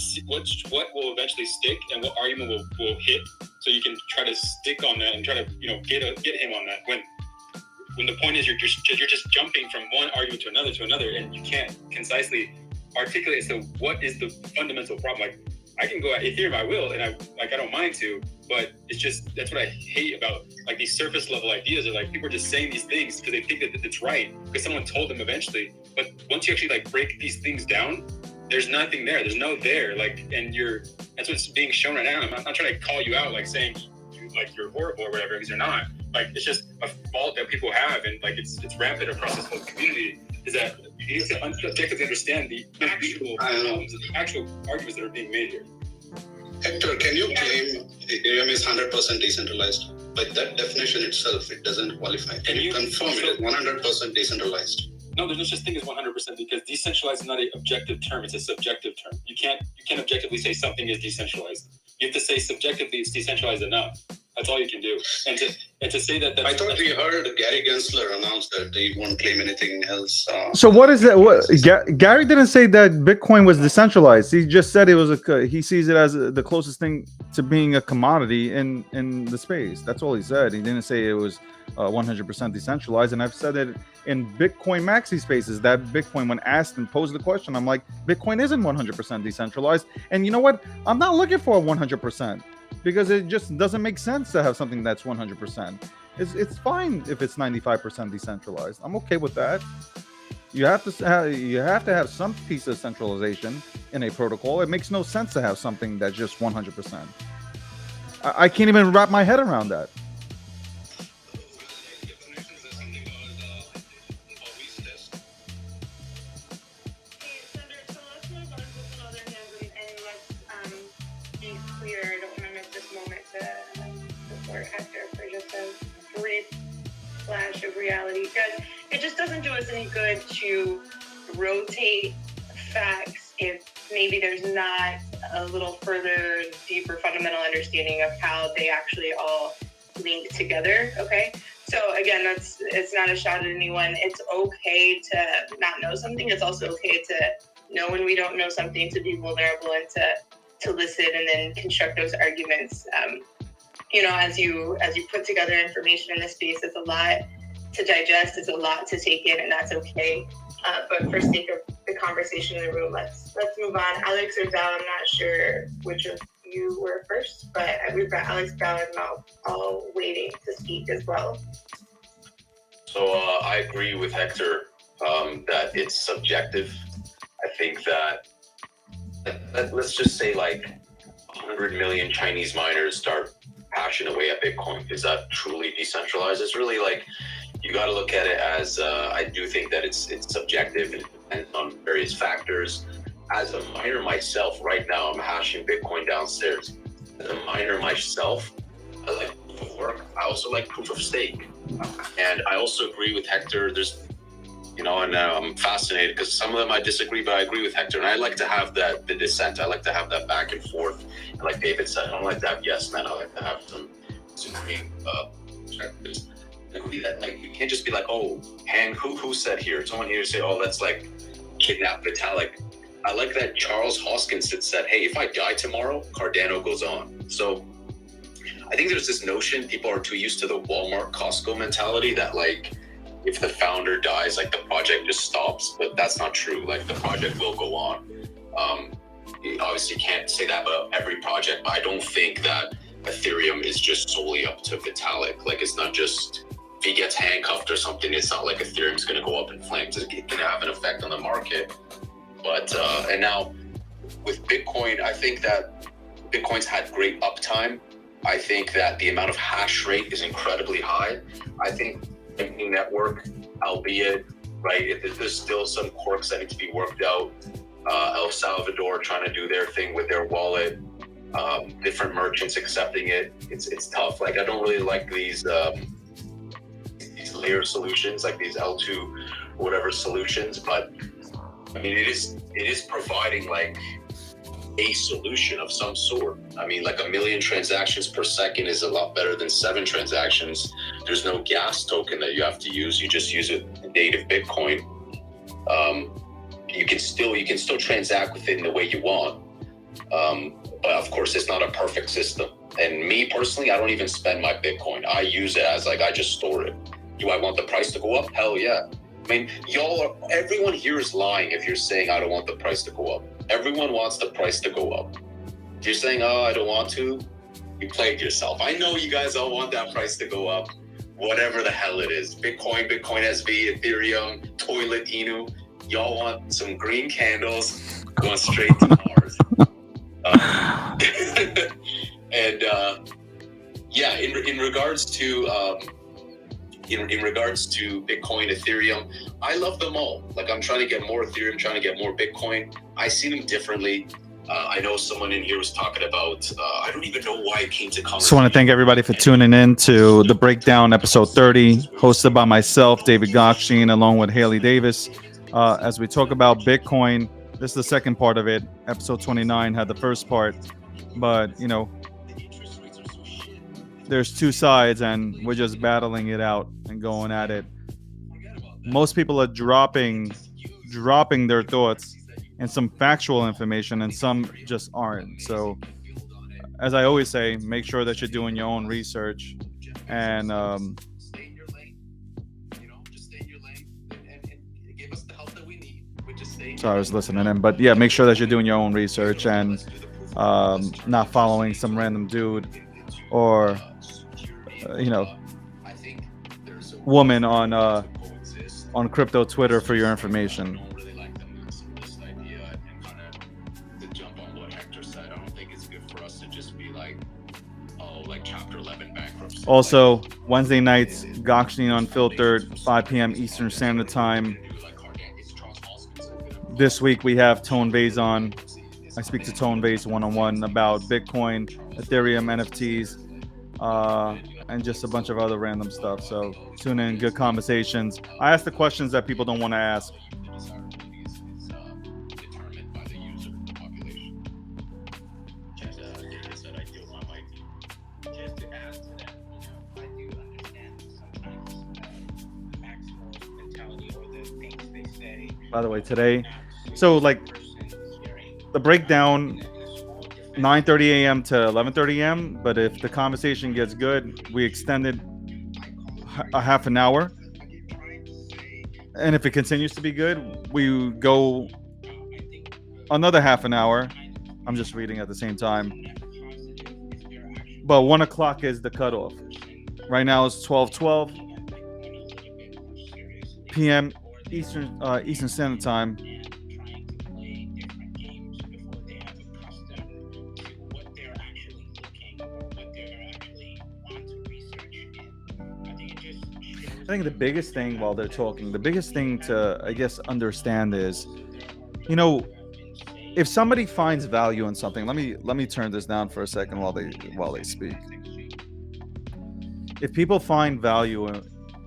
will eventually stick and what argument will hit, so you can try to stick on that and try to get him on that. When when the point is you're just jumping from one argument to another, and you can't concisely articulate as to what is the fundamental problem. Like, I can go at Ethereum, I will, and I don't mind to, but it's just, that's what I hate about like these surface level ideas. Are like people are just saying these things because they think that it's right because someone told them eventually. But once you actually like break these things down, there's nothing there. There's no there. Like, and that's what's being shown right now. I'm not trying to call you out, like saying like you're horrible or whatever, because you're not. Like, it's just a fault that people have, and like it's rampant across this whole community. Is that you need to objectively understand the actual problems and the actual arguments that are being made here. Hector, can you claim Ethereum is 100% decentralized? By that definition itself, it doesn't qualify. Can you confirm it is 100% decentralized? No, there's no such thing as 100% because decentralized is not an objective term; it's a subjective term. You can't objectively say something is decentralized. You have to say subjectively it's decentralized enough. That's all you can do. And to say that. I thought we heard Gary Gensler announce that he won't claim anything else. So what is that? What Gary didn't say that Bitcoin was decentralized. He just said it was he sees it as the closest thing to being a commodity in the space. That's all he said. He didn't say it was 100% decentralized. And I've said it in Bitcoin Maxi spaces that Bitcoin, when asked and posed the question, I'm like, Bitcoin isn't 100% decentralized. And you know what? I'm not looking for a 100%. Because it just doesn't make sense to have something that's 100%. It's fine if it's 95% decentralized. I'm okay with that. You have to have some piece of centralization in a protocol. It makes no sense to have something that's just 100%. I can't even wrap my head around that. Flash of reality, because it just doesn't do us any good to rotate facts if maybe there's not a little further, deeper, fundamental understanding of how they actually all link together. Okay, so again, it's not a shot at anyone. It's okay to not know something. It's also okay to know when we don't know something, to be vulnerable and to listen and then construct those arguments. As you put together information in this space, it's a lot to digest, it's a lot to take in, and that's okay. But for sake of the conversation in the room, let's move on. Alex or Val, I'm not sure which of you were first, but we've got Alex, Val, and Mal all waiting to speak as well. So I agree with Hector that it's subjective. I think that let's just say like 100 million Chinese miners start hashing away at Bitcoin. Is that truly decentralized? It's really like, you got to look at it as I do think that it's subjective and depends on various factors. As a miner myself, right now I'm hashing Bitcoin downstairs. As a miner myself, I like proof of work. I also like proof of stake, and I also agree with Hector. There's, and I'm fascinated because some of them I disagree, but I agree with Hector, and I like to have the dissent. I like to have that back and forth. And like David said, I don't like to have yes men. I like to have some disagreeing perspectives. Like, you can't just be like, oh, Hang, who said here? Someone here say, oh, that's like kidnap Vitalik. I like that Charles Hoskins said, hey, if I die tomorrow, Cardano goes on. So I think there's this notion, people are too used to the Walmart, Costco mentality that like, if the founder dies, like the project just stops, but that's not true. Like the project will go on. You obviously can't say that about every project, but I don't think that Ethereum is just solely up to Vitalik. Like, it's not just, if he gets handcuffed or something, it's not like Ethereum's gonna go up in flames. It's gonna have an effect on the market. But, and now with Bitcoin, I think that Bitcoin's had great uptime. I think that the amount of hash rate is incredibly high. I think banking network, albeit, right, there's still some quirks that need to be worked out. El Salvador trying to do their thing with their wallet, different merchants accepting it. It's tough. Like, I don't really like these layer solutions, like these L2 whatever solutions, but I mean, it is providing like a solution of some sort. I mean, like 1 million transactions per second is a lot better than 7 transactions. There's no gas token that you have to use. You just use a native Bitcoin. You can still transact with it in the way you want. But of course, it's not a perfect system. And me personally, I don't even spend my Bitcoin. I use it as like, I just store it. Do I want the price to go up? Hell yeah. I mean, everyone here is lying if you're saying I don't want the price to go up. Everyone wants the price to go up. If you're saying, oh, I don't want to, you played yourself. I know you guys all want that price to go up. Whatever the hell it is. Bitcoin SV, Ethereum, Toilet Inu. Y'all want some green candles going straight to Mars. And yeah, in regards to in regards to Bitcoin, Ethereum, I love them all. Like, I'm trying to get more Ethereum, trying to get more Bitcoin. I see them differently. I know someone in here was talking about, I don't even know why it came to conversation. Just want to thank everybody for tuning in to The Breakdown, episode 30, hosted by myself, David Gokhshtein, along with Haley Davis. As we talk about Bitcoin, this is the second part of it. Episode 29 had the first part. But, you know, there's two sides, and we're just battling it out and going at it. Most people are dropping their thoughts and some factual information, and some just aren't. So, as I always say, make sure that you're doing your own research. And sorry, I was listening in, but yeah, make sure that you're doing your own research and not following some random dude or woman on crypto Twitter for your information. Also, Wednesday nights, Gokhshtein Unfiltered, 5 p.m. Eastern Standard Time. This week we have Tone Vase on. I speak to Tone Vase one-on-one about Bitcoin, Ethereum, NFTs, and just a bunch of other random stuff. So tune in, good conversations. I ask the questions that people don't want to ask. By the way, today, so like the breakdown, 9:30 a.m. to 11:30 a.m. But if the conversation gets good, we extend it a half an hour. And if it continues to be good, we go another half an hour. I'm just reading at the same time. But 1 o'clock is the cutoff. Right now it's 12:12 p.m. Eastern Standard Time. I think the biggest thing while they're talking, the biggest thing to, I guess, understand is, you know, if somebody finds value in something, let me turn this down for a second while they speak. If people find value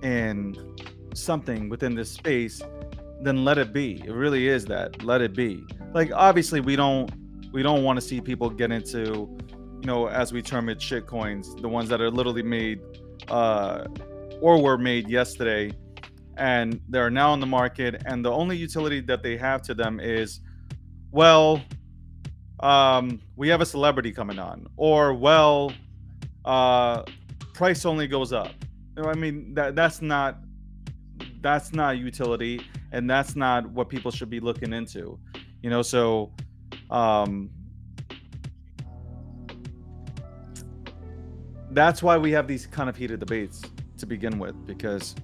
in something within this space, then let it be. It really is that. Let it be. Like, obviously we don't want to see people get into, you know, as we term it, shit coins, the ones that are literally made or were made yesterday and they're now on the market, and the only utility that they have to them is, well, we have a celebrity coming on, or well, price only goes up. I mean, that's not utility, and that's not what people should be looking into, you know. So that's why we have these kind of heated debates to begin with, because,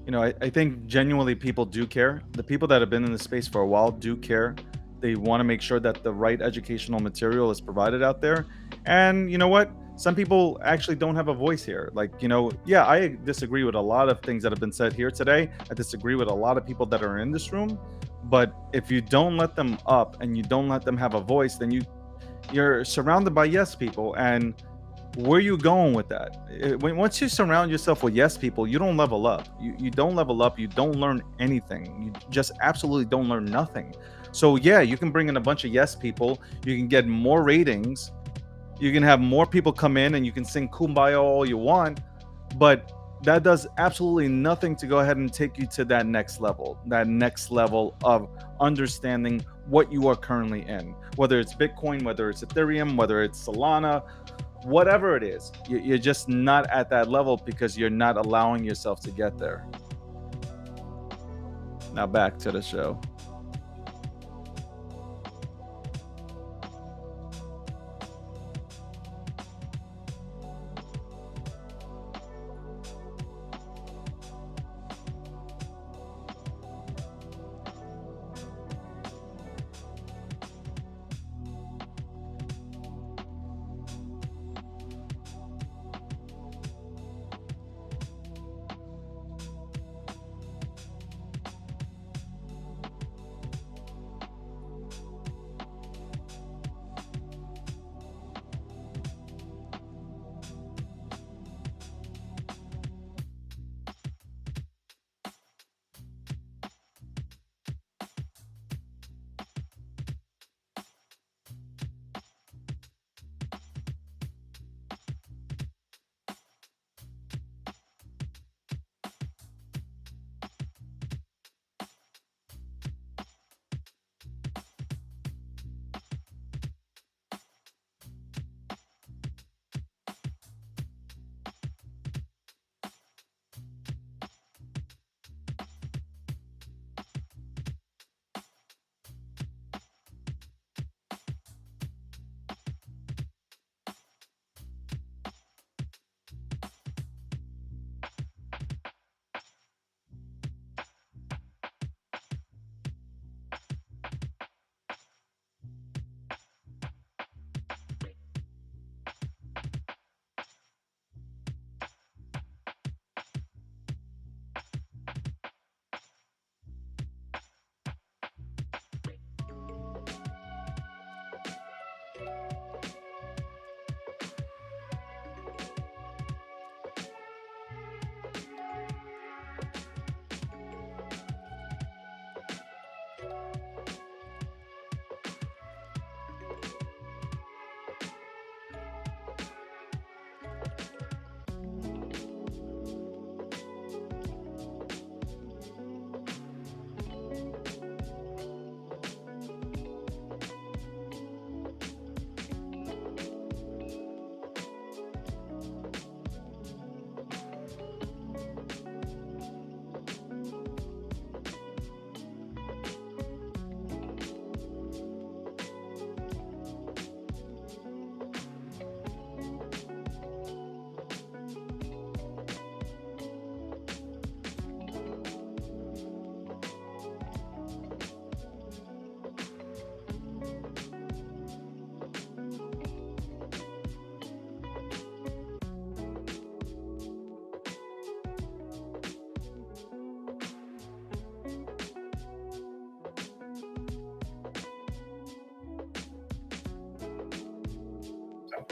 you know, I think genuinely people do care. The people that have been in the space for a while do care. They want to make sure that the right educational material is provided out there. And you know what? Some people actually don't have a voice here. Like, you know, yeah, I disagree with a lot of things that have been said here today. I disagree with a lot of people that are in this room. But if you don't let them up and you don't let them have a voice, then you're surrounded by yes people. And where are you going with that? Once you surround yourself with yes people, you don't level up. You don't level up. You don't learn anything. You just absolutely don't learn nothing. So yeah, you can bring in a bunch of yes people. You can get more ratings. You can have more people come in and you can sing Kumbaya all you want, but that does absolutely nothing to go ahead and take you to that next level of understanding what you are currently in, whether it's Bitcoin, whether it's Ethereum, whether it's Solana, whatever it is, you're just not at that level because you're not allowing yourself to get there. Now back to the show.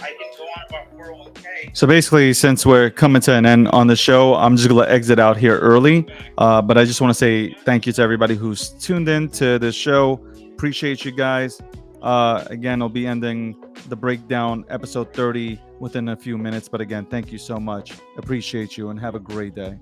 I can go on about 401k. So basically, since we're coming to an end on the show, I'm just going to exit out here early. But I just want to say thank you to everybody who's tuned in to this show. Appreciate you guys. Again, I'll be ending the breakdown episode 30 within a few minutes. But again, thank you so much. Appreciate you and have a great day.